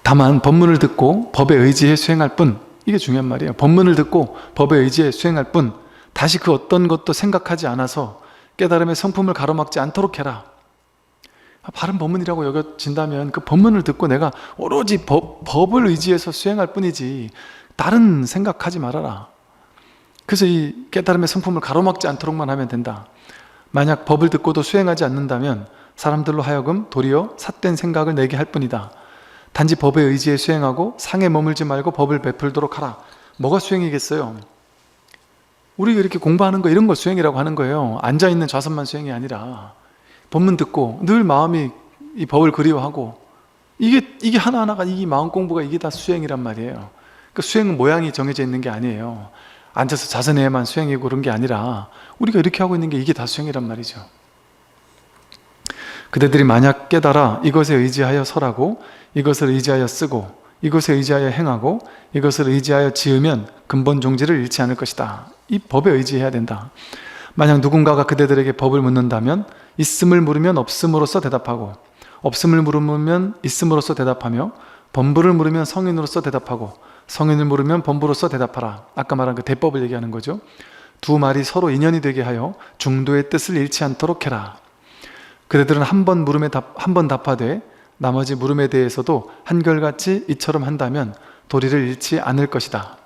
다만 법문을 듣고 법에 의지해 수행할 뿐, 이게 중요한 말이에요. 법문을 듣고 법에 의지해 수행할 뿐, 다시 그 어떤 것도 생각하지 않아서 깨달음의 성품을 가로막지 않도록 해라. 바른 법문이라고 여겨진다면 그 법문을 듣고 내가 오로지 법을 의지해서 수행할 뿐이지 다른 생각하지 말아라. 그래서 이 깨달음의 성품을 가로막지 않도록만 하면 된다. 만약 법을 듣고도 수행하지 않는다면 사람들로 하여금 도리어 삿된 생각을 내게 할 뿐이다. 단지 법에 의지해 수행하고 상에 머물지 말고 법을 베풀도록 하라. 뭐가 수행이겠어요? 우리가 이렇게 공부하는 거, 이런 걸 수행이라고 하는 거예요. 앉아있는 좌선만 수행이 아니라 법문 듣고 늘 마음이 이 법을 그리워하고, 이게 하나하나가, 이 마음 공부가 이게 다 수행이란 말이에요. 그러니까 수행은 모양이 정해져 있는 게 아니에요. 앉아서 자선해야만 수행이고 그런 게 아니라 우리가 이렇게 하고 있는 게 이게 다 수행이란 말이죠. 그대들이 만약 깨달아 이것에 의지하여 설하고 이것을 의지하여 쓰고 이것에 의지하여 행하고 이것을 의지하여 지으면 근본 종지를 잃지 않을 것이다. 이 법에 의지해야 된다. 만약 누군가가 그대들에게 법을 묻는다면 있음을 물으면 없음으로써 대답하고, 없음을 물으면 있음으로써 대답하며, 범부를 물으면 성인으로써 대답하고, 성인을 물으면 범부로써 대답하라. 아까 말한 그 대법을 얘기하는 거죠. 두 말이 서로 인연이 되게 하여 중도의 뜻을 잃지 않도록 해라. 그대들은 한 번 물음에 한 번 답하되 나머지 물음에 대해서도 한결같이 이처럼 한다면 도리를 잃지 않을 것이다.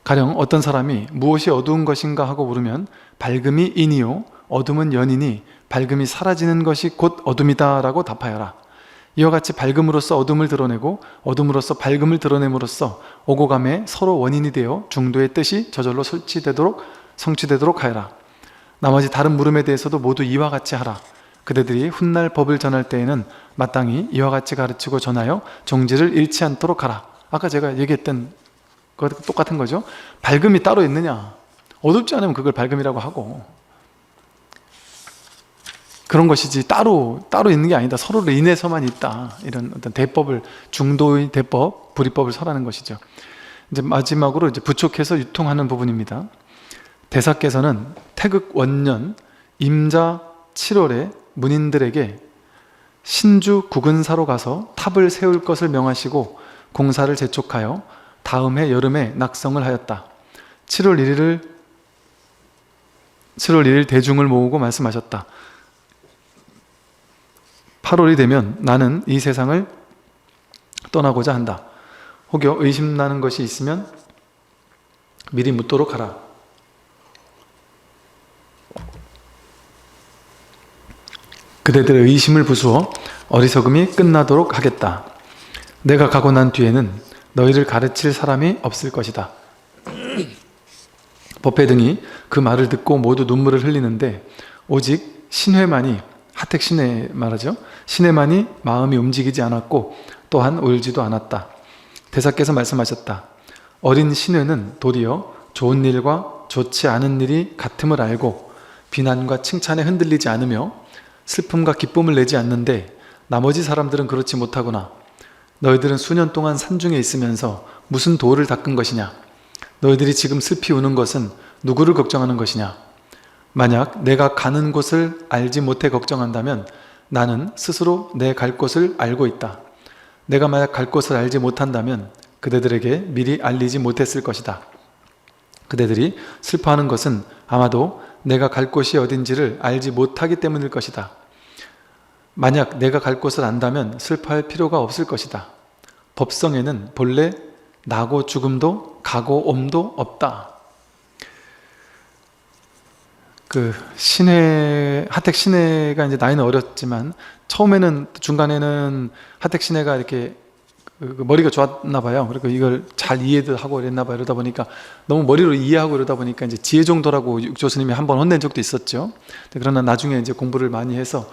가령 어떤 사람이 무엇이 어두운 것인가 하고 물으면 밝음이 인이요 어둠은 연이니 밝음이 사라지는 것이 곧 어둠이다 라고 답하여라. 이와 같이 밝음으로써 어둠을 드러내고 어둠으로써 밝음을 드러냄으로써 오고 감에 서로 원인이 되어 중도의 뜻이 저절로 성취되도록 하여라. 나머지 다른 물음에 대해서도 모두 이와 같이 하라. 그대들이 훗날 법을 전할 때에는 마땅히 이와 같이 가르치고 전하여 종지를 잃지 않도록 하라. 아까 제가 얘기했던 거 똑같은 거죠. 밝음이 따로 있느냐? 어둡지 않으면 그걸 밝음이라고 하고, 그런 것이지 따로 있는 게 아니다. 서로를 인해서만 있다. 이런 어떤 대법을, 중도의 대법, 불이법을 설하는 것이죠. 이제 마지막으로 이제 부촉해서 유통하는 부분입니다. 대사께서는 태극 원년 임자 7월에 문인들에게 신주 국은사로 가서 탑을 세울 것을 명하시고 공사를 재촉하여 다음 해 여름에 낙성을 하였다. 7월 1일 대중을 모으고 말씀하셨다. 8월이 되면 나는 이 세상을 떠나고자 한다. 혹여 의심나는 것이 있으면 미리 묻도록 하라. 그대들의 의심을 부수어 어리석음이 끝나도록 하겠다. 내가 가고 난 뒤에는 너희를 가르칠 사람이 없을 것이다. 법회 등이 그 말을 듣고 모두 눈물을 흘리는데 오직 신회만이, 하택 신회 말하죠. 신회만이 마음이 움직이지 않았고 또한 울지도 않았다. 대사께서 말씀하셨다. 어린 신회는 도리어 좋은 일과 좋지 않은 일이 같음을 알고 비난과 칭찬에 흔들리지 않으며 슬픔과 기쁨을 내지 않는데 나머지 사람들은 그렇지 못하구나. 너희들은 수년 동안 산중에 있으면서 무슨 도를 닦은 것이냐? 너희들이 지금 슬피 우는 것은 누구를 걱정하는 것이냐? 만약 내가 가는 곳을 알지 못해 걱정한다면 나는 스스로 내 갈 곳을 알고 있다. 내가 만약 갈 곳을 알지 못한다면 그대들에게 미리 알리지 못했을 것이다. 그대들이 슬퍼하는 것은 아마도 내가 갈 곳이 어딘지를 알지 못하기 때문일 것이다. 만약 내가 갈 곳을 안다면 슬퍼할 필요가 없을 것이다. 법성에는 본래 나고 죽음도 가고 옴도 없다. 하택 신회가 이제 나이는 어렸지만 처음에는, 중간에는 하택 신회가 이렇게 머리가 좋았나 봐요. 그리고 이걸 잘 이해도 하고 이랬나 봐요. 이러다 보니까 너무 머리로 이해하고 이러다 보니까 이제 지혜종도라고 육조 스님이 한번 혼낸 적도 있었죠. 그러나 나중에 이제 공부를 많이 해서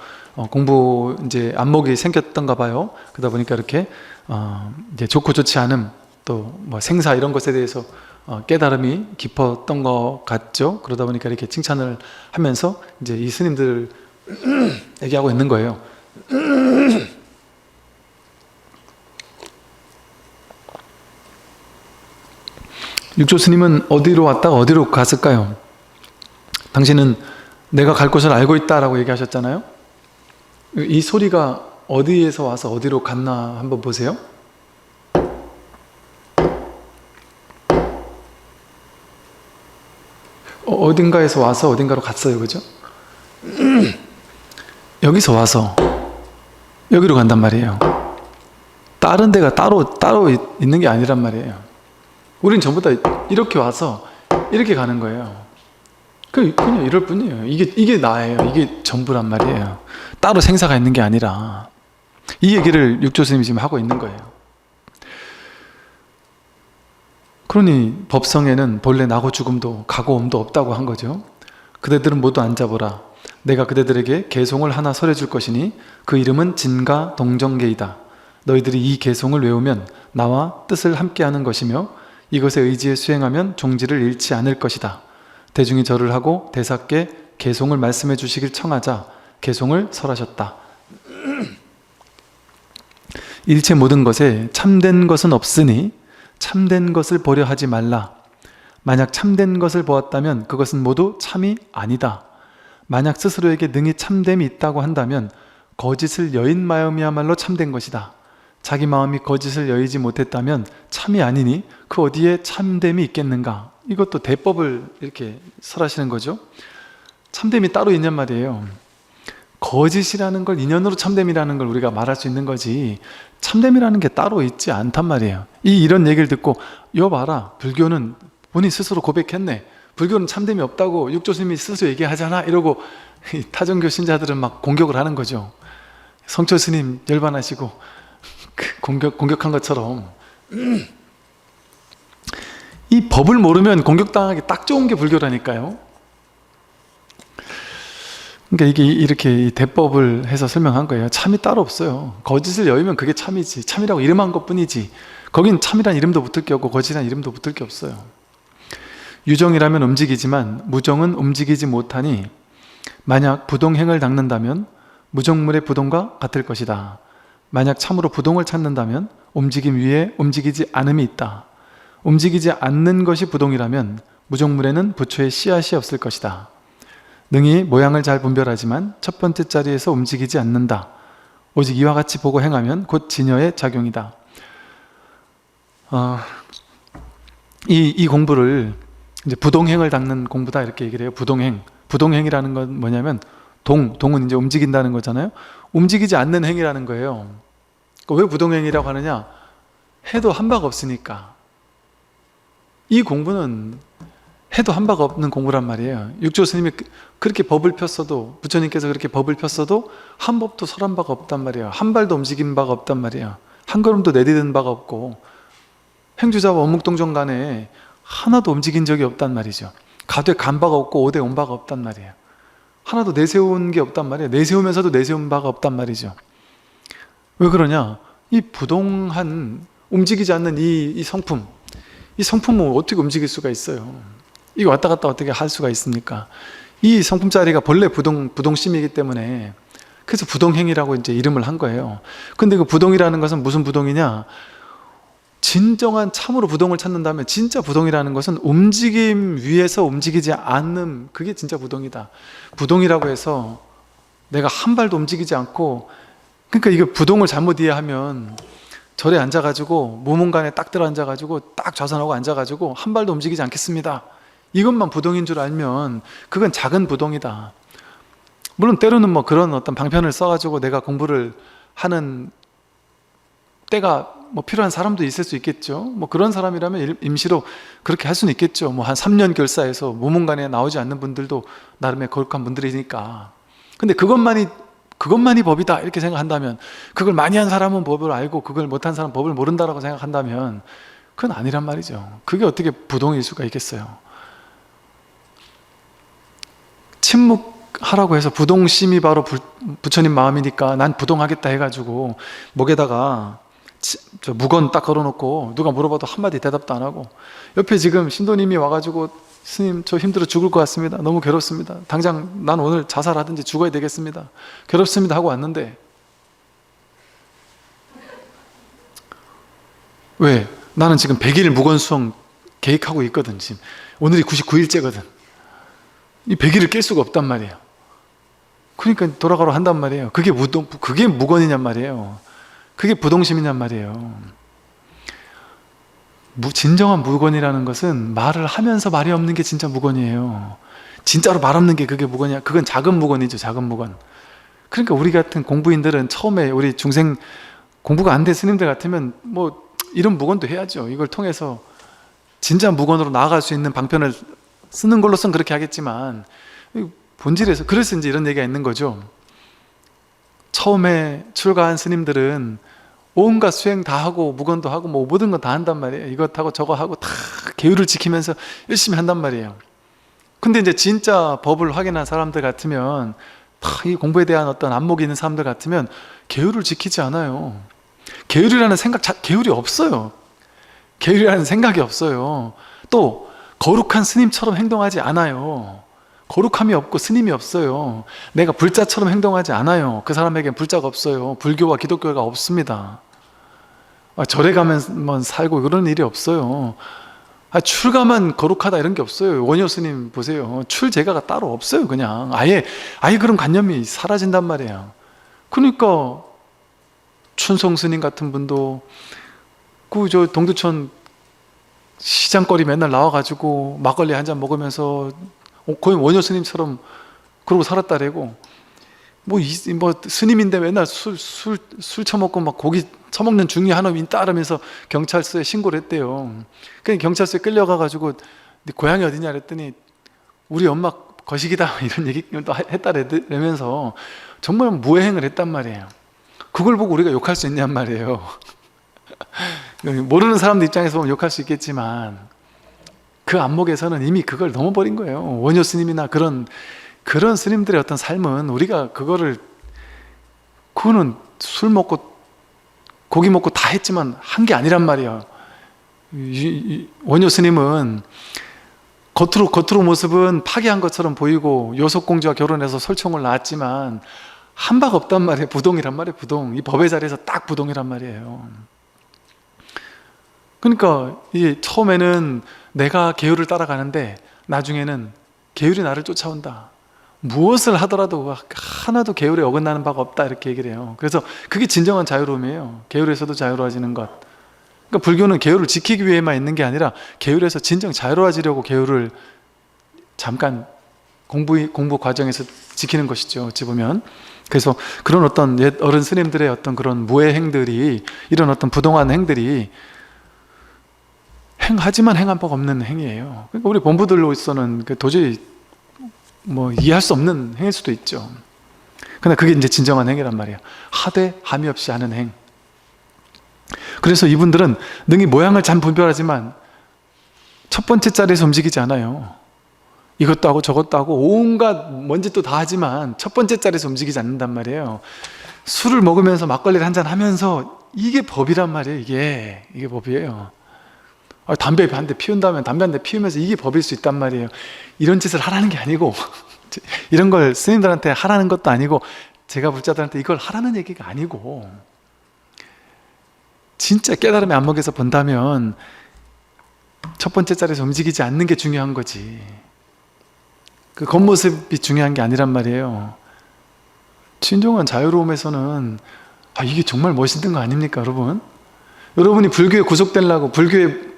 공부 이제 안목이 생겼던가 봐요. 그러다 보니까 이렇게 이제 좋고 좋지 않음, 또 뭐 생사 이런 것에 대해서 깨달음이 깊었던 것 같죠. 그러다 보니까 이렇게 칭찬을 하면서 이제 이 스님들 얘기하고 있는 거예요. 육조 스님은 어디로 왔다가 어디로 갔을까요? 당신은 내가 갈 곳을 알고 있다라고 얘기하셨잖아요. 이 소리가 어디에서 와서 어디로 갔나 한번 보세요. 어딘가에서 와서 어딘가로 갔어요. 그죠? 여기서 와서 여기로 간단 말이에요. 다른 데가 따로 있는 게 아니란 말이에요. 우린 전부 다 이렇게 와서 이렇게 가는 거예요. 그냥 이럴 뿐이에요. 이게 나예요. 이게 전부란 말이에요. 따로 생사가 있는 게 아니라. 이 얘기를 육조 스님이 지금 하고 있는 거예요. 그러니 법성에는 본래 나고 죽음도 가고 옴도 없다고 한 거죠. 그대들은 모두 앉아보라. 내가 그대들에게 개송을 하나 설해줄 것이니 그 이름은 진가 동정계이다. 너희들이 이 개송을 외우면 나와 뜻을 함께하는 것이며 이것에 의지에 수행하면 종지를 잃지 않을 것이다. 대중이 절을 하고 대사께 개송을 말씀해 주시길 청하자 개송을 설하셨다. 일체 모든 것에 참된 것은 없으니 참된 것을 보려 하지 말라. 만약 참된 것을 보았다면 그것은 모두 참이 아니다. 만약 스스로에게 능히 참됨이 있다고 한다면 거짓을 여인 마음이야말로 참된 것이다. 자기 마음이 거짓을 여의지 못했다면 참이 아니니 그 어디에 참됨이 있겠는가? 이것도 대법을 이렇게 설하시는 거죠. 참됨이 따로 있냔 말이에요. 거짓이라는 걸 인연으로 참됨이라는 걸 우리가 말할 수 있는 거지 참됨이라는 게 따로 있지 않단 말이에요. 이런 얘기를 듣고 여봐라, 불교는 본인 스스로 고백했네. 불교는 참됨이 없다고 육조스님이 스스로 얘기하잖아. 이러고 타종교 신자들은 막 공격을 하는 거죠. 성철 스님 열반하시고 공격한 것처럼. 이 법을 모르면 공격당하기 딱 좋은 게 불교라니까요. 그러니까 이게 이렇게 대법을 해서 설명한 거예요. 참이 따로 없어요. 거짓을 여의면 그게 참이지. 참이라고 이름한 것 뿐이지. 거긴 참이란 이름도 붙을 게 없고 거짓이란 이름도 붙을 게 없어요. 유정이라면 움직이지만 무정은 움직이지 못하니 만약 부동행을 닦는다면 무정물의 부동과 같을 것이다. 만약 참으로 부동을 찾는다면 움직임 위에 움직이지 않음이 있다. 움직이지 않는 것이 부동이라면 무정물에는 부처의 씨앗이 없을 것이다. 능히 모양을 잘 분별하지만 첫 번째 자리에서 움직이지 않는다. 오직 이와 같이 보고 행하면 곧 진여의 작용이다. 이 공부를 이제 부동행을 닦는 공부다 이렇게 얘기를 해요. 부동행. 부동행이라는 건 뭐냐면 동은 이제 움직인다는 거잖아요. 움직이지 않는 행이라는 거예요. 왜 부동행이라고 하느냐? 해도 한 바가 없으니까. 이 공부는 해도 한 바가 없는 공부란 말이에요. 육조 스님이 그렇게 법을 폈어도, 부처님께서 그렇게 법을 폈어도 한 법도 설한 바가 없단 말이에요. 한 발도 움직인 바가 없단 말이에요. 한 걸음도 내디딘 바가 없고 행주자와 원묵동정 간에 하나도 움직인 적이 없단 말이죠. 가되 간 바가 없고 오되 온 바가 없단 말이에요. 하나도 내세운 게 없단 말이에요. 내세우면서도 내세운 바가 없단 말이죠. 왜 그러냐? 이 부동한 움직이지 않는 이 성품, 이 성품은 어떻게 움직일 수가 있어요? 이게 왔다 갔다 어떻게 할 수가 있습니까? 이 성품자리가 본래 부동심이기 때문에, 그래서 부동행이라고 이제 이름을 한 거예요. 근데 그 부동이라는 것은 무슨 부동이냐? 진정한 참으로 부동을 찾는다면 진짜 부동이라는 것은 움직임 위에서 움직이지 않는, 그게 진짜 부동이다. 부동이라고 해서 내가 한 발도 움직이지 않고, 그러니까 이거 부동을 잘못 이해하면 절에 앉아가지고 무문간에 딱 들어 앉아가지고 딱 좌선하고 앉아가지고 한 발도 움직이지 않겠습니다, 이것만 부동인 줄 알면 그건 작은 부동이다. 물론 때로는 뭐 그런 어떤 방편을 써가지고 내가 공부를 하는 때가 뭐 필요한 사람도 있을 수 있겠죠. 뭐 그런 사람이라면 임시로 그렇게 할 수는 있겠죠. 뭐 한 3년 결사해서 무문간에 나오지 않는 분들도 나름의 거룩한 분들이니까. 근데 그것만이 법이다 이렇게 생각한다면, 그걸 많이 한 사람은 법을 알고 그걸 못한 사람은 법을 모른다라고 생각한다면 그건 아니란 말이죠. 그게 어떻게 부동일 수가 있겠어요. 침묵하라고 해서 부동심이 바로 부처님 마음이니까 난 부동하겠다 해가지고 목에다가 저 무건 딱 걸어놓고 누가 물어봐도 한마디 대답도 안 하고, 옆에 지금 신도님이 와가지고 스님 저 힘들어 죽을 것 같습니다, 너무 괴롭습니다, 당장 난 오늘 자살하든지 죽어야 되겠습니다, 괴롭습니다 하고 왔는데, 왜? 나는 지금 100일 무건수행 계획하고 있거든. 지금 오늘이 99일째거든 이 100일을 깰 수가 없단 말이에요. 그러니까 돌아가러 한단 말이에요. 그게 무건이냔 말이에요. 그게 부동심이냔 말이에요. 진정한 무건이라는 것은 말을 하면서 말이 없는 게 진짜 무건이에요. 진짜로 말 없는 게 그게 무건이야. 그건 작은 무건이죠, 작은 무건. 그러니까 우리 같은 공부인들은 처음에, 우리 중생 공부가 안 된 스님들 같으면 뭐 이런 무건도 해야죠. 이걸 통해서 진짜 무건으로 나아갈 수 있는 방편을 쓰는 걸로선 그렇게 하겠지만, 본질에서 그래서 이제 이런 얘기가 있는 거죠. 처음에 출가한 스님들은 온갖 수행 다 하고 무건도 하고 뭐 모든 건 다 한단 말이에요. 이것하고 저거 하고 다 계율을 지키면서 열심히 한단 말이에요. 근데 이제 진짜 법을 확인한 사람들 같으면, 다 이 공부에 대한 어떤 안목이 있는 사람들 같으면 계율을 지키지 않아요. 계율이라는 계율이 없어요. 계율이라는 생각이 없어요. 또 거룩한 스님처럼 행동하지 않아요. 거룩함이 없고 스님이 없어요. 내가 불자처럼 행동하지 않아요. 그 사람에겐 불자가 없어요. 불교와 기독교가 없습니다. 절에 가면 살고 그런 일이 없어요. 출가만 거룩하다 이런 게 없어요. 원효 스님 보세요. 출제가가 따로 없어요. 그냥 아예 그런 관념이 사라진단 말이에요. 그러니까 춘송 스님 같은 분도 저 동두천 시장거리 맨날 나와가지고 막걸리 한 잔 먹으면서 거의 원효 스님처럼 그러고 살았다래고, 뭐 스님인데 맨날 술 처먹고 막 고기 처먹는 중이 하나님 따르면서 경찰서에 신고를 했대요. 그러니까 경찰서에 끌려가가지고 네 고향이 어디냐 그랬더니 우리 엄마 거식이다 이런 얘기도 했다라면서 정말 무해행을 했단 말이에요. 그걸 보고 우리가 욕할 수 있냔 말이에요. 모르는 사람들 입장에서 보면 욕할 수 있겠지만 그 안목에서는 이미 그걸 넘어버린 거예요. 원효 스님이나 그런 스님들의 어떤 삶은 우리가 그거는 술 먹고 고기 먹고 다 했지만 한 게 아니란 말이에요. 원효 스님은 겉으로 모습은 파괴한 것처럼 보이고 요속공주와 결혼해서 설총을 낳았지만 한 박 없단 말이에요. 부동이란 말이에요. 부동. 이 법의 자리에서 딱 부동이란 말이에요. 그러니까 이 처음에는 내가 계율을 따라가는데 나중에는 계율이 나를 쫓아온다. 무엇을 하더라도 하나도 계율에 어긋나는 바가 없다, 이렇게 얘기를 해요. 그래서 그게 진정한 자유로움이에요. 계율에서도 자유로워지는 것. 그러니까 불교는 계율을 지키기 위해만 있는 게 아니라 계율에서 진정 자유로워지려고 계율을 잠깐 공부 과정에서 지키는 것이죠. 어찌 보면. 그래서 그런 어떤 옛 어른 스님들의 어떤 그런 무해 행들이, 이런 어떤 부동한 행들이 행하지만 행한 바가 없는 행위예요. 그러니까 우리 본부들로서는 도저히 이해할 수 없는 행일 수도 있죠. 그러나 그게 이제 진정한 행위란 말이에요. 하되 함이 없이 하는 행. 그래서 이분들은 능히 모양을 잘 분별하지만 첫 번째 자리에서 움직이지 않아요. 이것도 하고 저것도 하고 온갖 뭔짓도 다 하지만 첫 번째 자리에서 움직이지 않는단 말이에요. 술을 먹으면서 막걸리를 한잔 하면서 이게 법이란 말이에요. 이게 법이에요. 담배 한 대 피운다면 담배 한 대 피우면서 이게 법일 수 있단 말이에요. 이런 짓을 하라는 게 아니고 이런 걸 스님들한테 하라는 것도 아니고 제가 불자들한테 이걸 하라는 얘기가 아니고, 진짜 깨달음의 안목에서 본다면 첫 번째 자리에서 움직이지 않는 게 중요한 거지, 그 겉모습이 중요한 게 아니란 말이에요. 진정한 자유로움에서는 이게 정말 멋있는 거 아닙니까, 여러분? 여러분이 불교에 구속되려고 불교에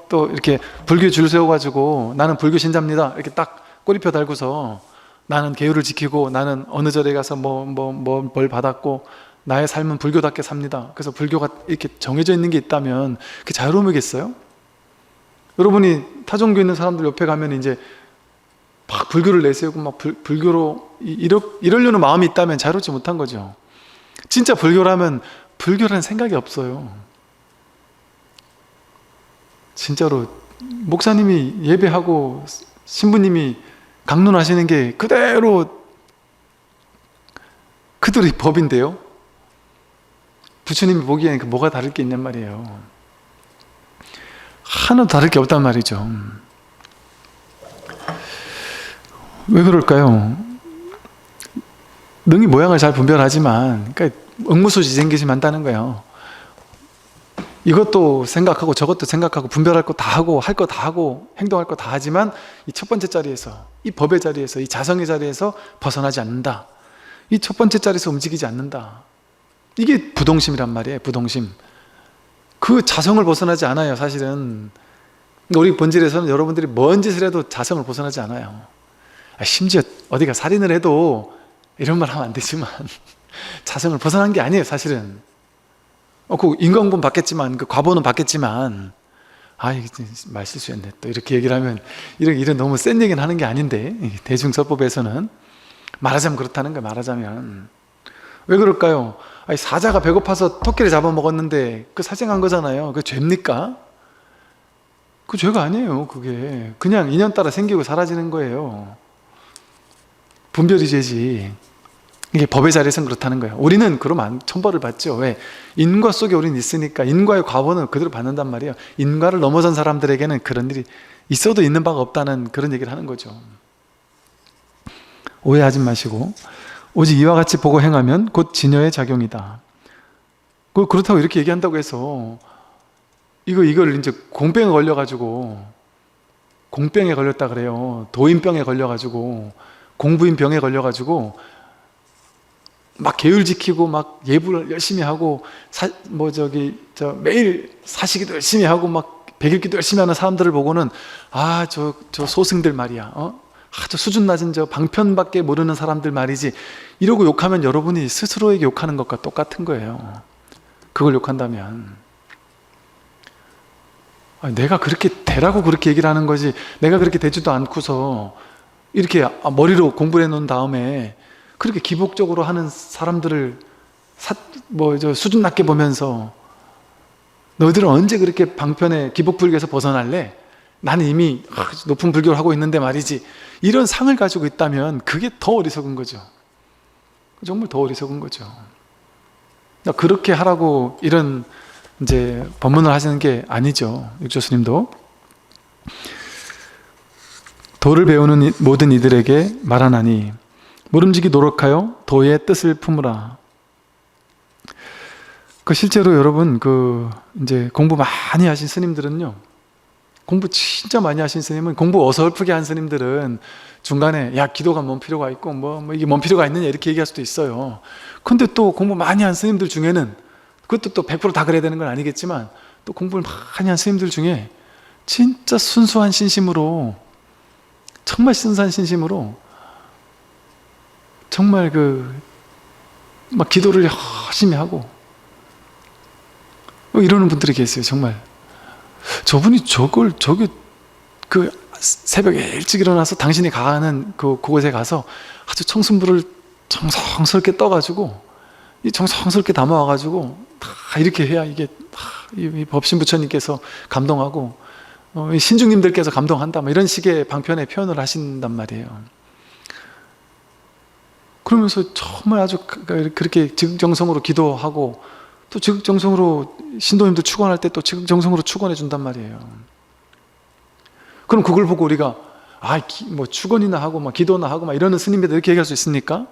또 이렇게 불교에 줄 세워가지고 나는 불교 신자입니다 이렇게 딱 꼬리표 달고서 나는 계율을 지키고 나는 어느 절에 가서 뭘 받았고 나의 삶은 불교답게 삽니다. 그래서 불교가 이렇게 정해져 있는 게 있다면 그게 자유로움이겠어요? 여러분이 타종교 있는 사람들 옆에 가면 이제 막 불교를 내세우고 막 불교로 이러려는 마음이 있다면 자유롭지 못한 거죠. 진짜 불교라면 불교라는 생각이 없어요. 진짜로 목사님이 예배하고 신부님이 강론하시는 게 그대로 그들의 법인데요, 부처님이 보기에는 뭐가 다를 게 있냔 말이에요. 하나도 다를 게 없단 말이죠. 왜 그럴까요? 능히 모양을 잘 분별하지만, 그러니까 응무소지생기심 한다는 거예요. 이것도 생각하고 저것도 생각하고 분별할 거 다 하고 할 거 다 하고 행동할 거 다 하지만 이 첫 번째 자리에서, 이 법의 자리에서, 이 자성의 자리에서 벗어나지 않는다. 이 첫 번째 자리에서 움직이지 않는다. 이게 부동심이란 말이에요. 부동심. 그 자성을 벗어나지 않아요, 사실은. 우리 본질에서는 여러분들이 뭔 짓을 해도 자성을 벗어나지 않아요. 심지어 어디가 살인을 해도 이런 말 하면 안 되지만 자성을 벗어난 게 아니에요, 사실은. 그 인과응보는 받겠지만, 그 과보는 받겠지만, 이게 말 실수했네 또 이렇게 얘기를 하면, 이런 너무 센 얘기는 하는 게 아닌데, 대중서법에서는 말하자면 그렇다는 거예요. 말하자면 왜 그럴까요? 사자가 배고파서 토끼를 잡아먹었는데 그 살생한 거잖아요. 그게 죄입니까? 그 죄가 아니에요. 그게 그냥 인연 따라 생기고 사라지는 거예요. 분별이 죄지. 이게 법의 자리에서는 그렇다는 거예요. 우리는 그러면 천벌을 받죠. 왜? 인과 속에 우리는 있으니까 인과의 과보는 그대로 받는단 말이에요. 인과를 넘어선 사람들에게는 그런 일이 있어도 있는 바가 없다는 그런 얘기를 하는 거죠. 오해하지 마시고, 오직 이와 같이 보고 행하면 곧 진여의 작용이다. 그렇다고 이렇게 얘기한다고 해서 이걸 이제 공병에 걸려가지고, 공병에 걸렸다 그래요. 도인병에 걸려가지고, 공부인 병에 걸려가지고 막 계율 지키고 막 예불을 열심히 하고 매일 사시기도 열심히 하고 막 백일기도 열심히 하는 사람들을 보고는 저 소승들 말이야, 저 수준 낮은 저 방편밖에 모르는 사람들 말이지, 이러고 욕하면 여러분이 스스로에게 욕하는 것과 똑같은 거예요. 그걸 욕한다면 내가 그렇게 되라고 그렇게 얘기를 하는 거지, 내가 그렇게 되지도 않고서 이렇게 머리로 공부를 해놓은 다음에 그렇게 기복적으로 하는 사람들을 수준 낮게 보면서 너희들은 언제 그렇게 방편에 기복불교에서 벗어날래? 나는 이미 높은 불교를 하고 있는데 말이지, 이런 상을 가지고 있다면 그게 더 어리석은 거죠. 정말 더 어리석은 거죠. 그렇게 하라고 이런 이제 법문을 하시는 게 아니죠, 육조스님도. 도를 배우는 모든 이들에게 말하나니 모름지기 노력하여 도의 뜻을 품으라. 실제로 여러분 이제 공부 많이 하신 스님들은요, 공부 진짜 많이 하신 스님은, 공부 어설프게 한 스님들은 중간에 야 기도가 뭔 필요가 있고 뭐 이게 뭔 필요가 있느냐 이렇게 얘기할 수도 있어요. 근데 또 공부 많이 한 스님들 중에는, 그것도 또 100% 다 그래야 되는 건 아니겠지만, 또 공부를 많이 한 스님들 중에 진짜 순수한 신심으로, 정말 순수한 신심으로 정말 막 기도를 열심히 하고 이러는 분들이 계세요. 정말 저분이 저기 새벽에 일찍 일어나서 당신이 가는 그곳에 가서 아주 청순불을 정성스럽게 떠가지고 정성스럽게 담아와가지고 다 이렇게 해야 이게 이 법신 부처님께서 감동하고 신중님들께서 감동한다, 뭐 이런 식의 방편의 표현을 하신단 말이에요. 그러면서 정말 아주 그렇게 지극정성으로 기도하고, 또 지극정성으로 신도님들 축원할 때 또 지극정성으로 축원해 준단 말이에요. 그럼 그걸 보고 우리가 뭐 축원이나 하고 막 기도나 하고 막 이러는 스님들 이렇게 얘기할 수 있습니까?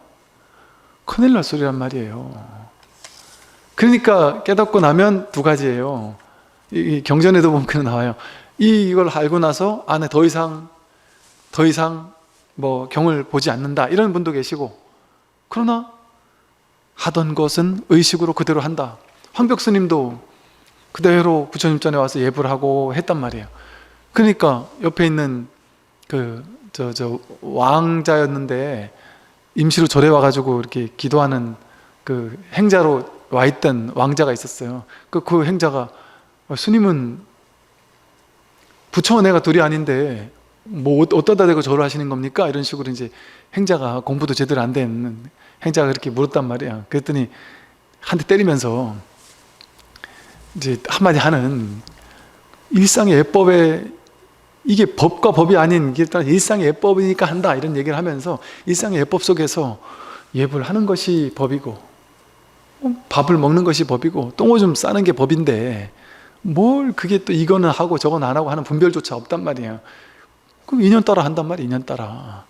큰일 날 소리란 말이에요. 그러니까 깨닫고 나면 두 가지예요. 이 경전에도 보면 나와요. 이걸 알고 나서 안에 더 이상 뭐 경을 보지 않는다, 이런 분도 계시고, 그러나 하던 것은 의식으로 그대로 한다. 황벽스님도 그대로 부처님 전에 와서 예불 하고 했단 말이에요. 그러니까 옆에 있는 왕자였는데 임시로 절에 와가지고 이렇게 기도하는 행자로 와 있던 왕자가 있었어요. 그 행자가 스님은 부처와 내가 둘이 아닌데 뭐 어디다 대고 절을 하시는 겁니까? 이런 식으로 이제 행자가, 공부도 제대로 안 된 행자가 그렇게 물었단 말이야. 그랬더니 한 대 때리면서 이제 한마디 하는, 일상의 예법에, 이게 법과 법이 아닌 게 일단 일상의 예법이니까 한다, 이런 얘기를 하면서 일상의 예법 속에서 예불 하는 것이 법이고 밥을 먹는 것이 법이고 똥오줌 싸는 게 법인데 뭘 그게 또 이거는 하고 저건 안 하고 하는 분별조차 없단 말이에요. 그럼 인연 따라 한단 말이에요. 인연 따라.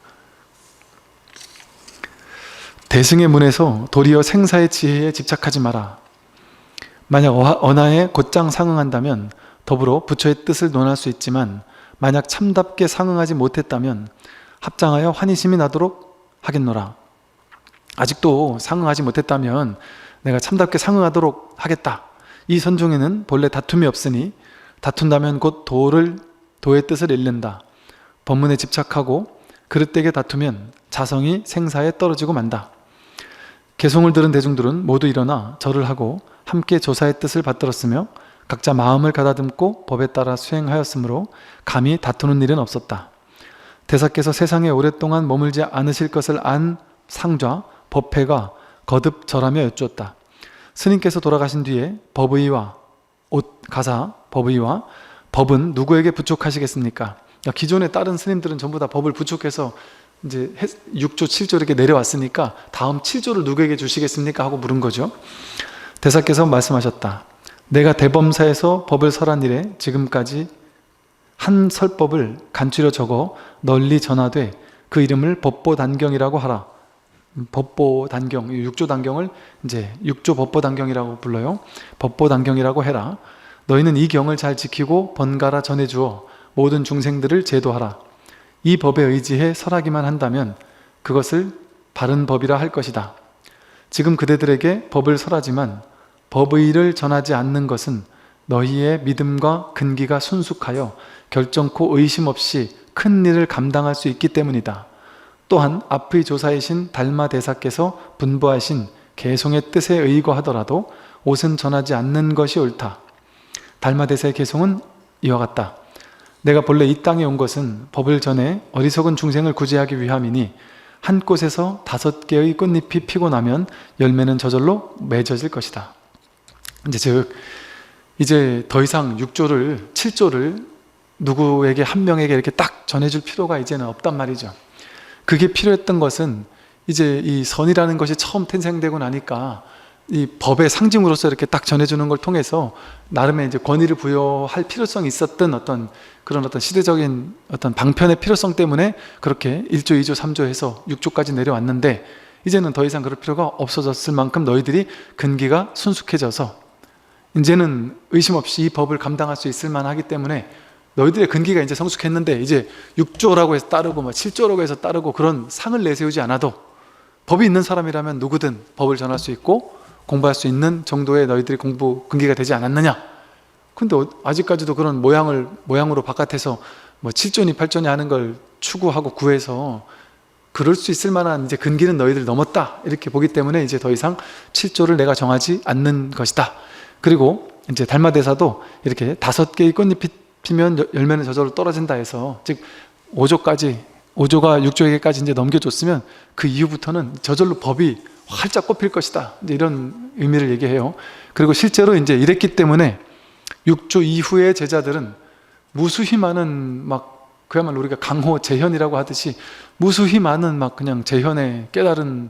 대승의 문에서 도리어 생사의 지혜에 집착하지 마라. 만약 언하에 곧장 상응한다면 더불어 부처의 뜻을 논할 수 있지만, 만약 참답게 상응하지 못했다면 합장하여 환희심이 나도록 하겠노라. 아직도 상응하지 못했다면 내가 참답게 상응하도록 하겠다. 이 선종에는 본래 다툼이 없으니 다툰다면 곧 도의 뜻을 잃는다. 법문에 집착하고 그릇되게 다투면 자성이 생사에 떨어지고 만다. 개송을 들은 대중들은 모두 일어나 절을 하고 함께 조사의 뜻을 받들었으며 각자 마음을 가다듬고 법에 따라 수행하였으므로 감히 다투는 일은 없었다. 대사께서 세상에 오랫동안 머물지 않으실 것을 안 상좌 법회가 거듭 절하며 여쭈었다. 스님께서 돌아가신 뒤에 법의와 법은 누구에게 부촉하시겠습니까? 기존에 다른 스님들은 전부 다 법을 부촉해서 이제 6조, 7조 이렇게 내려왔으니까 다음 7조를 누구에게 주시겠습니까? 하고 물은 거죠. 대사께서 말씀하셨다. 내가 대범사에서 법을 설한 이래 지금까지 한 설법을 간추려 적어 널리 전하되 그 이름을 법보단경이라고 하라. 법보단경, 6조 단경을 이제 6조 법보단경이라고 불러요. 법보단경이라고 해라. 너희는 이 경을 잘 지키고 번갈아 전해주어 모든 중생들을 제도하라. 이 법에 의지해 설하기만 한다면 그것을 바른 법이라 할 것이다. 지금 그대들에게 법을 설하지만 법의를 전하지 않는 것은 너희의 믿음과 근기가 순숙하여 결정코 의심 없이 큰 일을 감당할 수 있기 때문이다. 또한 앞의 조사이신 달마대사께서 분부하신 개송의 뜻에 의거하더라도 옷은 전하지 않는 것이 옳다. 달마대사의 개송은 이와 같다. 내가 본래 이 땅에 온 것은 법을 전해 어리석은 중생을 구제하기 위함이니 한 꽃에서 5개의 꽃잎이 피고 나면 열매는 저절로 맺어질 것이다. 이제 더 이상 6조를 7조를 누구에게 한 명에게 이렇게 딱 전해줄 필요가 이제는 없단 말이죠. 그게 필요했던 것은 이제 이 선이라는 것이 처음 탄생되고 나니까 이 법의 상징으로서 이렇게 딱 전해주는 걸 통해서 나름의 이제 권위를 부여할 필요성이 있었던 어떤 그런 어떤 시대적인 어떤 방편의 필요성 때문에 그렇게 1조, 2조, 3조 해서 6조까지 내려왔는데, 이제는 더 이상 그럴 필요가 없어졌을 만큼 너희들이 근기가 순숙해져서 이제는 의심 없이 이 법을 감당할 수 있을 만하기 때문에 너희들의 근기가 이제 성숙했는데, 이제 6조라고 해서 따르고 뭐 7조라고 해서 따르고 그런 상을 내세우지 않아도 법이 있는 사람이라면 누구든 법을 전할 수 있고 공부할 수 있는 정도의 너희들이 공부 근기가 되지 않았느냐. 근데 아직까지도 그런 모양으로 바깥에서 뭐 7조니 8조니 하는 걸 추구하고 구해서 그럴 수 있을 만한 이제 근기는 너희들 넘었다, 이렇게 보기 때문에 이제 더 이상 7조를 내가 정하지 않는 것이다. 그리고 이제 달마대사도 이렇게 5개의 꽃잎이 피면 열매는 저절로 떨어진다 해서, 즉 5조가 6조에게까지 이제 넘겨줬으면 그 이후부터는 저절로 법이 활짝 꼽힐 것이다, 이제 이런 의미를 얘기해요. 그리고 실제로 이제 이랬기 때문에 6조 이후의 제자들은 무수히 많은 막 그야말로 우리가 강호 재현이라고 하듯이 무수히 많은 막 그냥 재현의 깨달은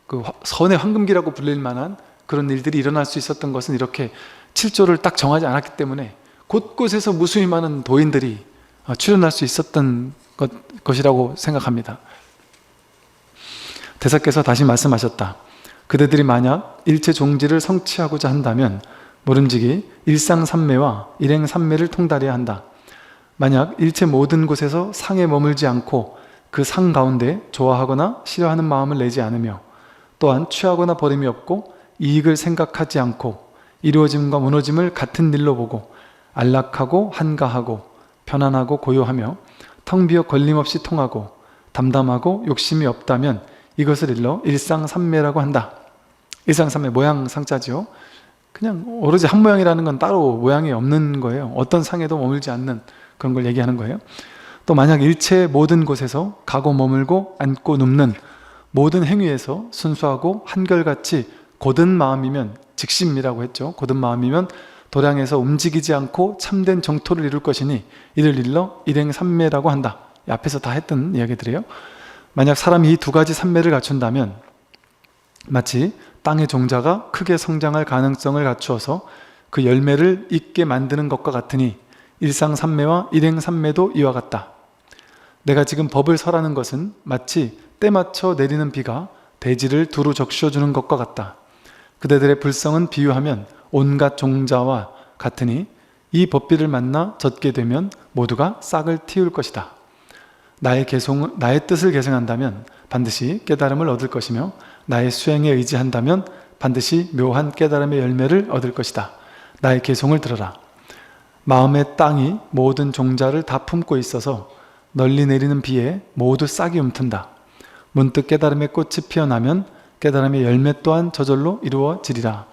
그 선의 황금기라고 불릴 만한 그런 일들이 일어날 수 있었던 것은 이렇게 7조를 딱 정하지 않았기 때문에 곳곳에서 무수히 많은 도인들이 출현할 수 있었던 것이라고 생각합니다. 대사께서 다시 말씀하셨다. 그대들이 만약 일체 종지를 성취하고자 한다면 모름지기 일상삼매와 일행삼매를 통달해야 한다. 만약 일체 모든 곳에서 상에 머물지 않고 그 상 가운데 좋아하거나 싫어하는 마음을 내지 않으며, 또한 취하거나 버림이 없고 이익을 생각하지 않고 이루어짐과 무너짐을 같은 일로 보고 안락하고 한가하고 편안하고 고요하며 텅 비어 걸림없이 통하고 담담하고 욕심이 없다면 이것을 일러 일상삼매라고 한다. 일상삼매, 모양 상자죠. 그냥 오로지 한 모양이라는 건 따로 모양이 없는 거예요. 어떤 상에도 머물지 않는 그런 걸 얘기하는 거예요. 또 만약 일체 모든 곳에서 가고 머물고 앉고 눕는 모든 행위에서 순수하고 한결같이 곧은 마음이면, 직심이라고 했죠. 곧은 마음이면 도량에서 움직이지 않고 참된 정토를 이룰 것이니 이를 일러 일행삼매라고 한다. 앞에서 다 했던 이야기들이에요. 만약 사람이 이 2가지 삼매를 갖춘다면 마치 땅의 종자가 크게 성장할 가능성을 갖추어서 그 열매를 잇게 만드는 것과 같으니 일상삼매와 일행삼매도 이와 같다. 내가 지금 법을 설하는 것은 마치 때 맞춰 내리는 비가 대지를 두루 적셔주는 것과 같다. 그대들의 불성은 비유하면 온갖 종자와 같으니 이 법비를 만나 젖게 되면 모두가 싹을 틔울 것이다. 나의 뜻을 계승한다면 반드시 깨달음을 얻을 것이며 나의 수행에 의지한다면 반드시 묘한 깨달음의 열매를 얻을 것이다. 나의 개송을 들어라. 마음의 땅이 모든 종자를 다 품고 있어서 널리 내리는 비에 모두 싹이 움튼다. 문득 깨달음의 꽃이 피어나면 깨달음의 열매 또한 저절로 이루어지리라.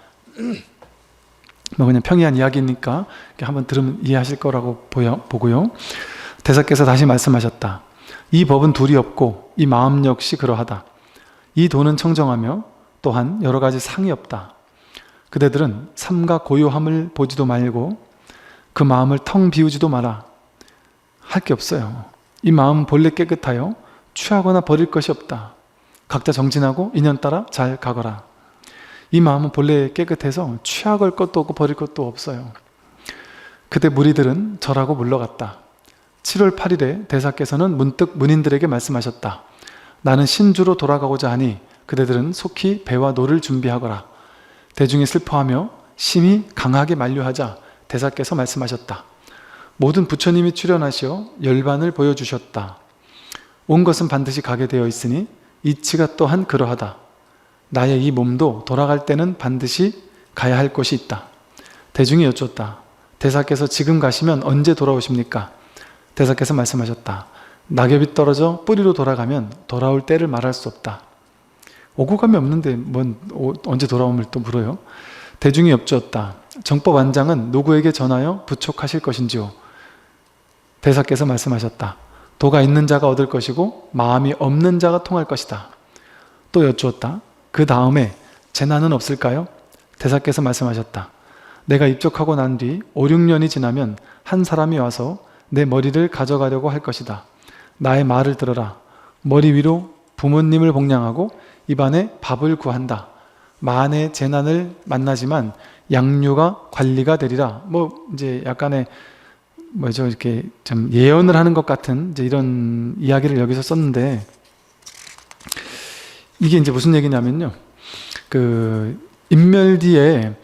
뭐 그냥 평이한 이야기니까 한번 들으면 이해하실 거라고 보고요. 대사께서 다시 말씀하셨다. 이 법은 둘이 없고 이 마음 역시 그러하다. 이 도는 청정하며 또한 여러 가지 상이 없다. 그대들은 삼가 고요함을 보지도 말고 그 마음을 텅 비우지도 마라. 할 게 없어요. 이 마음은 본래 깨끗하여 취하거나 버릴 것이 없다. 각자 정진하고 인연 따라 잘 가거라. 이 마음은 본래 깨끗해서 취할 것도 없고 버릴 것도 없어요. 그때 무리들은 절하고 물러갔다. 7월 8일에 대사께서는 문득 문인들에게 말씀하셨다. 나는 신주로 돌아가고자 하니 그대들은 속히 배와 노를 준비하거라. 대중이 슬퍼하며 심히 강하게 만류하자 대사께서 말씀하셨다. 모든 부처님이 출연하시어 열반을 보여주셨다. 온 것은 반드시 가게 되어 있으니 이치가 또한 그러하다. 나의 이 몸도 돌아갈 때는 반드시 가야 할 곳이 있다. 대중이 여쭙다. 대사께서 지금 가시면 언제 돌아오십니까? 대사께서 말씀하셨다. 낙엽이 떨어져 뿌리로 돌아가면 돌아올 때를 말할 수 없다. 오고 감이 없는데 언제 돌아옴을 또 물어요? 대중이 여쭈었다. 정법안장은 누구에게 전하여 부촉하실 것인지요? 대사께서 말씀하셨다. 도가 있는 자가 얻을 것이고 마음이 없는 자가 통할 것이다. 또 여쭈었다. 그 다음에 재난은 없을까요? 대사께서 말씀하셨다. 내가 입적하고 난 뒤 5, 6년이 지나면 한 사람이 와서 내 머리를 가져가려고 할 것이다. 나의 말을 들어라. 머리 위로 부모님을 복양하고 입안에 밥을 구한다. 만의 재난을 만나지만 양류가 관리가 되리라. 뭐 이제 약간의 뭐죠, 이렇게 좀 예언을 하는 것 같은 이제 이런 이야기를 여기서 썼는데, 이게 이제 무슨 얘기냐면요, 그 인멸기에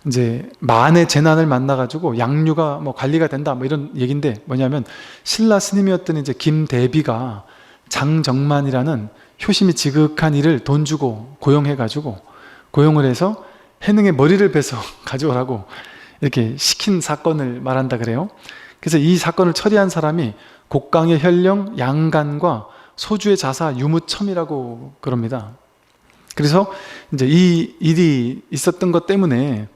이제 만의 재난을 만나가지고 양류가 뭐 관리가 된다 뭐 이런 얘기인데, 뭐냐면 신라 스님이었던 이제 김대비가 장정만이라는 효심이 지극한 이를 돈 주고 고용해가지고, 고용을 해서 해능의 머리를 베서 가져오라고 이렇게 시킨 사건을 말한다 그래요. 그래서 이 사건을 처리한 사람이 곡강의 현령 양간과 소주의 자사 유무첨이라고 그럽니다. 그래서 이제 이 일이 있었던 것 때문에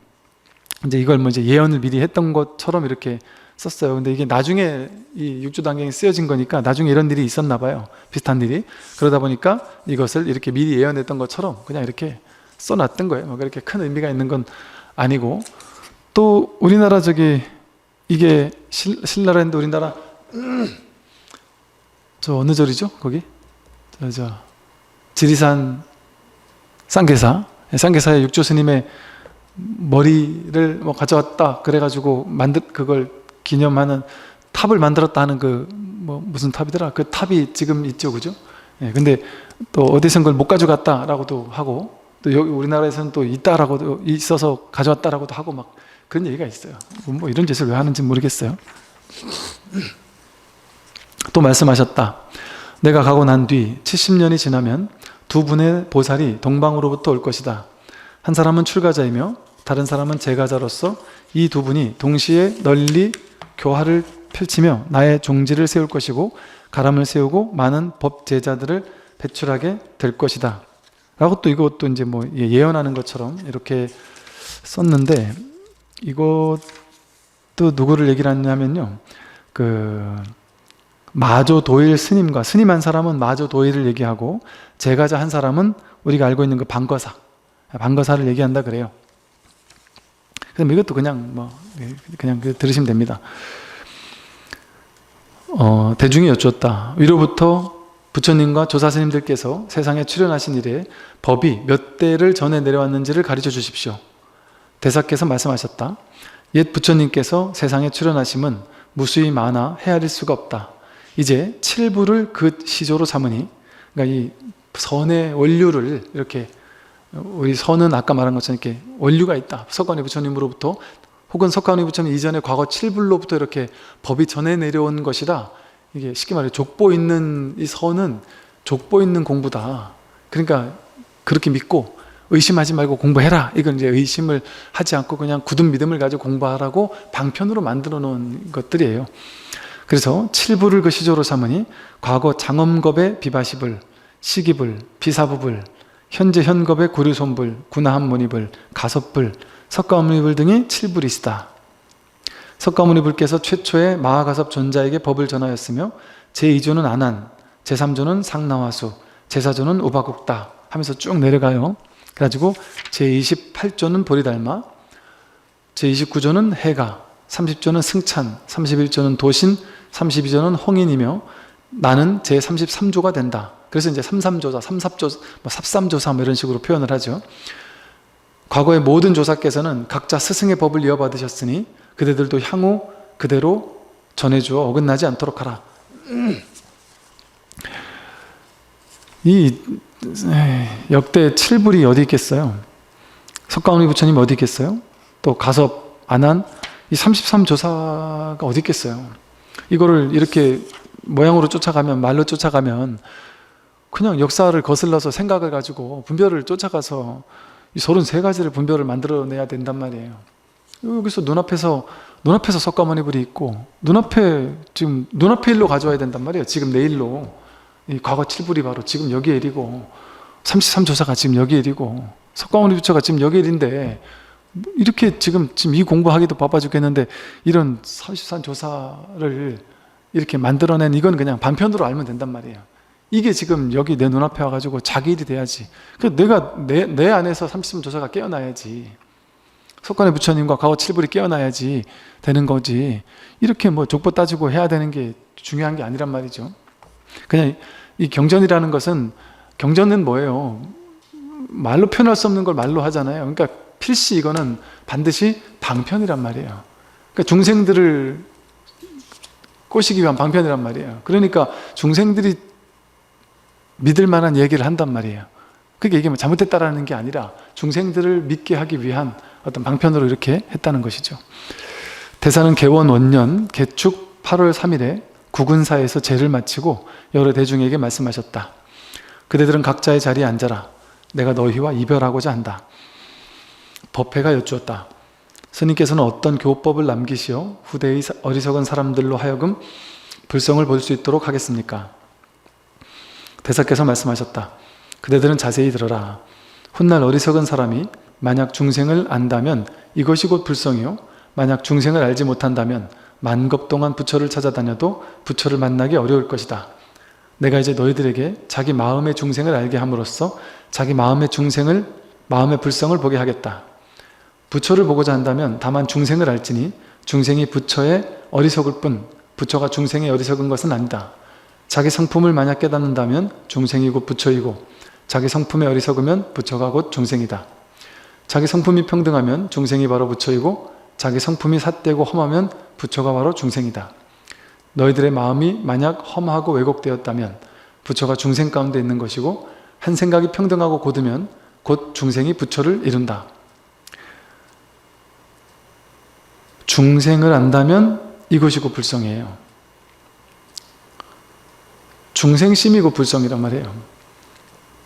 이제 이걸 뭐 이제 예언을 미리 했던 것처럼 이렇게 썼어요. 근데 이게 나중에 이 육조단경에 쓰여진 거니까 나중에 이런 일이 있었나 봐요. 비슷한 일이. 그러다 보니까 이것을 이렇게 미리 예언했던 것처럼 그냥 이렇게 써놨던 거예요. 뭐 그렇게 큰 의미가 있는 건 아니고, 또 우리나라 이게 신라랜드 우리나라 저 어느 절이죠? 거기? 지리산 쌍계사의 육조 스님의 머리를 뭐 가져왔다 그래가지고 그걸 기념하는 탑을 만들었다 하는 뭐 무슨 탑이더라? 그 탑이 지금 있죠, 그죠? 예, 근데 또 어디선 그걸 못 가져갔다라고도 하고, 또 여기 우리나라에서는 또 있다라고도 있어서 가져왔다라고도 하고 막 그런 얘기가 있어요. 뭐 이런 짓을 왜 하는지 모르겠어요. 또 말씀하셨다. 내가 가고 난 뒤 70년이 지나면 두 분의 보살이 동방으로부터 올 것이다. 한 사람은 출가자이며 다른 사람은 제가자로서 이 두 분이 동시에 널리 교화를 펼치며 나의 종지를 세울 것이고 가람을 세우고 많은 법제자들을 배출하게 될 것이다 라고, 또 이것도 이제 뭐 예언하는 것처럼 이렇게 썼는데, 이것도 누구를 얘기를 하냐면요, 그 마조도일 스님과, 스님 한 사람은 마조도일을 얘기하고 제가자 한 사람은 우리가 알고 있는 그 방거사를 얘기한다 그래요. 그럼 이것도 그냥 들으시면 됩니다. 대중이 여쭈었다. 위로부터 부처님과 조사스님들께서 세상에 출현하신 이래 법이 몇 대를 전해 내려왔는지를 가르쳐 주십시오. 대사께서 말씀하셨다. 옛 부처님께서 세상에 출현하심은 무수히 많아 헤아릴 수가 없다. 이제 칠부를 그 시조로 삼으니, 그러니까 이 선의 원류를 이렇게, 우리 선은 아까 말한 것처럼 이렇게 원류가 있다. 석가모니 부처님으로부터 혹은 석가모니 부처님 이전에 과거 칠불로부터 이렇게 법이 전해 내려온 것이라, 이게 쉽게 말해 족보 있는 이 선은 족보 있는 공부다. 그러니까 그렇게 믿고 의심하지 말고 공부해라. 이건 이제 의심을 하지 않고 그냥 굳은 믿음을 가지고 공부하라고 방편으로 만들어 놓은 것들이에요. 그래서 칠부를 그 시조로 삼으니 과거 장엄겁의 비바시불, 시기불, 비사부불, 현재 현겁의 구류손불, 구나한문이불, 가섭불, 석가모니불 등이 칠불이시다. 석가모니불께서 최초의 마하가섭 존자에게 법을 전하였으며 제2조는 아난, 제3조는 상나와수, 제4조는 우바국다 하면서 쭉 내려가요. 그래가지고 제28조는 보리달마, 제29조는 해가, 30조는 승찬, 31조는 도신, 32조는 홍인이며 나는 제33조가 된다. 그래서 이제 삼삼조사, 삽삼조사 뭐 이런 식으로 표현을 하죠. 과거의 모든 조사께서는 각자 스승의 법을 이어받으셨으니 그대들도 향후 그대로 전해주어 어긋나지 않도록 하라. 이 역대 칠불이 어디 있겠어요? 석가모니 부처님이 어디 있겠어요? 또 가섭, 아난, 이 33조사가 어디 있겠어요? 이거를 이렇게 모양으로 쫓아가면, 말로 쫓아가면 그냥 역사를 거슬러서 생각을 가지고 분별을 쫓아가서 이 33가지를 분별을 만들어내야 된단 말이에요. 여기서 눈앞에서 석가모니 불이 있고 지금 눈앞에 일로 가져와야 된단 말이에요. 지금 내일로. 이 과거 칠불이 바로 지금 여기에 일이고 33조사가 지금 여기에 일이고 석가모니 부처가 지금 여기에 일인데, 이렇게 지금 이 공부하기도 바빠 죽겠는데 이런 33조사를 이렇게 만들어낸, 이건 그냥 반편으로 알면 된단 말이에요. 이게 지금 여기 내 눈앞에 와가지고 자기 일이 돼야지. 내가 내 안에서 33조사가 깨어나야지. 석가모니 부처님과 과거 칠불이 깨어나야지 되는 거지. 이렇게 뭐 족보 따지고 해야 되는 게 중요한 게 아니란 말이죠. 그냥 이 경전이라는 것은, 경전은 뭐예요? 말로 표현할 수 없는 걸 말로 하잖아요. 그러니까 필시 이거는 반드시 방편이란 말이에요. 그러니까 중생들을 꼬시기 위한 방편이란 말이에요. 그러니까 중생들이 믿을 만한 얘기를 한단 말이에요. 그게 이게 뭐 잘못됐다라는 게 아니라 중생들을 믿게 하기 위한 어떤 방편으로 이렇게 했다는 것이죠. 대사는 개원 원년 개축 8월 3일에 구근사에서 제를 마치고 여러 대중에게 말씀하셨다. 그대들은 각자의 자리에 앉아라. 내가 너희와 이별하고자 한다. 법회가 여쭈었다. 스님께서는 어떤 교법을 남기시어 후대의 어리석은 사람들로 하여금 불성을 볼 수 있도록 하겠습니까? 대사께서 말씀하셨다. 그대들은 자세히 들어라. 훗날 어리석은 사람이 만약 중생을 안다면 이것이 곧 불성이요, 만약 중생을 알지 못한다면 만겁 동안 부처를 찾아다녀도 부처를 만나기 어려울 것이다. 내가 이제 너희들에게 자기 마음의 중생을 알게 함으로써 자기 마음의 불성을 보게 하겠다. 부처를 보고자 한다면 다만 중생을 알지니 중생이 부처의 어리석을 뿐 부처가 중생의 어리석은 것은 아니다. 자기 성품을 만약 깨닫는다면 중생이 곧 부처이고 자기 성품에 어리석으면 부처가 곧 중생이다. 자기 성품이 평등하면 중생이 바로 부처이고 자기 성품이 삿되고 험하면 부처가 바로 중생이다. 너희들의 마음이 만약 험하고 왜곡되었다면 부처가 중생 가운데 있는 것이고 한 생각이 평등하고 곧으면 곧 중생이 부처를 이룬다. 중생을 안다면 이것이 곧 불성이에요. 중생심이 곧 불성이란 말이에요.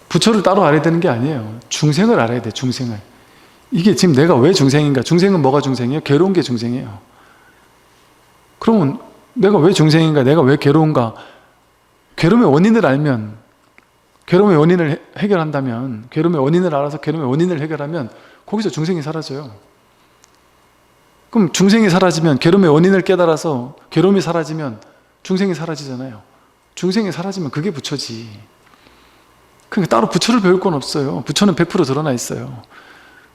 부처를 따로 알아야 되는 게 아니에요. 중생을 알아야 돼, 중생을. 이게 지금 내가 왜 중생인가? 중생은 뭐가 중생이에요? 괴로운 게 중생이에요. 그러면 내가 왜 중생인가? 내가 왜 괴로운가? 괴로움의 원인을 알면, 괴로움의 원인을 해결한다면, 괴로움의 원인을 알아서 괴로움의 원인을 해결하면 거기서 중생이 사라져요. 그럼 중생이 사라지면, 괴로움의 원인을 깨달아서 괴로움이 사라지면 중생이 사라지잖아요. 중생이 사라지면 그게 부처지. 그러니까 따로 부처를 배울 건 없어요. 부처는 100% 드러나 있어요.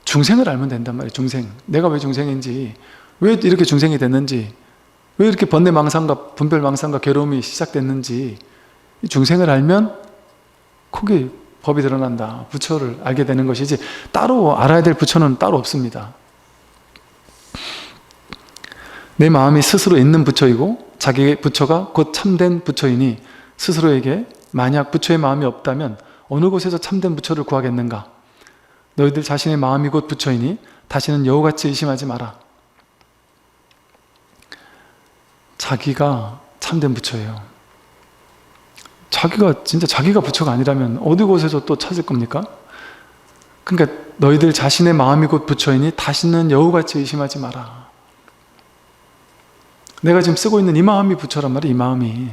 중생을 알면 된단 말이에요. 중생. 내가 왜 중생인지, 왜 이렇게 중생이 됐는지, 왜 이렇게 번뇌망상과 분별망상과 괴로움이 시작됐는지, 이 중생을 알면 거기 법이 드러난다. 부처를 알게 되는 것이지 따로 알아야 될 부처는 따로 없습니다. 내 마음이 스스로 있는 부처이고 자기의 부처가 곧 참된 부처이니 스스로에게 만약 부처의 마음이 없다면 어느 곳에서 참된 부처를 구하겠는가? 너희들 자신의 마음이 곧 부처이니 다시는 여우같이 의심하지 마라. 자기가 참된 부처예요. 자기가 부처가 아니라면 어느 곳에서 또 찾을 겁니까? 그러니까 너희들 자신의 마음이 곧 부처이니 다시는 여우같이 의심하지 마라. 내가 지금 쓰고 있는 이 마음이 부처란 말이에요. 이 마음이.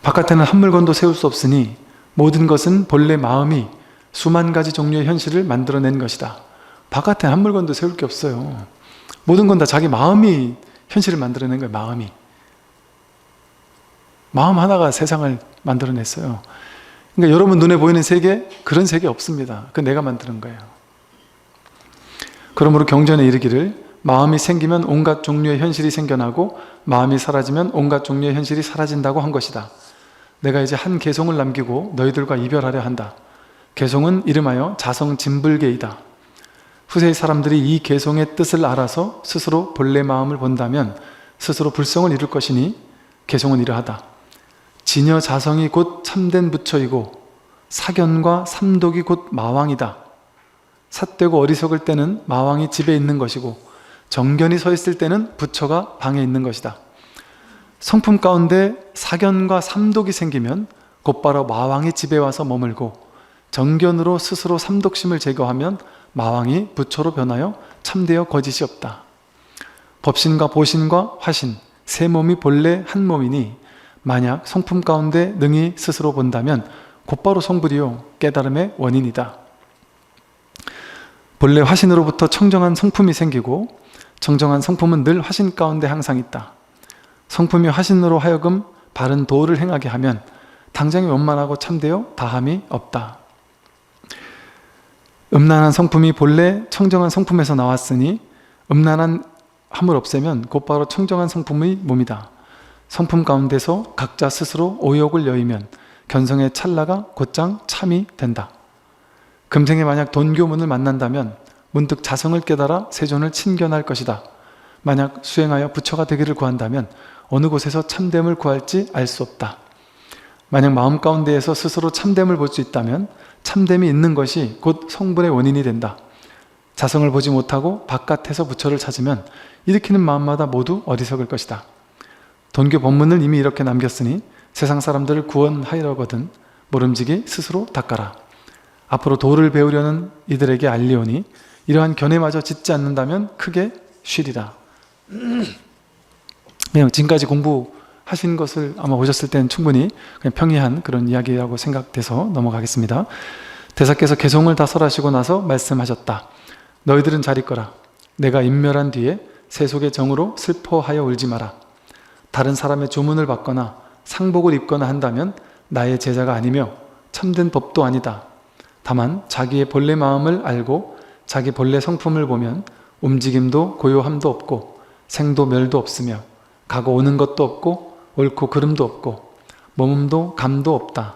바깥에는 한 물건도 세울 수 없으니 모든 것은 본래 마음이 수만 가지 종류의 현실을 만들어낸 것이다. 바깥에 한 물건도 세울 게 없어요. 모든 건 다 자기 마음이 현실을 만들어낸 거예요. 마음 하나가 세상을 만들어냈어요. 그러니까 여러분 눈에 보이는 세계, 그런 세계 없습니다. 그건 내가 만드는 거예요. 그러므로 경전에 이르기를 마음이 생기면 온갖 종류의 현실이 생겨나고 마음이 사라지면 온갖 종류의 현실이 사라진다고 한 것이다. 내가 이제 한 개송을 남기고 너희들과 이별하려 한다. 개송은 이름하여 자성진불계이다. 후세의 사람들이 이 개송의 뜻을 알아서 스스로 본래 마음을 본다면 스스로 불성을 이룰 것이니 개송은 이러하다. 진여 자성이 곧 참된 부처이고 사견과 삼독이 곧 마왕이다. 삿되고 어리석을 때는 마왕이 집에 있는 것이고 정견이 서 있을 때는 부처가 방에 있는 것이다. 성품 가운데 사견과 삼독이 생기면 곧바로 마왕이 집에 와서 머물고 정견으로 스스로 삼독심을 제거하면 마왕이 부처로 변하여 참되어 거짓이 없다. 법신과 보신과 화신, 세 몸이 본래 한 몸이니 만약 성품 가운데 능히 스스로 본다면 곧바로 성불이요 깨달음의 원인이다. 본래 화신으로부터 청정한 성품이 생기고 청정한 성품은 늘 화신 가운데 항상 있다. 성품이 화신으로 하여금 바른 도를 행하게 하면 당장에 원만하고 참되어 다함이 없다. 음란한 성품이 본래 청정한 성품에서 나왔으니 음란한 함을 없애면 곧바로 청정한 성품의 몸이다. 성품 가운데서 각자 스스로 오욕을 여의면 견성의 찰나가 곧장 참이 된다. 금생에 만약 돈교문을 만난다면 문득 자성을 깨달아 세존을 친견할 것이다. 만약 수행하여 부처가 되기를 구한다면 어느 곳에서 참됨을 구할지 알 수 없다. 만약 마음 가운데에서 스스로 참됨을 볼 수 있다면 참됨이 있는 것이 곧 성불의 원인이 된다. 자성을 보지 못하고 바깥에서 부처를 찾으면 일으키는 마음마다 모두 어리석을 것이다. 돈교 법문을 이미 이렇게 남겼으니 세상 사람들을 구원하려거든 모름지기 스스로 닦아라. 앞으로 도를 배우려는 이들에게 알리오니 이러한 견해마저 짓지 않는다면 크게 쉬리라. 그냥 지금까지 공부하신 것을 아마 오셨을 때는 충분히 그냥 평이한 그런 이야기라고 생각돼서 넘어가겠습니다. 대사께서 개송을 다 설하시고 나서 말씀하셨다. 너희들은 잘 있거라. 내가 인멸한 뒤에 세속의 정으로 슬퍼하여 울지 마라. 다른 사람의 조문을 받거나 상복을 입거나 한다면 나의 제자가 아니며 참된 법도 아니다. 다만 자기의 본래 마음을 알고 자기 본래 성품을 보면 움직임도 고요함도 없고 생도 멸도 없으며 가고 오는 것도 없고 옳고 그름도 없고 몸음도 감도 없다.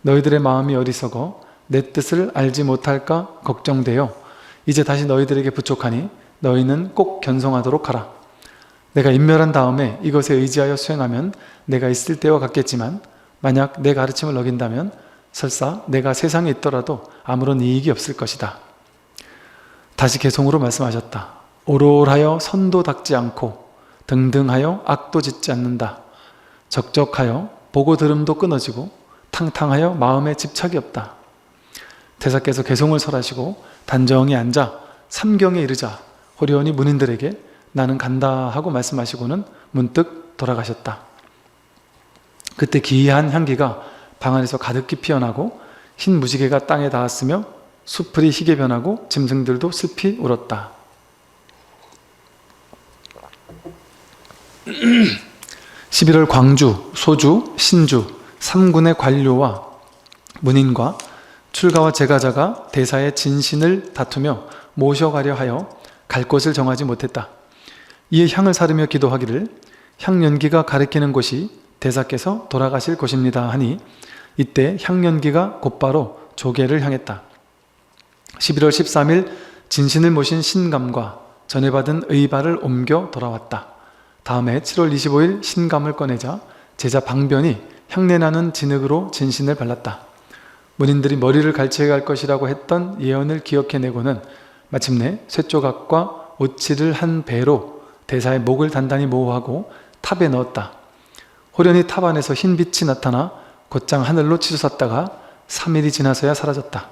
너희들의 마음이 어리석어 내 뜻을 알지 못할까 걱정되어 이제 다시 너희들에게 부족하니 너희는 꼭 견성하도록 하라. 내가 인멸한 다음에 이것에 의지하여 수행하면 내가 있을 때와 같겠지만 만약 내 가르침을 어긴다면 설사 내가 세상에 있더라도 아무런 이익이 없을 것이다. 다시 개송으로 말씀하셨다. 오롤하여 선도 닦지 않고 등등하여 악도 짓지 않는다. 적적하여 보고 들음도 끊어지고 탕탕하여 마음에 집착이 없다. 대사께서 개송을 설하시고 단정히 앉아 삼경에 이르자 호련히 문인들에게 나는 간다 하고 말씀하시고는 문득 돌아가셨다. 그때 기이한 향기가 방 안에서 가득히 피어나고 흰 무지개가 땅에 닿았으며 수풀이 희게 변하고 짐승들도 슬피 울었다. 11월 광주, 소주, 신주 3군의 관료와 문인과 출가와 제가자가 대사의 진신을 다투며 모셔가려 하여 갈 곳을 정하지 못했다. 이에 향을 사르며 기도하기를 향연기가 가리키는 곳이 대사께서 돌아가실 곳입니다 하니 이때 향연기가 곧바로 조계를 향했다. 11월 13일 진신을 모신 신감과 전해받은 의발을 옮겨 돌아왔다. 다음해 7월 25일 신감을 꺼내자 제자 방변이 향내나는 진흙으로 진신을 발랐다. 문인들이 머리를 갈치해 갈 것이라고 했던 예언을 기억해내고는 마침내 쇠조각과 오치를 한 배로 대사의 목을 단단히 모호하고 탑에 넣었다. 호련히 탑 안에서 흰 빛이 나타나 곧장 하늘로 치솟았다가 3일이 지나서야 사라졌다.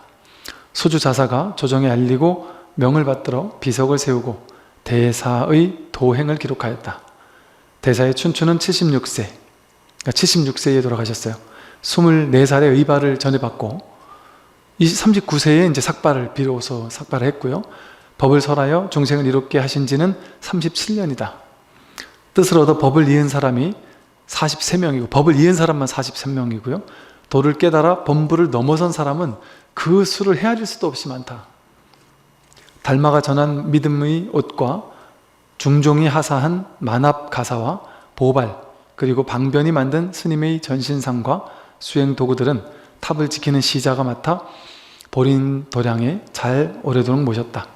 소주 자사가 조정에 알리고 명을 받들어 비석을 세우고 대사의 도행을 기록하였다. 대사의 춘추는 76세, 그러니까 76세에 돌아가셨어요. 24살의 의발을 전해받고 39세에 이제 비로소 삭발을 했고요. 법을 설하여 중생을 이롭게 하신 지는 37년이다. 뜻을 얻어 법을 이은 사람이 43명이고 법을 이은 사람만 43명이고요. 도를 깨달아 범부를 넘어선 사람은 그 수를 헤아릴 수도 없이 많다. 달마가 전한 믿음의 옷과 중종이 하사한 만합 가사와 보발 그리고 방변이 만든 스님의 전신상과 수행 도구들은 탑을 지키는 시자가 맡아 보린 도량에 잘 오래도록 모셨다.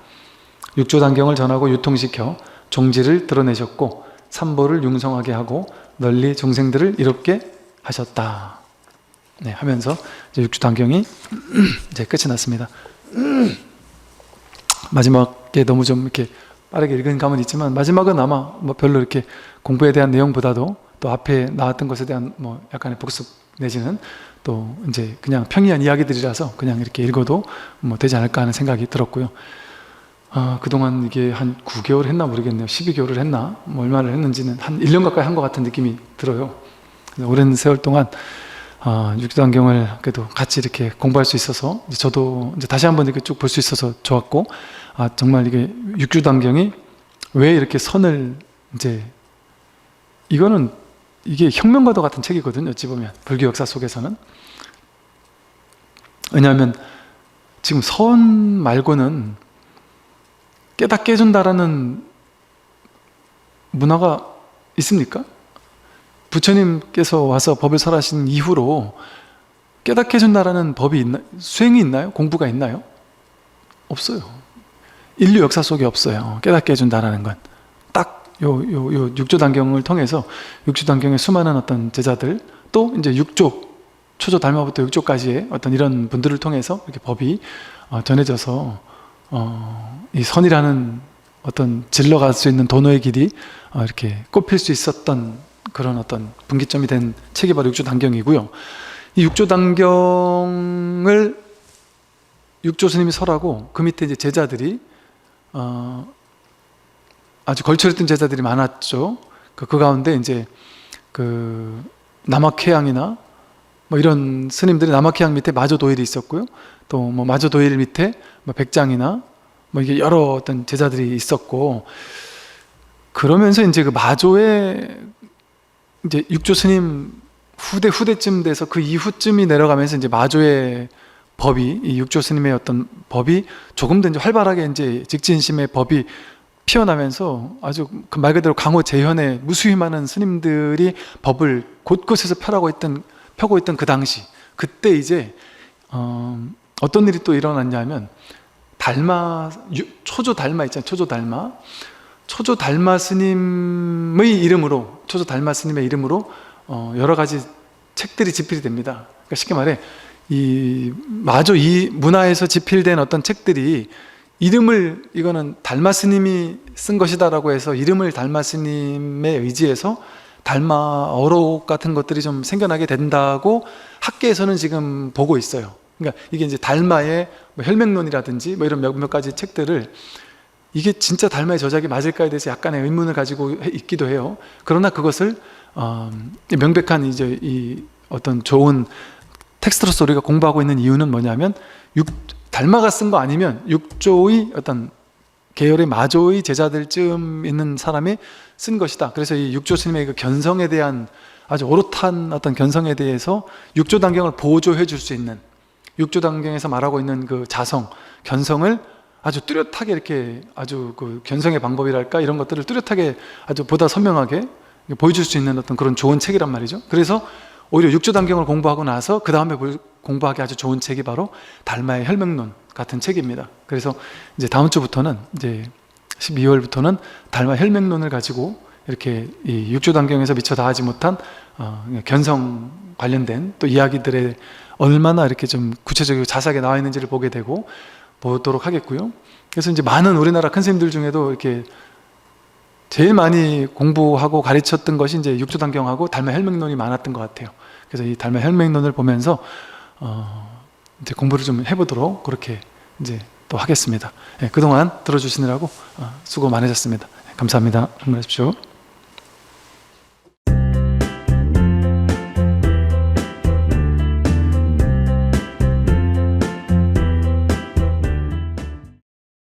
육조단경을 전하고 유통시켜 종지를 드러내셨고 삼보를 융성하게 하고 널리 중생들을 이롭게 하셨다. 네, 하면서 이제 육조단경이 이제 끝이 났습니다. 마지막에 너무 좀 이렇게 빠르게 읽은 감은 있지만 마지막은 아마 뭐 별로 이렇게 공부에 대한 내용보다도 또 앞에 나왔던 것에 대한 뭐 약간의 복습 내지는 또 이제 그냥 평이한 이야기들이라서 그냥 이렇게 읽어도 뭐 되지 않을까 하는 생각이 들었고요. 그동안 이게 한 9개월 했나 모르겠네요. 12개월을 했나 뭐 얼마를 했는지는 한 1년 가까이 한 것 같은 느낌이 들어요. 오랜 세월 동안 육조단경을 그래도 같이 이렇게 공부할 수 있어서 저도 이제 다시 한번 이렇게 쭉 볼 수 있어서 좋았고, 정말 이게 육조단경이 왜 이렇게 선을 이제 이게 혁명과도 같은 책이거든요. 어찌 보면 불교 역사 속에서는. 왜냐하면 지금 선 말고는 깨닫게 해준다라는 문화가 있습니까? 부처님께서 와서 법을 설하신 이후로 깨닫게 해준다라는 법이 수행이 있나요? 공부가 있나요? 없어요. 인류 역사 속에 없어요. 깨닫게 해준다라는 건. 딱 요 육조단경을 통해서 육조단경의 수많은 어떤 제자들, 또 이제 육조, 초조 달마부터 육조까지의 어떤 이런 분들을 통해서 이렇게 법이 전해져서 이 선이라는 어떤 질러갈 수 있는 도노의 길이 이렇게 꼽힐 수 있었던 그런 어떤 분기점이 된 책이 바로 육조단경이고요. 이 육조단경을 육조 스님이 설하고 그 밑에 이제 제자들이 아주 걸출했던 제자들이 많았죠. 그 가운데 이제 그 남학회양이나 뭐 이런 스님들이 남학회양 밑에 마조도일이 있었고요. 또 뭐 마조도일 밑에 뭐 백장이나 뭐 이게 여러 어떤 제자들이 있었고, 그러면서 이제 그 마조의 이제 육조 스님 후대쯤 돼서 그 이후쯤이 내려가면서 이제 마조의 법이, 이 육조 스님의 어떤 법이 조금 더 이제 활발하게 이제 직진심의 법이 피어나면서 아주 그 말 그대로 강호 재현의 무수히 많은 스님들이 법을 곳곳에서 펴고 있던 그 당시, 그때 이제 어떤 일이 또 일어났냐면 초조 달마 있잖아요. 초조 달마 스님의 이름으로, 초조 달마 스님의 이름으로 여러 가지 책들이 집필이 됩니다. 그러니까 쉽게 말해 이 마조 이 문화에서 집필된 어떤 책들이 이름을, 이거는 달마 스님이 쓴 것이다라고 해서 이름을 달마 스님에 의지해서 달마 어록 같은 것들이 좀 생겨나게 된다고 학계에서는 지금 보고 있어요. 그러니까 이게 이제 달마의 뭐 혈맹론이라든지 뭐 이런 몇 가지 책들을, 이게 진짜 달마의 저작이 맞을까에 대해서 약간의 의문을 가지고 있기도 해요. 그러나 그것을 명백한 이제 이 어떤 좋은 텍스트로서 우리가 공부하고 있는 이유는 뭐냐면, 달마가 쓴 거 아니면 육조의 어떤 계열의 마조의 제자들쯤 있는 사람이 쓴 것이다. 그래서 이 육조 스님의 그 견성에 대한 아주 오롯한 어떤 견성에 대해서 육조단경을 보조해 줄 수 있는, 육조단경에서 말하고 있는 그 자성, 견성을 아주 뚜렷하게 이렇게 아주 그 견성의 방법이랄까 이런 것들을 뚜렷하게 아주 보다 선명하게 보여줄 수 있는 어떤 그런 좋은 책이란 말이죠. 그래서 오히려 육조단경을 공부하고 나서 그 다음에 공부하기 아주 좋은 책이 바로 달마의 혈맹론 같은 책입니다. 그래서 이제 다음 주부터는, 이제 12월부터는 달마 혈맹론을 가지고 이렇게 이 육조단경에서 미처 다 하지 못한 견성 관련된 또 이야기들에 얼마나 이렇게 좀 구체적이고 자세하게 나와 있는지를 보도록 하겠고요. 그래서 이제 많은 우리나라 큰 스님들 중에도 이렇게 제일 많이 공부하고 가르쳤던 것이 이제 육조단경하고 달마 혈맹론이 많았던 것 같아요. 그래서 이 달마 혈맹론을 보면서 이제 공부를 좀 해보도록 그렇게 이제 또 하겠습니다. 예, 그동안 들어주시느라고 수고 많으셨습니다. 감사합니다. 안녕하십시오.